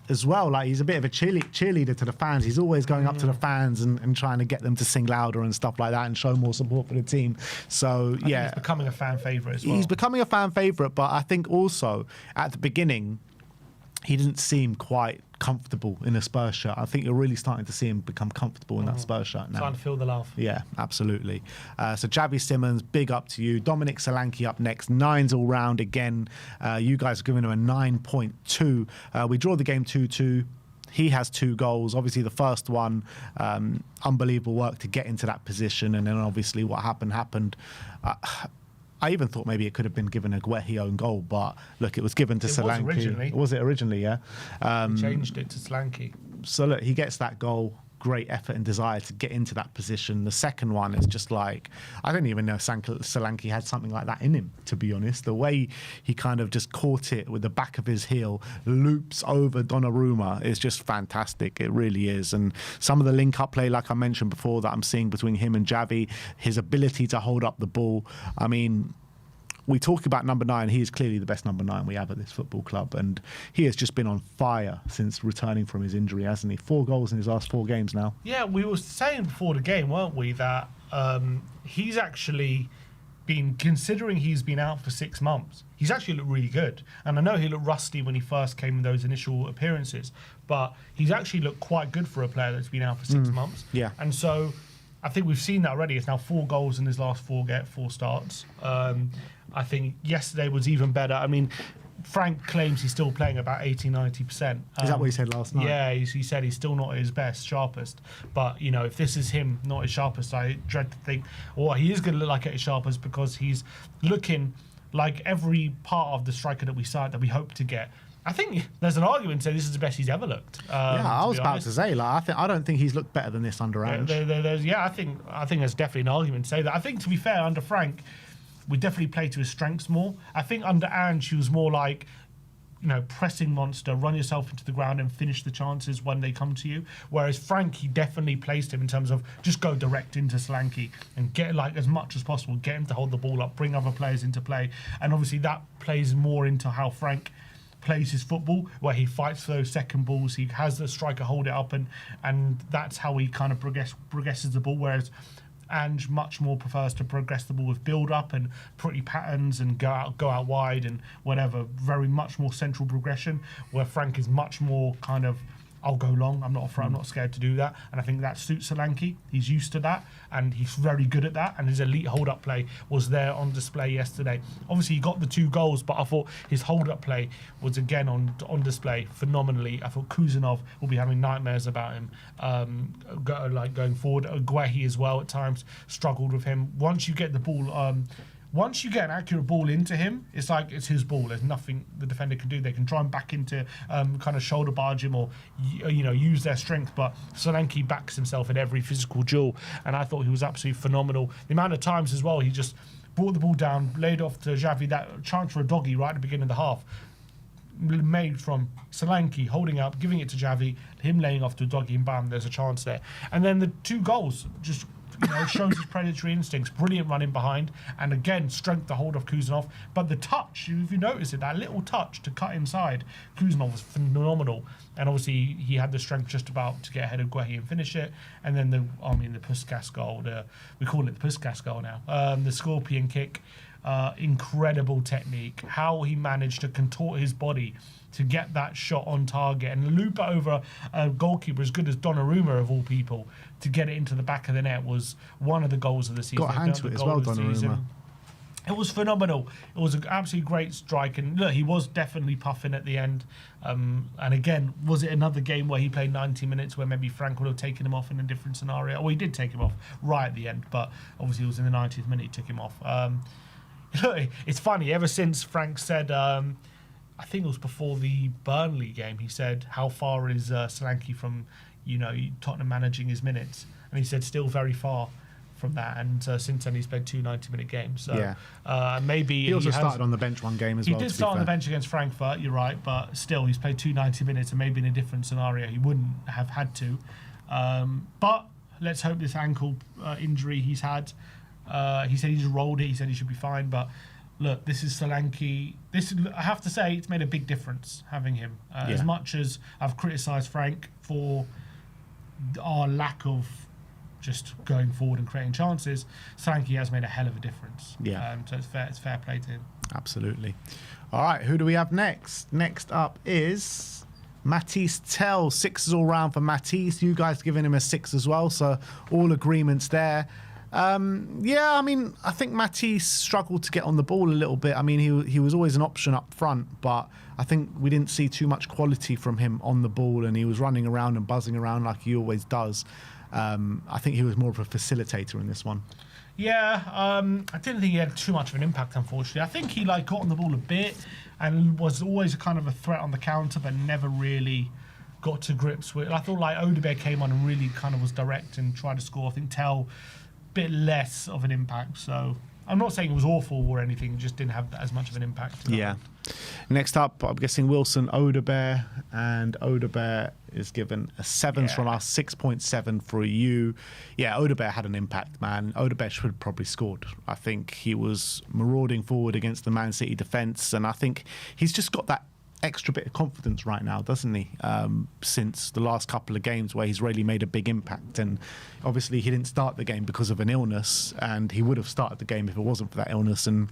as well, like, he's a bit of a cheerleader to the fans. He's always going up to the fans and trying to get them to sing louder and stuff like that, and show more support for the team. So I think he's becoming a fan favourite as well. He's becoming a fan favourite, but I think also at the beginning he didn't seem quite comfortable in a Spurs shirt. I think you're really starting to see him become comfortable in that Spurs shirt now. Starting to feel the love. Yeah, absolutely. So Javi Simons, big up to you. Dominic Solanke up next. 9s all round again. You guys are giving him a 9.2. We draw the game 2-2. He has 2 goals. Obviously, the first one, unbelievable work to get into that position. And then obviously what happened. I even thought maybe it could have been given a Guehi own goal, but look, it was given to Solanke. Was it originally? Yeah. He changed it to Solanke. So look, he gets that goal. Great effort and desire to get into that position. The second one is just like, I don't even know if Solanke had something like that in him, to be honest. The way he kind of just caught it with the back of his heel, loops over Donnarumma, is just fantastic. It really is. And some of the link-up play, like I mentioned before, that I'm seeing between him and Javi, his ability to hold up the ball. I mean, we talk about number 9. He is clearly the best number 9 we have at this football club, and he has just been on fire since returning from his injury, hasn't he? 4 goals in his last 4 games now. Yeah, we were saying before the game, weren't we, that he's actually been, considering he's been out for 6 months, he's actually looked really good. And I know he looked rusty when he first came in those initial appearances, but he's actually looked quite good for a player that's been out for 6 months. Yeah. And so I think we've seen that already. It's now 4 goals in his last 4 starts. I think yesterday was even better. I mean, Frank claims he's still playing about 80-90%. Is that what he said last night? Yeah, he said he's still not at his best, sharpest. But, if this is him not his sharpest, I dread to think, he is going to look like at his sharpest, because he's looking like every part of the striker that we signed that we hope to get. I think there's an argument to say this is the best he's ever looked. I was about to say, like, I don't think he's looked better than this under Ange. I think there's definitely an argument to say that. I think, to be fair, under Frank, we definitely played to his strengths more. I think under Ange, he was more like, pressing monster, run yourself into the ground and finish the chances when they come to you. Whereas Frank, he definitely placed him in terms of just go direct into Solanke and get like as much as possible, get him to hold the ball up, bring other players into play. And obviously that plays more into how Frank plays his football, where he fights for those second balls. He has the striker hold it up, and that's how he kind of progresses the ball. Whereas Ange much more prefers to progress the ball with build up and pretty patterns and go out wide and whatever. Very much more central progression, where Frank is much more kind of, I'll go long. I'm not scared to do that, and I think that suits Solanke. He's used to that, and he's very good at that. And his elite hold-up play was there on display yesterday. Obviously, he got the 2 goals, but I thought his hold-up play was again on display phenomenally. I thought Kuzanov will be having nightmares about him going forward. Aguehi as well at times struggled with him. Once you get the ball. Once you get an accurate ball into him, it's like it's his ball. There's nothing the defender can do. They can try and back into kind of shoulder barge him or use their strength. But Solanke backs himself in every physical duel, and I thought he was absolutely phenomenal. The amount of times as well he just brought the ball down, laid off to Xavi, that chance for a doggy right at the beginning of the half, made from Solanke holding up, giving it to Xavi, him laying off to a doggy, and bam, there's a chance there. And then the 2 goals just shows his predatory instincts, brilliant running behind, and again, strength to hold off Kuzanov. But the touch, if you notice it, that little touch to cut inside, Kuzanov was phenomenal. And obviously, he had the strength just about to get ahead of Guehi and finish it. And then the Puskas goal, we call it the Puskas goal now, the scorpion kick, incredible technique. How he managed to contort his body to get that shot on target and loop it over a goalkeeper as good as Donnarumma, of all people, to get it into the back of the net was one of the goals of the season. Got a hand to it as well, Donnarumma. It was phenomenal. It was an absolutely great strike, and look, he was definitely puffing at the end. And again, was it another game where he played 90 minutes where maybe Frank would have taken him off in a different scenario? Well, he did take him off right at the end, but obviously it was in the 90th minute he took him off. Look, it's funny, ever since Frank said, I think it was before the Burnley game, he said, how far is Solanke from, Tottenham managing his minutes? And he said, still very far from that. And since then, he's played 2 90-minute games. So maybe he also started on the bench one game as well. He did start on the bench against Frankfurt, you're right, but still, he's played 2 90 minutes, and maybe in a different scenario, he wouldn't have had to. But let's hope this ankle injury he's had, he said he just rolled it, he said he should be fine, but look, this is Solanke. I have to say, it's made a big difference having him. As much as I've criticised Frank for our lack of just going forward and creating chances, Solanke has made a hell of a difference. So it's fair play to him. Absolutely. All right, who do we have next? Next up is Matisse Tell. 6s all round for Matisse. You guys giving him a 6 as well, so all agreements there. I think Matisse struggled to get on the ball a little bit. I mean, he was always an option up front, but I think we didn't see too much quality from him on the ball, and he was running around and buzzing around like he always does. I think he was more of a facilitator in this one. I didn't think he had too much of an impact, unfortunately. I think he got on the ball a bit and was always kind of a threat on the counter, but never really got to grips with it. I thought Odebear came on and really kind of was direct and tried to score. I think Tell bit less of an impact, so I'm not saying it was awful or anything, just didn't have as much of an impact. Next up, I'm guessing Wilson Odebear, and Odebear is given a 7 from us, 6.7 for you. Odebear had an impact, man. Odebear should have probably scored. I think he was marauding forward against the Man City defence, and I think he's just got that extra bit of confidence right now, doesn't he? Since the last couple of games where he's really made a big impact. And obviously he didn't start the game because of an illness, and he would have started the game if it wasn't for that illness. And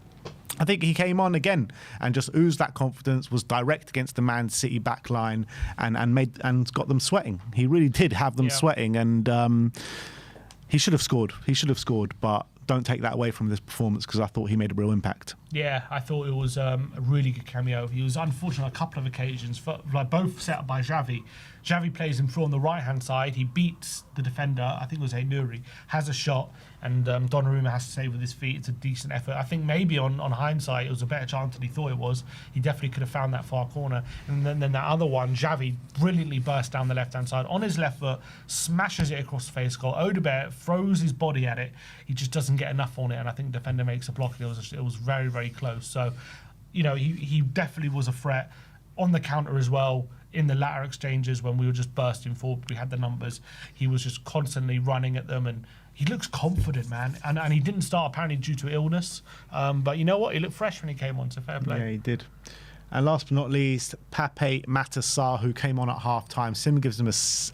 I think he came on again and just oozed that confidence, was direct against the Man City back line and got them sweating. He really did have them sweating, and he should have scored. But don't take that away from this performance, because I thought he made a real impact. Yeah, I thought it was a really good cameo. He was unfortunate on a couple of occasions, both set up by Xavi. Xavi plays him through on the right-hand side. He beats the defender, I think it was Nuri, has a shot, and Donnarumma has to save with his feet. It's a decent effort. I think maybe on hindsight, it was a better chance than he thought it was. He definitely could have found that far corner. And then that other one, Xavi brilliantly bursts down the left-hand side on his left foot, smashes it across the face goal. Odobert throws his body at it. He just doesn't get enough on it, and I think the defender makes a block. It was very, very close. So, he definitely was a threat on the counter as well. In the latter exchanges when we were just bursting forward, we had the numbers. He was just constantly running at them, and he looks confident, man. And he didn't start apparently due to illness. But you know what? He looked fresh when he came on, so fair play. Yeah, he did. And last but not least, Pape Matar Sarr, who came on at half-time. Sim gives him a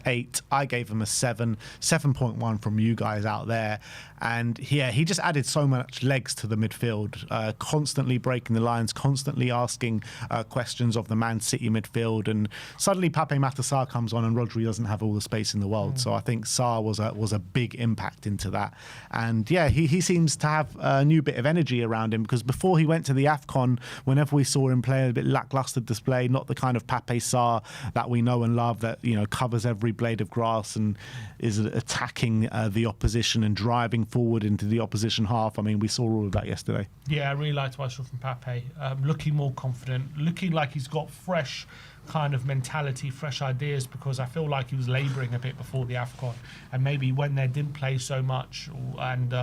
8. I gave him a 7. 7.1 from you guys out there. And yeah, he just added so much legs to the midfield, constantly breaking the lines, constantly asking questions of the Man City midfield. And suddenly Pape Matar Sarr comes on and Rodri doesn't have all the space in the world. So I think Sarr was a big impact into that. And yeah, he seems to have a new bit of energy around him, because before he went to the AFCON, whenever we saw him play a bit lackluster display, not the kind of Pape Sarr that we know and love, that covers every blade of grass and is attacking the opposition and driving forward into the opposition half. I mean, we saw all of that yesterday. Yeah, I really liked what I saw from Pape. Looking more confident, looking like he's got fresh kind of mentality, fresh ideas, because I feel like he was labouring a bit before the AFCON, and maybe when they didn't play so much, and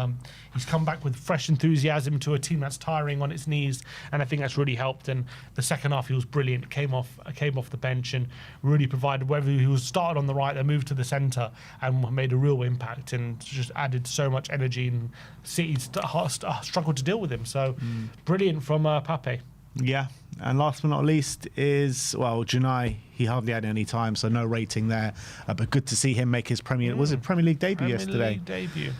he's come back with fresh enthusiasm to a team that's tiring on its knees, and I think that's really helped. And the second half he was brilliant, came off the bench and really provided, whether he was started on the right, they moved to the centre and made a real impact and just added so much energy, and City struggled to deal with him. So brilliant from Pape. Yeah, and last but not least is, well, Janai. He hardly had any time, so no rating there. But good to see him make his Premier League debut yesterday. League debut.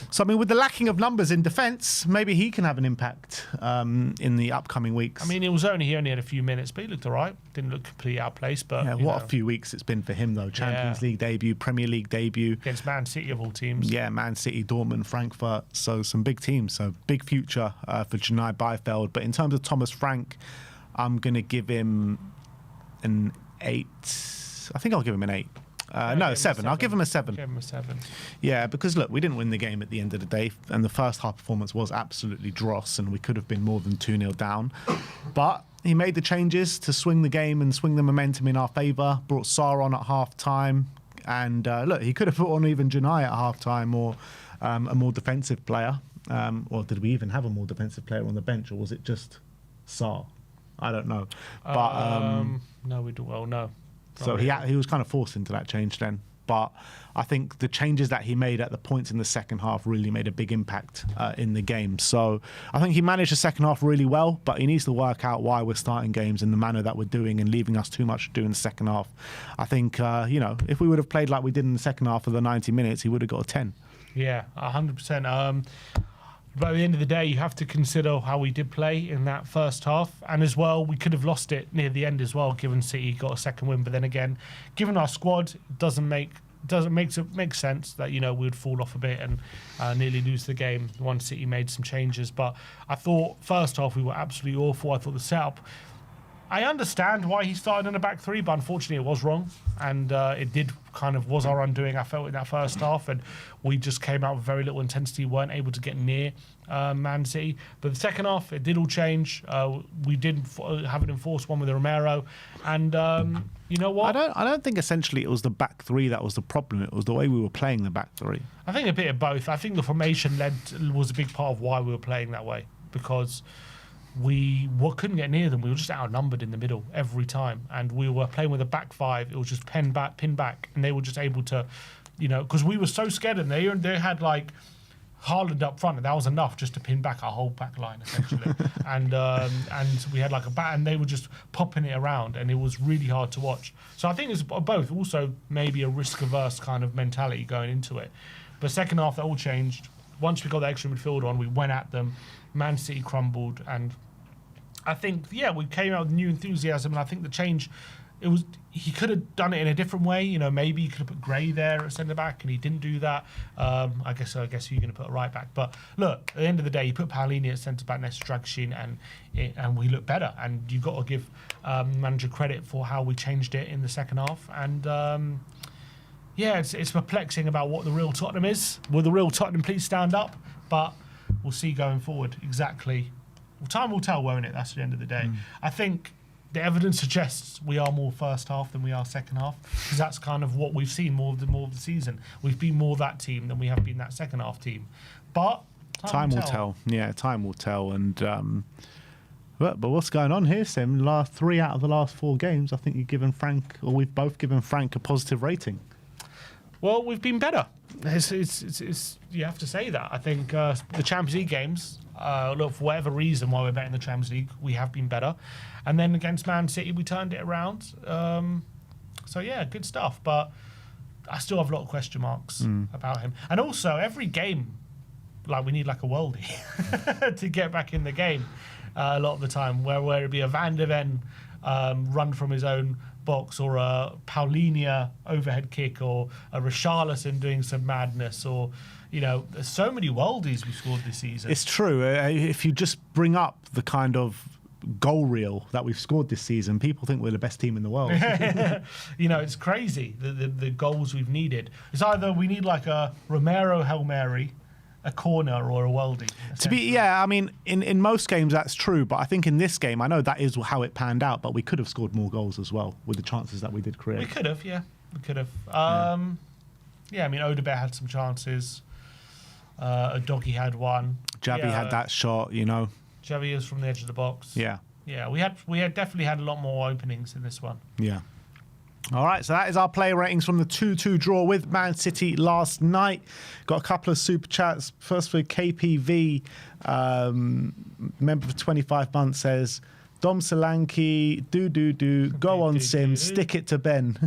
So, I mean, with the lacking of numbers in defence, maybe he can have an impact in the upcoming weeks. I mean, he only had a few minutes, but he looked all right. Didn't look completely out of place. But yeah, what a few weeks it's been for him, though. Champions League debut, Premier League debut. Against Man City, of all teams. Yeah, Man City, Dortmund, Frankfurt. So some big teams. So big future for Janai Beifeld. But in terms of Thomas Frank, I'm going to give him an 8. I think I'll give him an 8. No, 7. I'll give him a 7. Give him a 7. Yeah, because look, we didn't win the game at the end of the day, and the first half performance was absolutely dross, and we could have been more than 2-0 down. But he made the changes to swing the game and swing the momentum in our favour, brought Sarr on at half-time, and look, he could have put on even Janai at half-time, or a more defensive player. Or did we even have a more defensive player on the bench, or was it just Sarr? I don't know. But no, we do well. No. So he was kind of forced into that change then. But I think the changes that he made at the points in the second half really made a big impact in the game. So I think he managed the second half really well, but he needs to work out why we're starting games in the manner that we're doing and leaving us too much to do in the second half. I think, if we would have played like we did in the second half of the 90 minutes, he would have got a 10. Yeah, 100%. But at the end of the day, you have to consider how we did play in that first half. And as well, we could have lost it near the end as well, given City got a second win. But then again, given our squad, it doesn't make sense that, we would fall off a bit and nearly lose the game once City made some changes. But I thought first half we were absolutely awful. I thought the setup, I understand why he started in a back three, but unfortunately it was wrong. And it did was our undoing, I felt, in that first half. And we just came out with very little intensity, weren't able to get near Man City. But the second half, it did all change. We did have an enforced one with Romero. And you know what? I don't think essentially it was the back three that was the problem. It was the way we were playing the back three. I think a bit of both. I think the formation was a big part of why we were playing that way, because we couldn't get near them. We were just outnumbered in the middle every time, and we were playing with a back five. It was just pin back, and they were just able to, because we were so scared, and they had like Haaland up front, and that was enough just to pin back our whole back line essentially. and we had like a bat, and they were just popping it around, and it was really hard to watch. So I think it's both. Also, maybe a risk-averse kind of mentality going into it. But second half, that all changed. Once we got the extra midfield on, we went at them. Man City crumbled, and I think, we came out with new enthusiasm, and I think the change he could have done it in a different way. You know, maybe he could have put Gray there at centre back, and he didn't do that. I guess you're going to put a right back. But look, at the end of the day, you put Paolini at centre back next to Dragshin, and we look better. And you've got to give manager credit for how we changed it in the second half. And it's perplexing about what the real Tottenham is. Will the real Tottenham please stand up? But we'll see going forward exactly. Well, time will tell, won't it? That's the end of the day. I think the evidence suggests we are more first half than we are second half, because that's kind of what we've seen more of the season. We've been more that team than we have been that second half team. But time will tell. Yeah, time will tell. And but what's going on here, Sim? Last 3 out of the last 4 games, I think we've both given Frank a positive rating. Well, we've been better. It's you have to say that. I think the Champions League games, look, for whatever reason why we're better in the Champions League, we have been better. And then against Man City, we turned it around. So, yeah, good stuff. But I still have a lot of question marks about him. And also, every game, we need a worldie to get back in the game a lot of the time, where it'd be a Van der Ven run from his own box, or a Paulinia overhead kick, or a Richarlison doing some madness, or there's so many worldies we scored this season. It's true. If you just bring up the kind of goal reel that we've scored this season, people think we're the best team in the world. It's crazy the goals we've needed. It's either we need a Romero Hail Mary, a corner, or a worldie. In most games that's true, but I think in this game, I know that is how it panned out, but we could have scored more goals as well with the chances that we did create. We could have, we could have. Odobert had some chances. Udogie had one. Javi had that shot, Javi was from the edge of the box. Yeah. Yeah, we had definitely had a lot more openings in this one. Yeah. All right, so that is our player ratings from the 2-2 draw with Man City last night. Got a couple of super chats. First for KPV, member for 25 months, says, Dom Solanke, go on, Sim, stick it to Ben.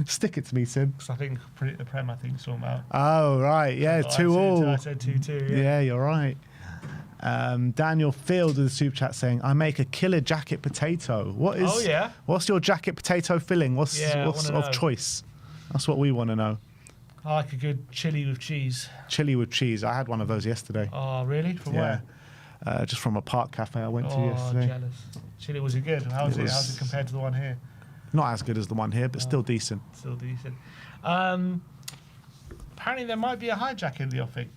Stick it to me, Sim. I think the Prem, I think, saw him out. Oh, right, yeah, 2-2. I said 2-2, yeah, you're right. Daniel Field in the super chat saying, I make a killer jacket potato. What's your jacket potato filling? What's of choice? That's what we want to know. I like a good chili with cheese. Chili with cheese. I had one of those yesterday. Oh, really? From where? Just from a park cafe I went to yesterday. Jealous. Chili, was it good? How's it compared to the one here? Not as good as the one here, but still decent. Still decent. Apparently there might be a hijack in the offing.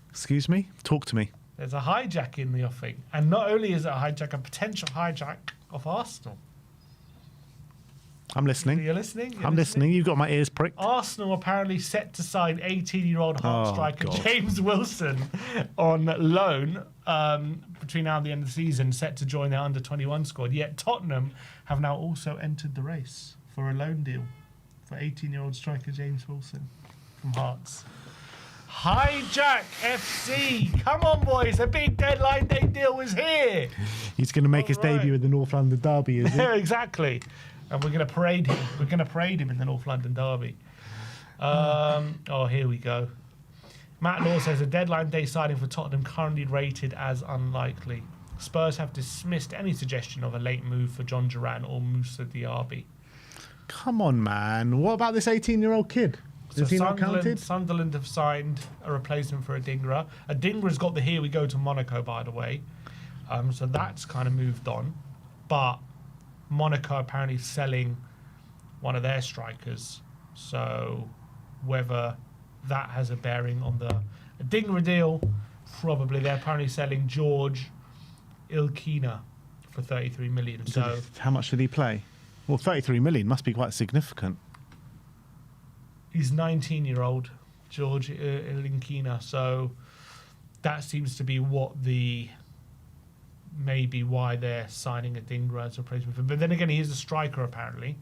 Excuse me? Talk to me. There's a hijack in the offing. And not only is it a potential hijack of Arsenal. I'm listening. You're listening? I'm listening. You've got my ears pricked. Arsenal apparently set to sign 18-year-old Heart striker James Wilson on loan between now and the end of the season, set to join their under-21 squad. Yet Tottenham have now also entered the race for a loan deal for 18-year-old striker James Wilson from Hearts. Hijack FC. Come on, boys. A big deadline day deal is here. He's going to make his debut in the North London derby, is he? Exactly. And we're going to parade him. We're going to parade him in the North London derby. Here we go. Matt Law says a deadline day signing for Tottenham currently rated as unlikely. Spurs have dismissed any suggestion of a late move for John Duran or Moussa Diaby. Come on, man. What about this 18-year-old kid? Is he not counted? Sunderland have signed a replacement for Adingra. Adingra's got the here we go to Monaco, by the way. So that's kind of moved on. But Monaco apparently selling one of their strikers. So whether that has a bearing on the Adingra deal, probably. They're apparently selling George Ilkina for 33 million. So how much did he play? Well, 33 million must be quite significant. He's 19-year-old George Ilkina. So that seems to be maybe why they're signing Adingra as a replacement for. But then again, he is a striker apparently.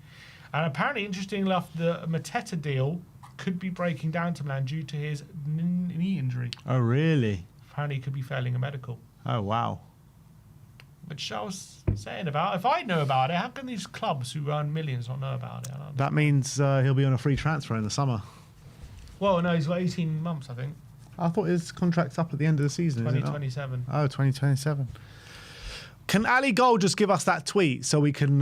And apparently, interestingly enough, the Mateta deal could be breaking down to Milan due to his knee injury. Oh, really? Apparently, he could be failing a medical. Oh, wow. Which I was saying about. If I know about it, how can these clubs who earn millions not know about it? That means he'll be on a free transfer in the summer. Well, no, he's got 18 months, I think. I thought his contract's up at the end of the season. 2027. Oh, 2027. Can Ali Gold just give us that tweet so we can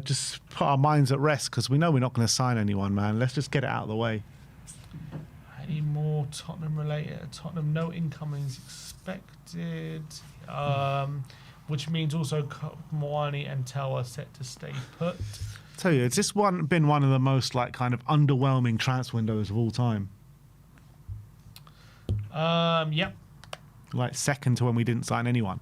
just put our minds at rest? Because we know we're not going to sign anyone, man. Let's just get it out of the way. Any more Tottenham related? Tottenham, no incomings expected. Which means also Moani and Tel are set to stay put. Tell you, it's just been one of the most like kind of underwhelming transfer windows of all time. Yep. Like second to when we didn't sign anyone.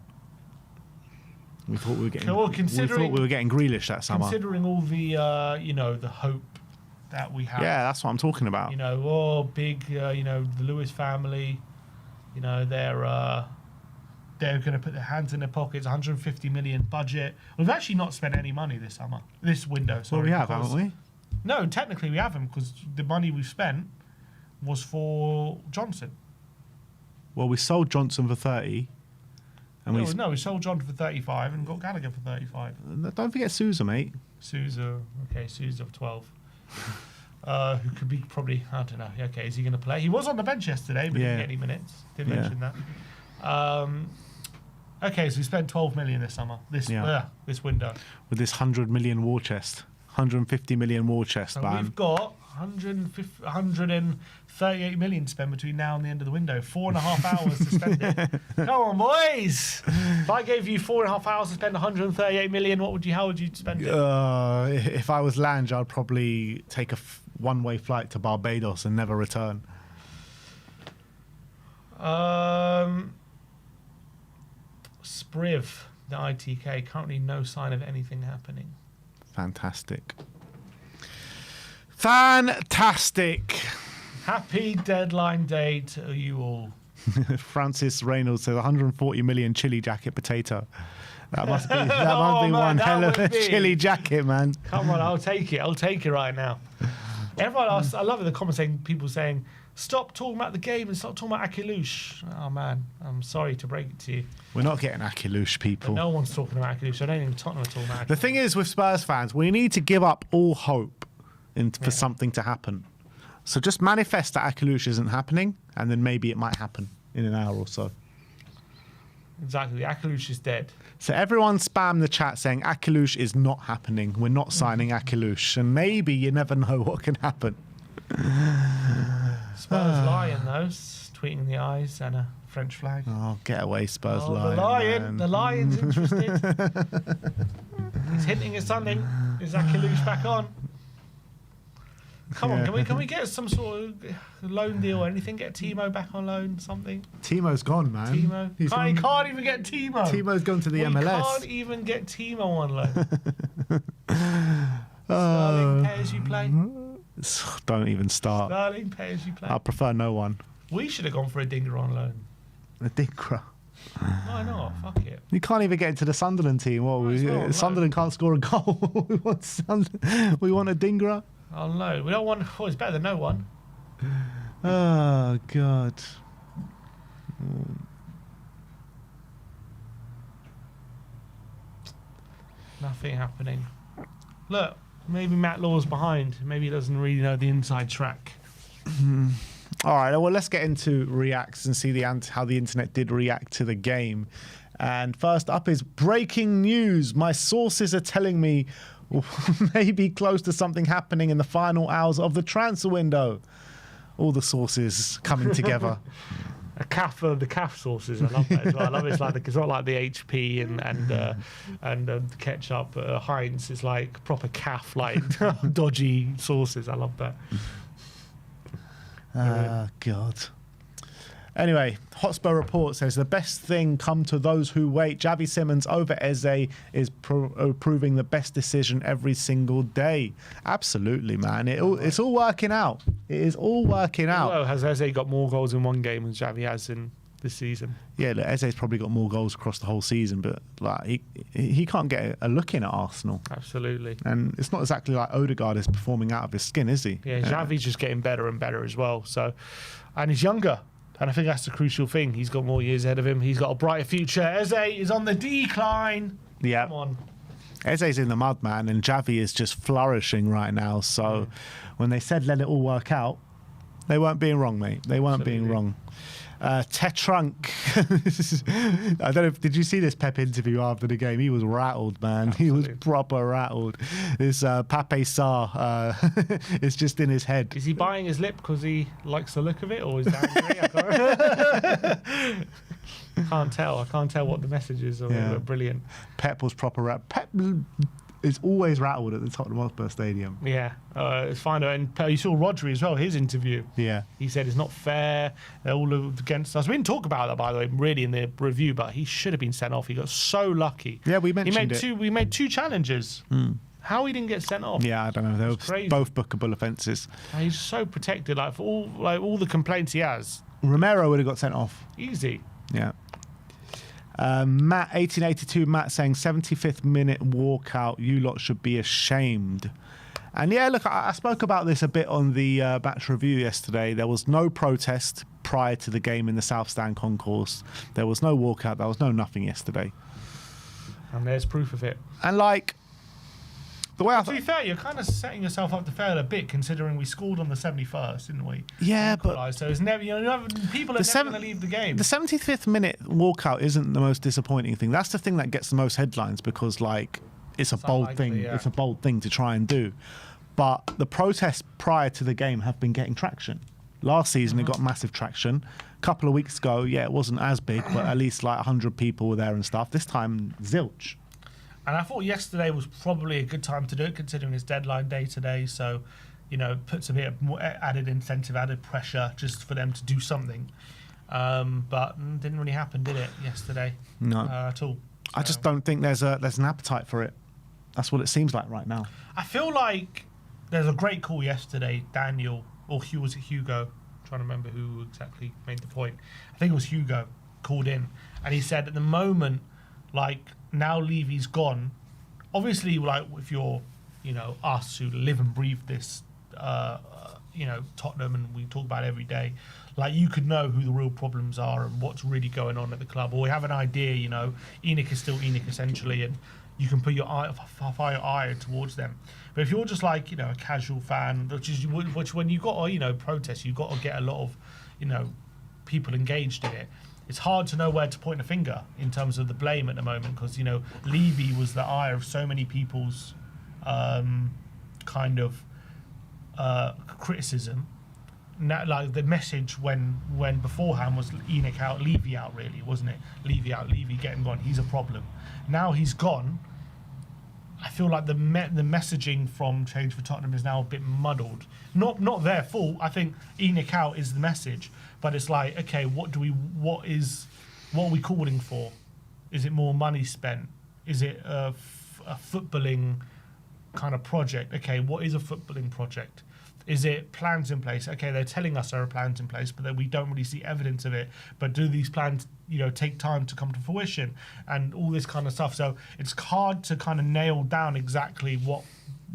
We thought we were getting. Well, we thought we were getting Grealish that summer. Considering all the the hope that we have. Yeah, that's what I'm talking about. Big. The Lewis family. They're going to put their hands in their pockets. 150 million budget. We've actually not spent any money this window. Sorry, well, we have, haven't we? No, technically we haven't, because the money we spent was for Johnson. Well, we sold Johnson for 30. And we sold John for 35 and got Gallagher for 35. Don't forget Sousa, mate. Sousa for 12. Who could be probably, I don't know. Okay, is he going to play? He was on the bench yesterday, but didn't get any minutes. Didn't mention that. Okay, so we spent 12 million this summer, this window. With this 100 million war chest. 150 million war chest, so man. We've got 138 million to spend between now and the end of the window. 4.5 hours to spend it. Come on, boys! If I gave you 4.5 hours to spend 138 million, how would you spend it? If I was Lange, I'd probably take a one-way flight to Barbados and never return. Spriv, the ITK, currently no sign of anything happening. Fantastic. Happy deadline day to you all. Francis Reynolds says 140 million chili jacket potato. That must be, one hell of a chili jacket, man. Come on, I'll take it right now. Everyone else, I love it, the comments saying, people saying, stop talking about the game and stop talking about Akilush. Oh, man, I'm sorry to break it to you. We're not getting Akilush, people. But no one's talking about Akilush. I don't think Tottenham are talking about Akilush. The thing is with Spurs fans, we need to give up all hope for something to happen. So just manifest that Akilush isn't happening, and then maybe it might happen in an hour or so. Exactly. Akilush is dead. So everyone spam the chat saying Akilush is not happening. We're not signing Akilush. And maybe you never know what can happen. Spurs Lion, though, tweeting the eyes and a French flag. Oh, get away, Spurs Lion. The Lion. Man. The Lion's interested. He's hinting at something. Is Akilush back on? Come on, can we get some sort of loan deal or anything? Get Timo back on loan, something? Timo's gone, man. Timo? He can't even get Timo. Timo's gone to the MLS. Can't even get Timo on loan. Sterling, pay as you play. Don't even start. Sterling, pay as you play. I prefer no one. We should have gone for a Dinger on loan. A Dinger? Why not? Fuck it. You can't even get into the Sunderland team. Sunderland can't score a goal. we want a Dinger. Oh no, we don't want. Oh, it's better than no one. Oh God. Nothing happening. Look, maybe Matt Law's behind. Maybe he doesn't really know the inside track. All right, well, let's get into reacts and see how the internet did react to the game. And first up is breaking news. My sources are telling me maybe close to something happening in the final hours of the transfer window. All the sources coming together. The CAF sources, I love that as well. I love it's not like the HP and the ketchup Heinz. It's like proper CAF, like dodgy sources. I love that. God. Anyway, Hotspur report says the best thing come to those who wait. Javi Simmons over Eze is proving the best decision every single day. Absolutely, man. It's all working out. It is all working out. Well, has Eze got more goals in one game than Javi has in this season? Yeah, look, Eze's probably got more goals across the whole season, but like he can't get a look in at Arsenal. Absolutely. And it's not exactly like Odegaard is performing out of his skin, is he? Yeah, Xavi's just getting better and better as well. So, and he's younger. And I think that's the crucial thing. He's got more years ahead of him. He's got a brighter future. Eze is on the decline. Yeah. Come on. Eze's in the mud, man, and Xavi is just flourishing right now. So when they said let it all work out, they weren't being wrong, mate. They weren't being wrong. Tetrunk. I don't know. Did you see this Pep interview after the game? He was rattled, man. Absolutely. He was proper rattled. This Pape Sarr is just in his head. Is he biting his lip because he likes the look of it, or is that angry? Can't tell. I can't tell what the message is. Yeah. Brilliant. Pep was proper Pep is always rattled at the Tottenham Hotspur Stadium. Yeah, it's fine. And you saw Rodri as well, his interview. Yeah. He said it's not fair. They're all against us. We didn't talk about that, by the way, really, in the review, but he should have been sent off. He got so lucky. Yeah, we mentioned it. We made two challenges. How he didn't get sent off? Yeah, I don't know. They were crazy. both bookable offences. He's so protected. Like, for all the complaints he has. Romero would have got sent off. Easy. Yeah. Matt 1882, Matt saying 75th minute walkout. You lot should be ashamed. And yeah, look, I spoke about this a bit on the batch review yesterday. There was no protest prior to the game in the South Stand concourse. There was no walkout. There was no nothing yesterday. And there's proof of it. And like, the way To be fair, you're kind of setting yourself up to fail a bit, considering we scored on the 71st, didn't we? Yeah, Equalised. So it's never, people are never going to leave the game. The 75th minute walkout isn't the most disappointing thing. That's the thing that gets the most headlines because, like, it's a bold unlikely, thing. yeah. It's a bold thing to try and do. But the protests prior to the game have been getting traction. Last season, it got massive traction. A couple of weeks ago, yeah, it wasn't as big, but at least like 100 people were there and stuff. This time, zilch. And I thought yesterday was probably a good time to do it, considering it's deadline day today. So, puts a bit of more added incentive, added pressure just for them to do something. But didn't really happen, did it, yesterday? No. At all. I just don't think there's an appetite for it. That's what it seems like right now. I feel like there's a great call yesterday, Daniel, or was it Hugo? I'm trying to remember who exactly made the point. I think it was Hugo called in, and he said at the moment, like, now Levy's gone, obviously, like, if you're, us who live and breathe this, Tottenham, and we talk about it every day, like, you could know who the real problems are and what's really going on at the club, or we have an idea, Enoch is still Enoch, essentially, and you can put your eye towards them. But if you're just like, a casual fan, which when you got to, protest, you've got to get a lot of, people engaged in it. It's hard to know where to point a finger in terms of the blame at the moment because, Levy was the eye of so many people's kind of criticism. Now, like, the message when beforehand was Enoch out, Levy out, really, wasn't it? Levy out, Levy getting gone. He's a problem. Now he's gone. I feel like the messaging from Change for Tottenham is now a bit muddled. Not their fault. I think Enoch out is the message, but it's like, okay, what are we calling for? Is it more money spent? Is it a footballing kind of project? Okay, what is a footballing project? Is it plans in place? Okay, they're telling us there are plans in place, but then we don't really see evidence of it. But do these plans, take time to come to fruition and all this kind of stuff? So it's hard to kind of nail down exactly what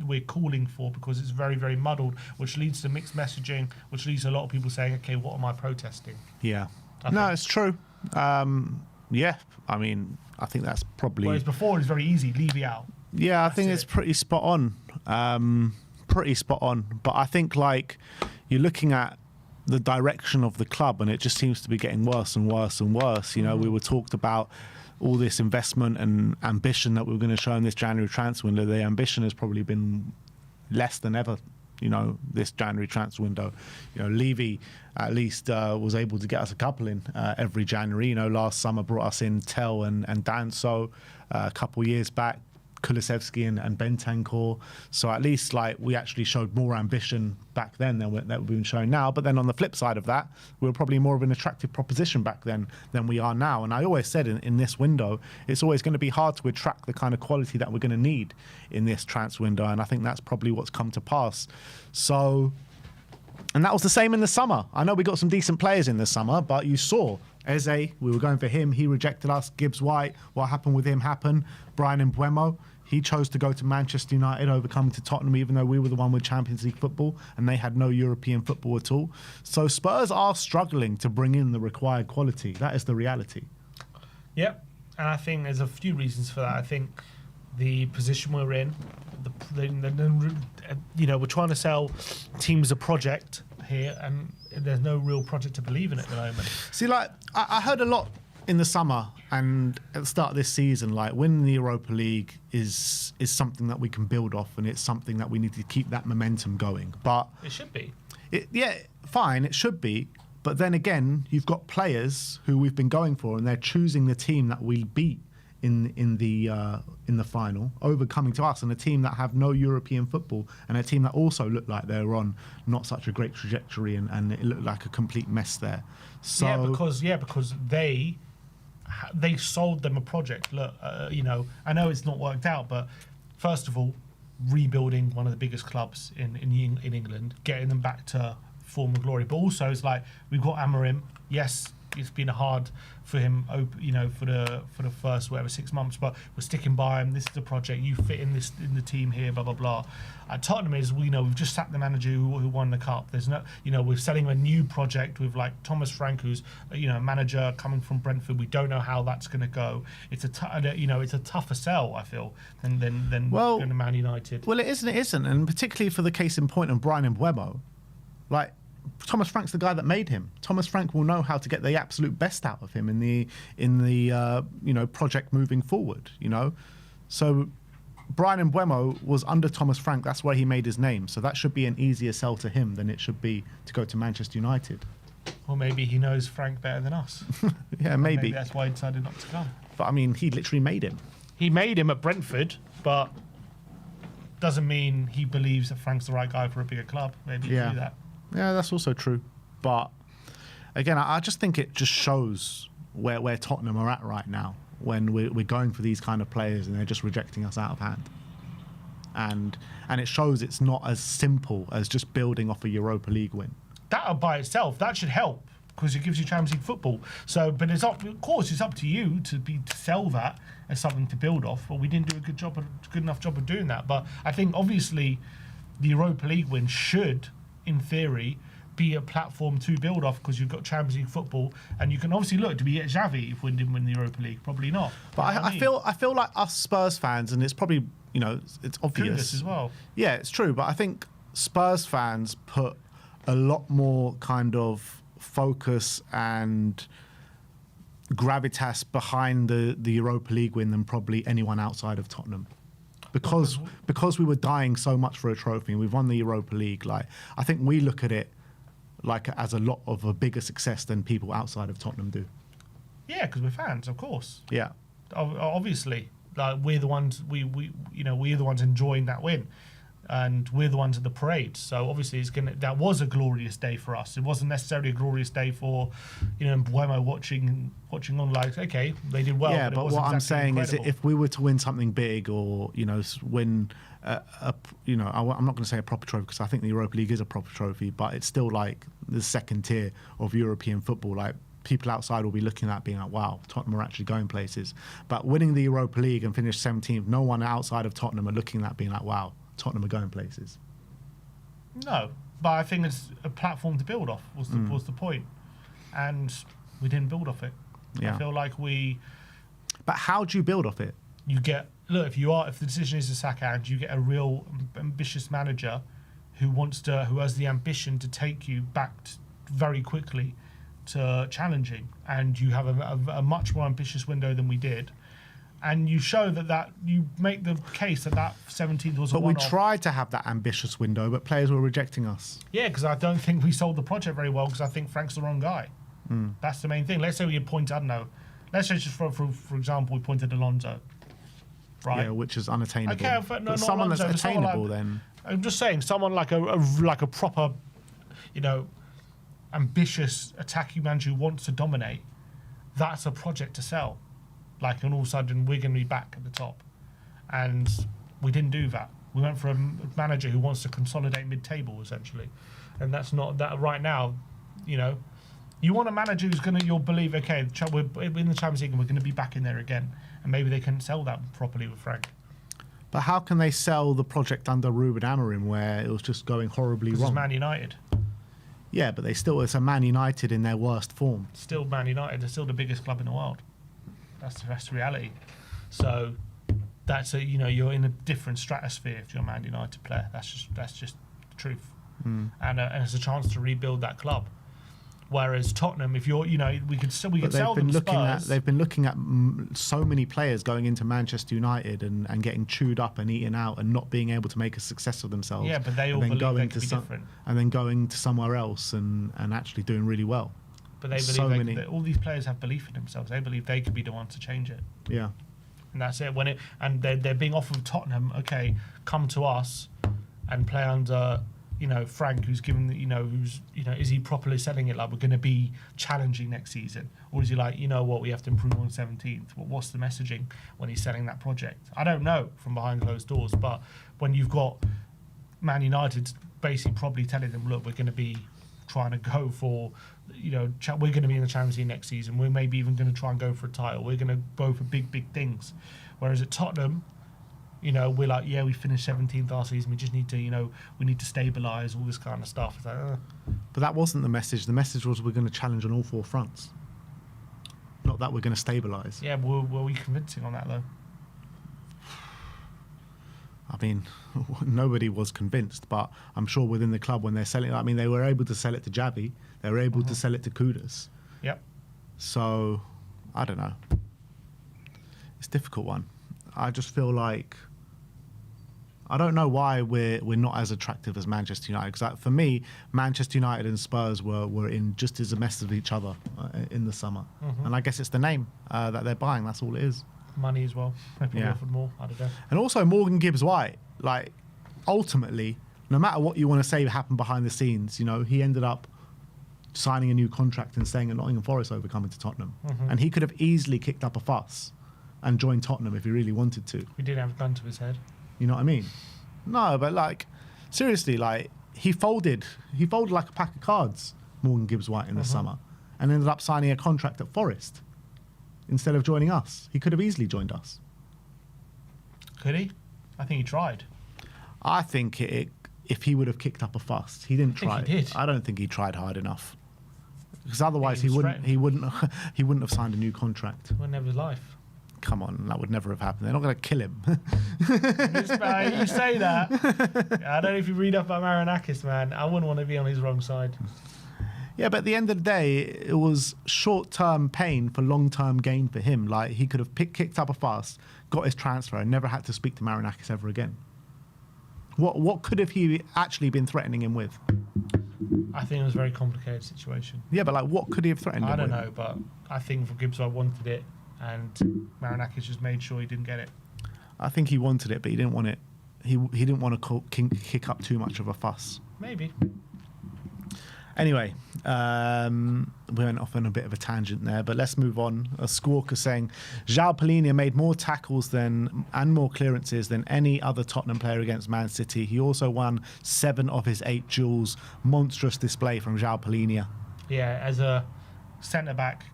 we're calling for because it's very, very muddled, which leads to mixed messaging, which leads to a lot of people saying, okay, what am I protesting? Yeah. No, it's true. Yeah, I mean, I think that's probably... Whereas before it was very easy, Levy out. Yeah, I think it's pretty spot on. Pretty spot on. But I think, like, you're looking at the direction of the club and it just seems to be getting worse and worse and worse. We were talked about all this investment and ambition that we were going to show in this January transfer window. The ambition has probably been less than ever, this January transfer window. Levy at least was able to get us a couple in every January. Last summer brought us in Tell and Danso. A couple of years back, Kulusevski and Bentancur. So at least, like, we actually showed more ambition back then than we've been showing now. But then on the flip side of that, we were probably more of an attractive proposition back then than we are now. And I always said in this window, it's always going to be hard to attract the kind of quality that we're going to need in this transfer window. And I think that's probably what's come to pass. So, and that was the same in the summer. I know we got some decent players in the summer, but you saw Eze, we were going for him. He rejected us. Gibbs White, what happened with him happened. Brian Mbeumo, he chose to go to Manchester United over coming to Tottenham, even though we were the one with Champions League football and they had no European football at all. So Spurs are struggling to bring in the required quality. That is the reality. Yep. And I think there's a few reasons for that. I think the position we're in, we're trying to sell teams a project. here, and there's no real project to believe in at the moment. See, like, I heard a lot in the summer and at the start of this season, like, winning the Europa League is something that we can build off, and it's something that we need to keep that momentum going. But It should be. Fine, it should be. But then again, you've got players who we've been going for, and they're choosing the team that we beat in the final, over coming to us, and a team that have no European football, and a team that also looked like they were on not such a great trajectory, and it looked like a complete mess there. So because they sold them a project. Look, I know it's not worked out, but first of all, rebuilding one of the biggest clubs in England, getting them back to former glory. But also, it's like, we've got Amorim. Yes, it's been hard for him, for the first 6 months, but we're sticking by him. This is the project. You fit in the team here. Blah blah blah. At Tottenham we've just sacked the manager who won the cup. There's no, we're selling a new project with like Thomas Frank, who's a manager coming from Brentford. We don't know how that's going to go. It's a tougher sell, I feel, than going to Man United. Well, it isn't, and particularly for the case in point of Brian Mbeumo, like, Thomas Frank's the guy that made him. Thomas Frank will know how to get the absolute best out of him in the project moving forward. So Brian Mbeumo was under Thomas Frank. That's where he made his name. So that should be an easier sell to him than it should be to go to Manchester United. Or maybe he knows Frank better than us. Yeah, maybe that's why he decided not to come. But I mean, he literally made him. He made him at Brentford, but doesn't mean he believes that Frank's the right guy for a bigger club. Maybe he do that. Yeah, that's also true. But again, I just think it just shows where Tottenham are at right now, when we're going for these kind of players and they're just rejecting us out of hand. And it shows it's not as simple as just building off a Europa League win. That by itself, that should help, because it gives you Champions League football. So, but it's up to you to sell that as something to build off. But we didn't do a good enough job of doing that. But I think obviously the Europa League win should, in theory, be a platform to build off, because you've got Champions League football, and you can obviously look to be at Xavi if we didn't win the Europa League. Probably not. But I feel like us Spurs fans, and it's probably it's obvious as well. Yeah, it's true. But I think Spurs fans put a lot more kind of focus and gravitas behind the Europa League win than probably anyone outside of Tottenham. Because we were dying so much for a trophy, and we've won the Europa League. Like, I think we look at it like as a lot of a bigger success than people outside of Tottenham do. Yeah, because we're fans, of course. Yeah, obviously, like, we're the ones we're the ones enjoying that win, and we're the ones at the parade. So obviously, that was a glorious day for us. It wasn't necessarily a glorious day for Mbeumo watching on, like, okay, they did well. Yeah, but what I'm saying is, if we were to win something big, or win I'm not going to say a proper trophy, because I think the Europa League is a proper trophy, but it's still like the second tier of European football. Like, people outside will be looking at being like, wow, Tottenham are actually going places. But winning the Europa League and finish 17th, no one outside of Tottenham are looking at being like, wow, Tottenham are going places. No, but I think it's a platform to build off was the point, and we didn't build off it. Yeah. I feel like But how do you build off it? You get, look, if the decision is to sack Ange, you get a real ambitious manager who has the ambition to take you back very quickly to challenging, and you have a much more ambitious window than we did. And you show that you make the case that 17th was a one-off. But we tried to have that ambitious window, but players were rejecting us. Yeah, because I don't think we sold the project very well, because I think Frank's the wrong guy. That's the main thing. Let's say we appointed, I don't know, let's say just for example, we appointed Alonso. Right? Yeah, which is unattainable. Okay, but someone Alonso, that's attainable then. I'm just saying, someone like a proper, ambitious attacking manager who wants to dominate, that's a project to sell. Like, and all of a sudden we're going to be back at the top, and we didn't do that. We went for a manager who wants to consolidate mid-table, essentially, and that's not that right now. You want a manager who's you'll believe, okay, we're in the Champions League and we're going to be back in there again, and maybe they can sell that properly with Frank. But how can they sell the project under Ruben Amorim, where it was just going horribly wrong? It's Man United. Yeah, but it's a Man United in their worst form. Still Man United. They're still the biggest club in the world. That's the reality. So that's you're in a different stratosphere if you're a Man United player. That's just the truth. and it's a chance to rebuild that club. Whereas Tottenham, if you're, we could sell them Spurs. They've been looking at so many players going into Manchester United and getting chewed up and eaten out and not being able to make a success of themselves. Yeah, but they all believe they could be different. And then going to somewhere else and actually doing really well. But they believe all these players have belief in themselves. They believe they could be the ones to change it. Yeah. And that's it. And they're being offered Tottenham, okay, come to us and play under, Frank, who's given, is he properly selling it like we're going to be challenging next season? Or is he like, we have to improve on 17th? What's the messaging when he's selling that project? I don't know from behind closed doors, but when you've got Man United basically probably telling them, look, we're going to be trying to go for, we're going to be in the Champions League next season. We're maybe even going to try and go for a title. We're going to go for big, big things. Whereas at Tottenham, we're like, we finished 17th last season. We just need to, we need to stabilise all this kind of stuff. It's like, But that wasn't the message. The message was we're going to challenge on all four fronts. Not that we're going to stabilise. Yeah, were we convincing on that though? I mean, nobody was convinced, but I'm sure within the club when they're selling, they were able to sell it to Javi. They were able to sell it to Kudus. Yep. So, I don't know. It's a difficult one. I just feel like I don't know why we're not as attractive as Manchester United. Because for me, Manchester United and Spurs were in just as a mess of each other in the summer. And I guess it's the name that they're buying. That's all it is. Money as well. They probably offered more. I don't know. And also Morgan Gibbs-White. Like, ultimately, no matter what you want to say happened behind the scenes, he ended up signing a new contract and staying at Nottingham Forest over coming to Tottenham. And he could have easily kicked up a fuss and joined Tottenham if he really wanted to. He didn't have a gun to his head. You know what I mean? No, but seriously, he folded like a pack of cards, Morgan Gibbs-White, in the summer, and ended up signing a contract at Forest instead of joining us. He could have easily joined us. Could he? I think he tried. I think if he would have kicked up a fuss, he didn't try. He did. I don't think he tried hard enough, because otherwise he wouldn't have signed a new contract. Wouldn't have his life. Come on, that would never have happened. They're not going to kill him. You say that. I don't know if you read up about Marinakis, man. I wouldn't want to be on his wrong side. Yeah, but at the end of the day, it was short-term pain for long-term gain for him. Like, he could have kicked up a fuss, got his transfer, and never had to speak to Marinakis ever again. What could have he actually been threatening him with? I think it was a very complicated situation. Yeah, but what could he have threatened him with? I don't know, but I think for Gibbs, I wanted it, and Marinakis just made sure he didn't get it. I think he wanted it, but he didn't want it. He didn't want to kick up too much of a fuss. Maybe. Anyway, we went off on a bit of a tangent there, but let's move on. A Squawker saying, João Palhinha made more tackles and more clearances than any other Tottenham player against Man City. He also won 7 of his 8 duels. Monstrous display from João Palhinha. Yeah, as a centre-back,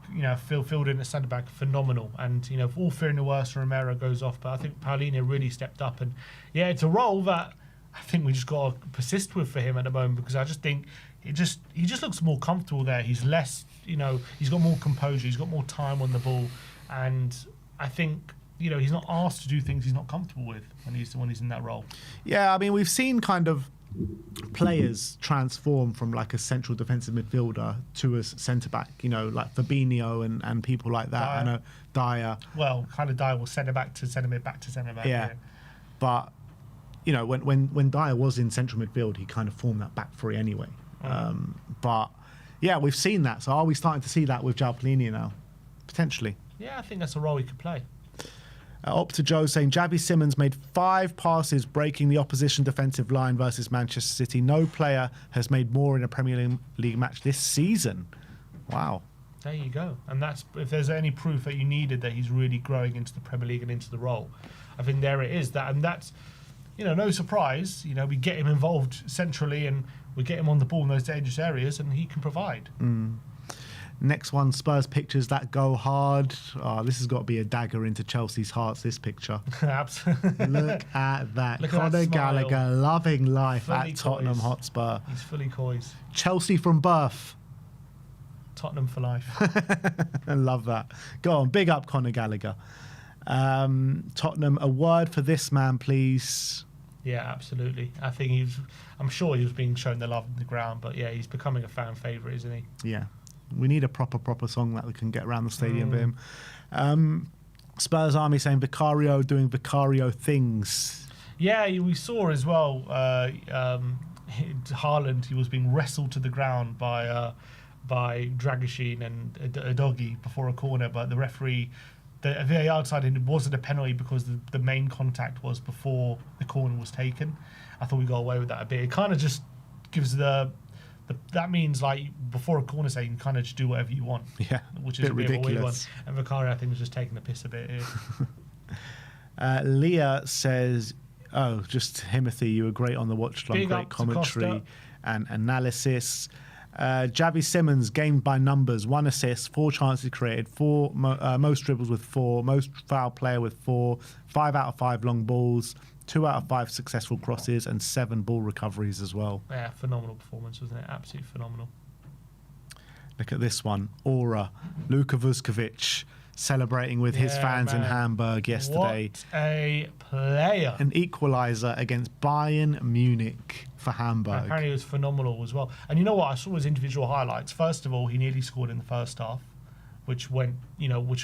filled in at centre-back, phenomenal. And, all fearing the worst, Romero goes off. But I think Palhinha really stepped up. And, it's a role that I think we just got to persist with for him at the moment, because I just think he just looks more comfortable there. He's less, he's got more composure. He's got more time on the ball, and I think he's not asked to do things he's not comfortable with when he's in that role. Yeah, I mean, we've seen kind of players transform from like a central defensive midfielder to a centre back. Like Fabinho and people like that. Dyer. I know Dyer. Well, kind of Dyer will centre back to centre mid, back to centre back. Yeah, but when Dyer was in central midfield, he kind of formed that back three anyway. But yeah, we've seen that. So are we starting to see that with João Palhinha now? Potentially. Yeah, I think that's a role he could play. Up to Joe saying, Javi Simmons made 5 passes breaking the opposition defensive line versus Manchester City. No player has made more in a Premier League match this season. Wow. There you go. And that's, if there's any proof that you needed that he's really growing into the Premier League and into the role, I think there it is. And that's, no surprise. We get him involved centrally and we get him on the ball in those dangerous areas, and he can provide. Next one, Spurs pictures that go hard. Oh, this has got to be a dagger into Chelsea's hearts, this picture. Absolutely. Look at that. Look at Conor that smile. Gallagher loving life Fully at Tottenham coys. Hotspur. He's fully coys. Chelsea from birth. Tottenham for life. I love that. Go on, big up Conor Gallagher. Tottenham, a word for this man, please. Yeah, absolutely. I think I'm sure he was being shown the love in the ground, but yeah, he's becoming a fan favourite, isn't he? Yeah. We need a proper song that we can get around the stadium for him. Spurs Army saying Vicario doing Vicario things. Yeah, we saw as well. Haaland, he was being wrestled to the ground by Dragusin and a doggy before a corner, but the referee, the VAR decided it wasn't a penalty because the main contact was before the corner was taken. I thought we got away with that a bit. It kind of just gives that means like before a corner say you can kind of just do whatever you want. Yeah, which is a bit ridiculous. of a weird one. And Vicario, I think, was just taking the piss a bit here. Leah says, "Oh, just Timothy, you were great on the watch long, Big great up to commentary Costa. and analysis." Javi Simmons, game by numbers, 1 assist, 4 chances created, most dribbles with 4, most foul player with 4, 5 out of 5 long balls, 2 out of 5 successful crosses, and 7 ball recoveries as well. Yeah, phenomenal performance, wasn't it? Absolutely phenomenal. Look at this one. Aura, Luka Vuskovic, celebrating with his fans in Hamburg yesterday. What a player. An equaliser against Bayern Munich for Hamburg. Apparently it was phenomenal as well. And you know what? I saw his individual highlights. First of all, he nearly scored in the first half, which I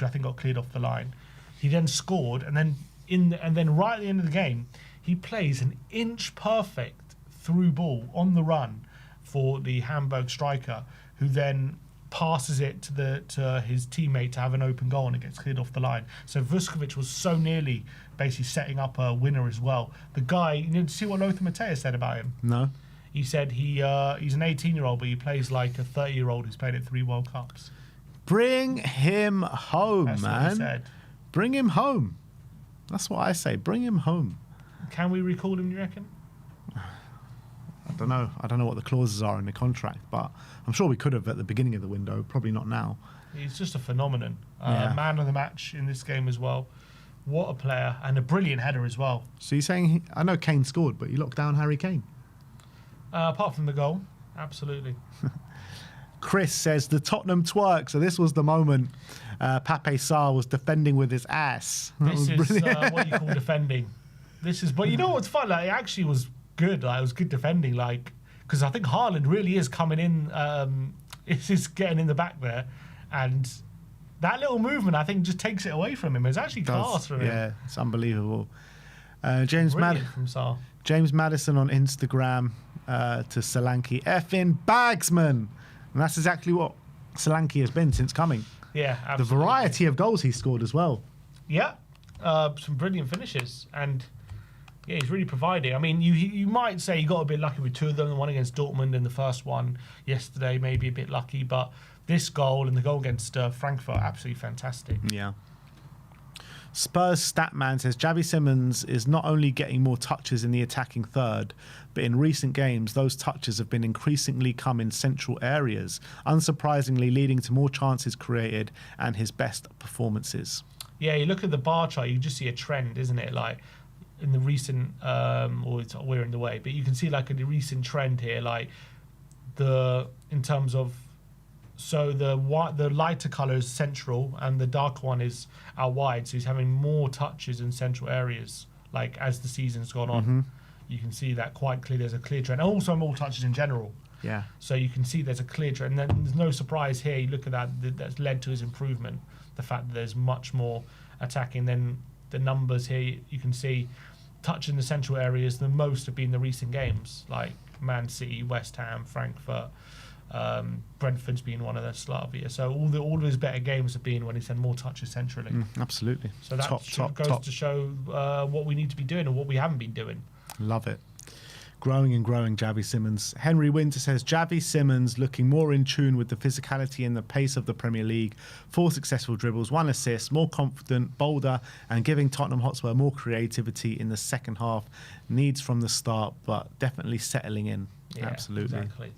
think got cleared off the line. He then scored, and then right at the end of the game, he plays an inch perfect through ball on the run for the Hamburg striker, who then passes it to his teammate to have an open goal, and it gets cleared off the line. So Vuskovic was so nearly basically setting up a winner as well. The guy, see what Lothar Matthäus said about him? No. He said he's an 18-year-old, but he plays like a 30-year-old who's played at 3 World Cups. Bring him home, That's man. what he said. Bring him home. That's what I say. Bring him home. Can we recall him, you reckon? I don't know. I don't know what the clauses are in the contract, but I'm sure we could have at the beginning of the window. Probably not now. He's just a phenomenon. Yeah. Man of the match in this game as well. What a player. And a brilliant header as well. So you're saying, I know Kane scored, but you locked down Harry Kane? Apart from the goal, absolutely. Chris says, the Tottenham twerk. So this was the moment Pape Sarr was defending with his ass. This is what you call defending. But you know what's fun? Like, it actually was good. Like, it was good defending. Like, because I think Haaland really is coming in. Is getting in the back there, and that little movement I think just takes it away from him. It's actually class from him. Yeah, it's unbelievable. James From Sarr. James Madison on Instagram to Solanke, effing bagsman, and that's exactly what Solanke has been since coming. Yeah, absolutely. The variety of goals he scored as well. Yeah, some brilliant finishes, and yeah, he's really providing. I mean, you might say you got a bit lucky with 2 of them, the one against Dortmund and the first one yesterday, maybe a bit lucky, but this goal and the goal against Frankfurt, absolutely fantastic. Yeah. Spurs Statman says Javi Simmons is not only getting more touches in the attacking third, but in recent games, those touches have been increasingly come in central areas, unsurprisingly leading to more chances created and his best performances. Yeah, you look at the bar chart, you just see a trend, isn't it? Like, in the recent, we're in the way, but you can see like a recent trend here, like in terms of, so the lighter colour is central and the dark one is out wide, so he's having more touches in central areas, like as the season's gone on. You can see that quite clearly. There's a clear trend, and also more touches in general. Yeah. So you can see there's a clear trend, and then there's no surprise here. You look at that's led to his improvement. The fact that there's much more attacking. Then the numbers here, you can see touch in the central areas, the most have been the recent games, like Man City, West Ham, Frankfurt, Brentford's been one of the Slavia. So all of his better games have been when he's had more touches centrally. Absolutely. So that goes to show what we need to be doing and what we haven't been doing. Love it. Growing and growing, Javi Simmons. Henry Winter says, Javi Simmons looking more in tune with the physicality and the pace of the Premier League. 4 successful dribbles, 1 assist, more confident, bolder, and giving Tottenham Hotspur more creativity in the second half. Needs from the start, but definitely settling in. Yeah, absolutely. Exactly.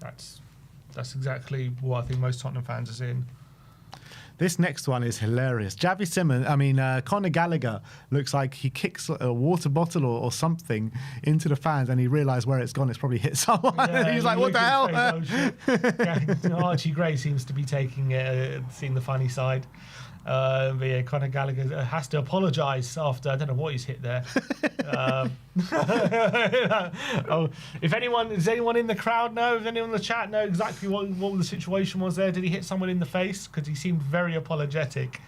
That's exactly what I think most Tottenham fans are seeing. This next one is hilarious. Conor Gallagher looks like he kicks a water bottle or something into the fans, and he realised where it's gone. It's probably hit someone. Yeah, and he's like, "What the hell?" Archie Gray seems to be seeing the funny side. But yeah, Conor Gallagher has to apologise after, I don't know what he's hit there. If anyone in the crowd know, if anyone in the chat know exactly what the situation was there? Did he hit someone in the face? Because he seemed very apologetic.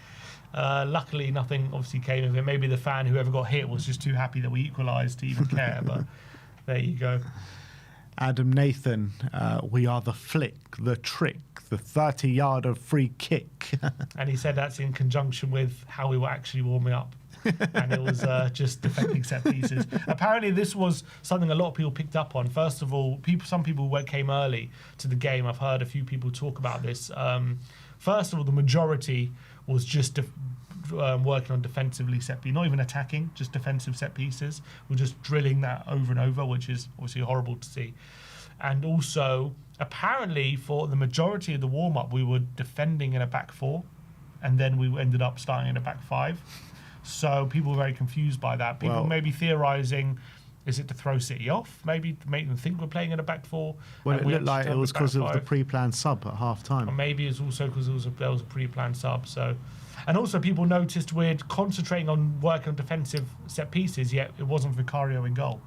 Luckily, nothing obviously came of it. Maybe the fan, whoever got hit, was just too happy that we equalised to even care. But there you go. Adam Nathan, we are the flick, the trick, the 30-yarder free kick. And he said that's in conjunction with how we were actually warming up. And it was just defending set pieces. Apparently, this was something a lot of people picked up on. First of all, some people came early to the game. I've heard a few people talk about this. First of all, the majority was just working on defensively set pieces, not even attacking, just defensive set pieces. We're just drilling that over and over, which is obviously horrible to see. And also, apparently, for the majority of the warm-up, we were defending in a back four, and then we ended up starting in a back five. So people were very confused by that. People maybe theorising, is it to throw City off? Maybe to make them think we're playing in a back four? Well, it looked like it was because of the pre-planned sub at half-time. Or maybe it's also because there was a pre-planned sub. So, and also people noticed we're concentrating on working on defensive set pieces, yet it wasn't Vicario in goal.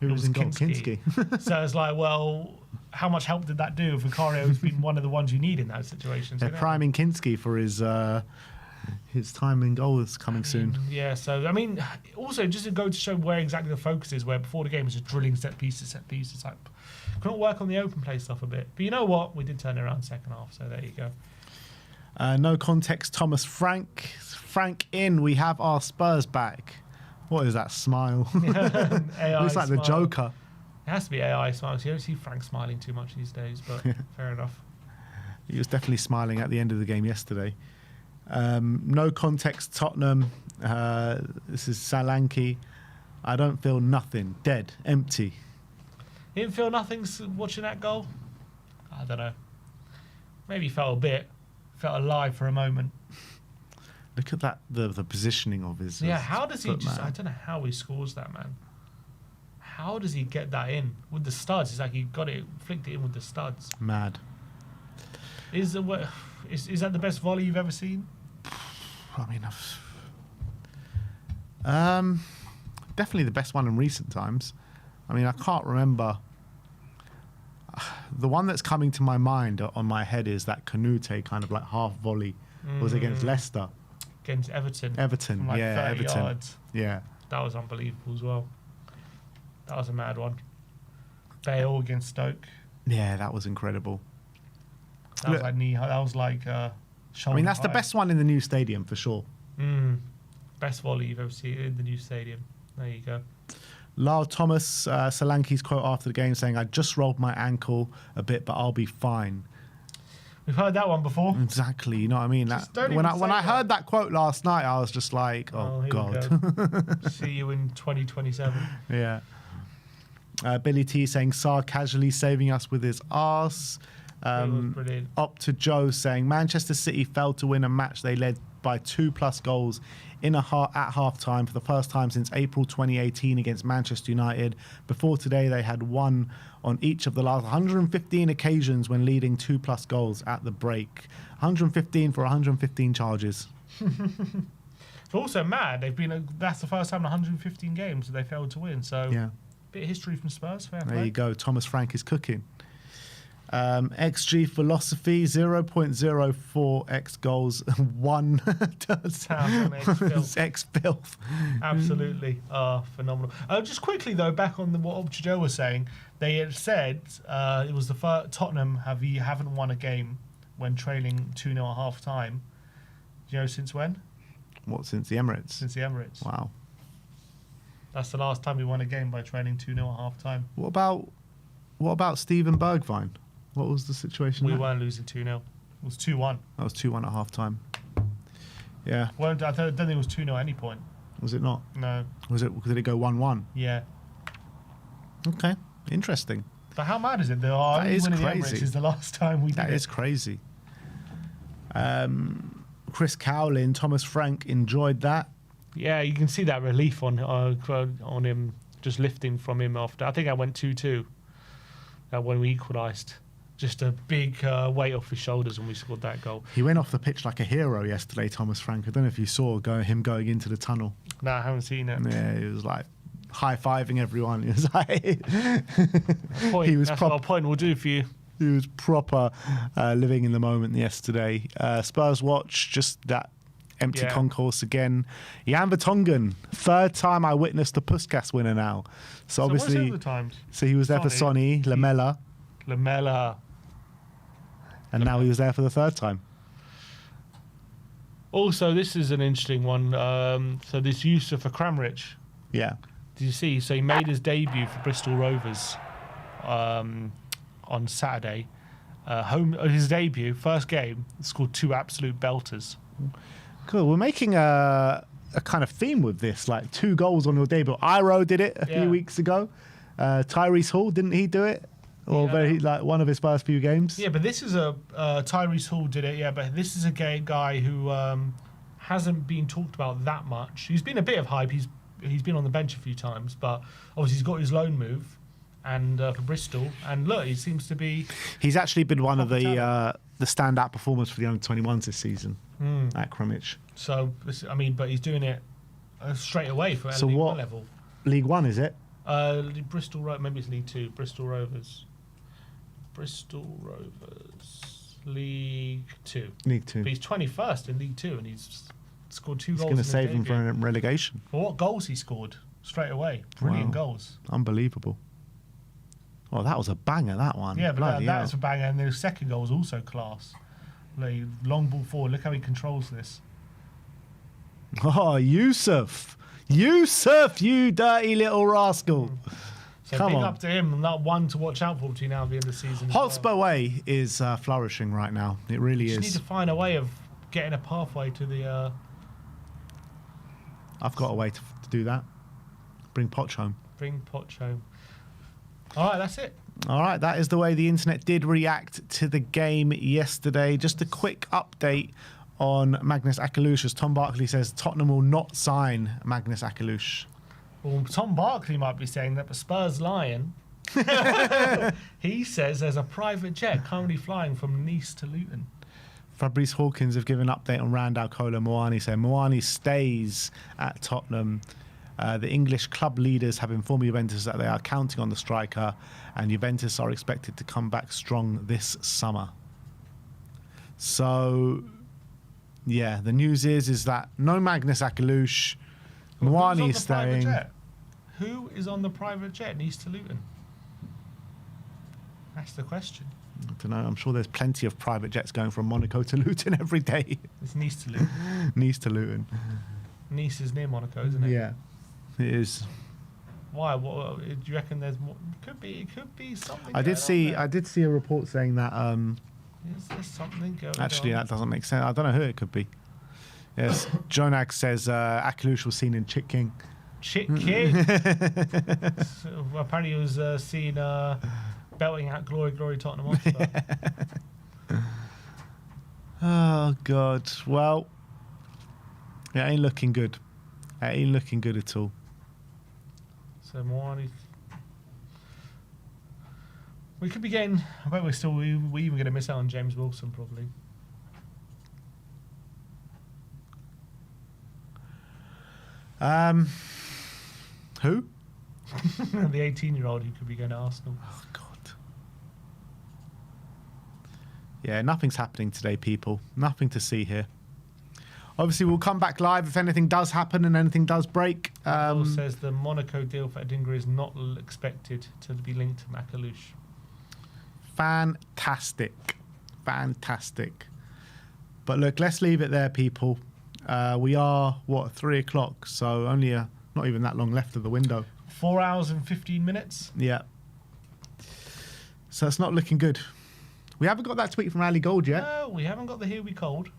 Who was in goal? Kinski. So it's like, well, how much help did that do? Vicario has been one of the ones you need in that situation. They're priming Kinski for his time in goal is coming soon. Yeah, so, I mean, also just to go to show where exactly the focus is, where before the game was just drilling set pieces. Like, couldn't work on the open play stuff a bit. But you know what? We did turn it around second half, so there you go. No context, Thomas Frank. Frank in, we have our Spurs back. What is that smile? AI looks like smile. the Joker. It has to be AI smiles. You don't see Frank smiling too much these days, but fair enough. He was definitely smiling at the end of the game yesterday. No context, Tottenham. This is Solanke. I don't feel nothing. Dead. Empty. You didn't feel nothing watching that goal? I don't know. Maybe felt a bit. Felt alive for a moment. Look at that, the positioning of his. Yeah, how does he just? I don't know how he scores that, man. How does he get that in with the studs? It's like he flicked it in with the studs. Mad. Is that the best volley you've ever seen? I mean, definitely the best one in recent times. I mean, I can't remember. The one that's coming to my mind on my head is that Canute kind of like half volley was against Leicester. Against Everton. Everton, from like yeah, 30 Everton. yards. Yeah. That was unbelievable as well. That was a mad one. Bale against Stoke. Yeah, that was incredible. That was like knee high. That was like shoulder I mean, that's high. the best one in the new stadium for sure. Best volley you've ever seen in the new stadium. There you go. Lyle Thomas, Solanke's quote after the game saying, I just rolled my ankle a bit, but I'll be fine. We've heard that one before. Exactly, you know what I mean? When I heard that quote last night, I was just like, oh God. See you in 2027. Yeah. Billy T saying, Sarr casually saving us with his arse. Brilliant. Up to Joe saying, Manchester City failed to win a match they led by 2+ goals at half-time for the first time since April 2018 against Manchester United. Before today, they had won on each of the last 115 occasions when leading 2+ goals at the break. 115 for 115 charges. It's also mad. That's the first time in 115 games that they failed to win. So, yeah. Bit of history from Spurs. Fair play. There you go. Thomas Frank is cooking. XG philosophy 0.04 x goals 1 x filth. Absolutely phenomenal. Just quickly though, back on what Joe was saying, they had said it was the first Tottenham haven't won a game when trailing 2-0 at half time. Do you know since when? What, since the Emirates? Since the Emirates. Wow. That's the last time we won a game by trailing 2-0 at half time. What about Steven Bergwijn? What was the situation? We weren't losing 2-0. It was 2-1. That was 2-1 at half time. Yeah. Well, I don't think it was 2-0 at any point. Was it not? No. Did it go 1-1? Yeah. Okay. Interesting. But how mad is it? That is winning crazy. The Emirates is the last time we did That is crazy. Chris Cowlin, Thomas Frank enjoyed that. Yeah, you can see that relief on him, just lifting from him after. I think I went 2-2 when we equalised. just a big weight off his shoulders when we scored that goal. He went off the pitch like a hero yesterday, Thomas Frank. I don't know if you saw him going into the tunnel. No, I haven't seen it. Yeah, he was like high-fiving everyone. He was like... That's what a point will do for you. He was proper living in the moment yesterday. Spurs watch, just that empty concourse again. Jan Vertonghen, third time I witnessed the Puskas winner now. So obviously, what's the times? So he was there for Sonny, Lamela, and now he was there for the third time. Also, this is an interesting one. So this Yusuf Akramrich. Yeah. Did you see? So he made his debut for Bristol Rovers on Saturday. His debut, first game, scored 2 absolute belters. Cool. We're making a kind of theme with this, like 2 goals on your debut. Iro did it a few weeks ago. Tyrese Hall, didn't he do it? Or one of his first few games? Yeah, but this is Tyrese Hall did it, yeah, but this is a guy who hasn't been talked about that much. He's been a bit of hype. He's been on the bench a few times, but obviously he's got his loan move and for Bristol, and look, he seems to be... He's actually been one of the standout performers for the under-21s this season at Cromwich. So, but he's doing it straight away for League One level. League One, is it? Bristol, maybe it's League Two. Bristol Rovers, League Two. League Two. But he's 21st in League Two, and he's scored 2 goals. He's going to save him from relegation. Well, what goals he scored straight away? Brilliant goals. Unbelievable. Oh, that was a banger, that one. Yeah, but that was a banger, and the second goal was also class. Like, long ball forward. Look how he controls this. Oh, Yusuf, you dirty little rascal. So Come big on. up to him, and that one to watch out for between now and the end of the season. Hotspur Way is flourishing right now. It really is. You need to find a way of getting a pathway to the... I've got a way to do that. Bring Poch home. Bring Poch home. All right, that's it. All right, that is the way the internet did react to the game yesterday. Just a quick update on Magnus Akalush, as Tom Barkley says Tottenham will not sign Magnus Akalush. Well, Tom Barkley might be saying that, but Spurs lying. He says there's a private jet currently flying from Nice to Luton. Fabrice Hawkins have given an update on Randall Kolo Muani, saying Muani stays at Tottenham. The English club leaders have informed Juventus that they are counting on the striker, and Juventus are expected to come back strong this summer. So, yeah, the news is that no Magnus Akalush. Muani is staying. Who is on the private jet? Nice to Luton. That's the question. I don't know. I'm sure there's plenty of private jets going from Monaco to Luton every day. It's Nice to Luton. Nice to Luton. Nice is near Monaco, isn't it? Yeah, it is. Why? What, do you reckon there's more? It could be something. I did see a report saying that. Is there something going Actually, on? that doesn't make sense. I don't know who it could be. Yes, Jonag says Akalush was seen in Chick King. Chick King. So, apparently, he was seen belting out "Glory, Glory, Tottenham Hotspur." Oh God! Well, it ain't looking good. It ain't looking good at all. So Muani. We could be getting. I bet we're even going to miss out on James Wilson probably. Who? The 18-year-old who could be going to Arsenal. Oh God. Yeah, nothing's happening today, people. Nothing to see here. Obviously, we'll come back live if anything does happen and anything does break. Paul says the Monaco deal for Edingra is not expected to be linked to Akalush. Fantastic. But look, let's leave it there, people. We are, 3 o'clock, so only not even that long left of the window. 4 hours and 15 minutes? Yeah. So it's not looking good. We haven't got that tweet from Ali Gold yet. No, we haven't got the Here We Cold.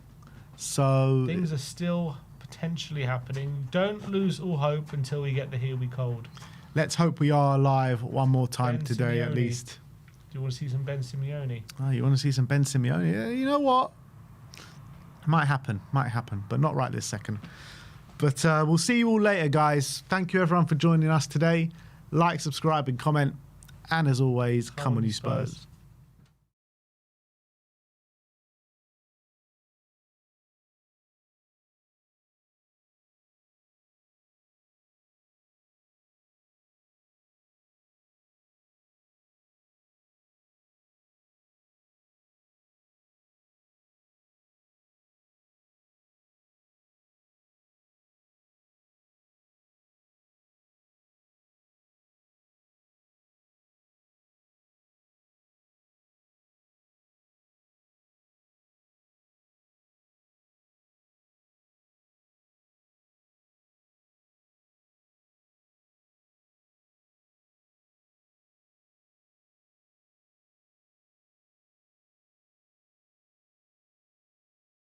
So things are still potentially happening. Don't lose all hope until we get the Here We Cold. Let's hope we are live one more time Ben today Simeone. at least. Do you want to see some Ben Simeone? Oh, you want to see some Ben Simeone? Yeah, you know what? Might happen, but not right this second. But we'll see you all later, guys. Thank you, everyone, for joining us today. Like, subscribe, and comment. And as always, come on, you Spurs.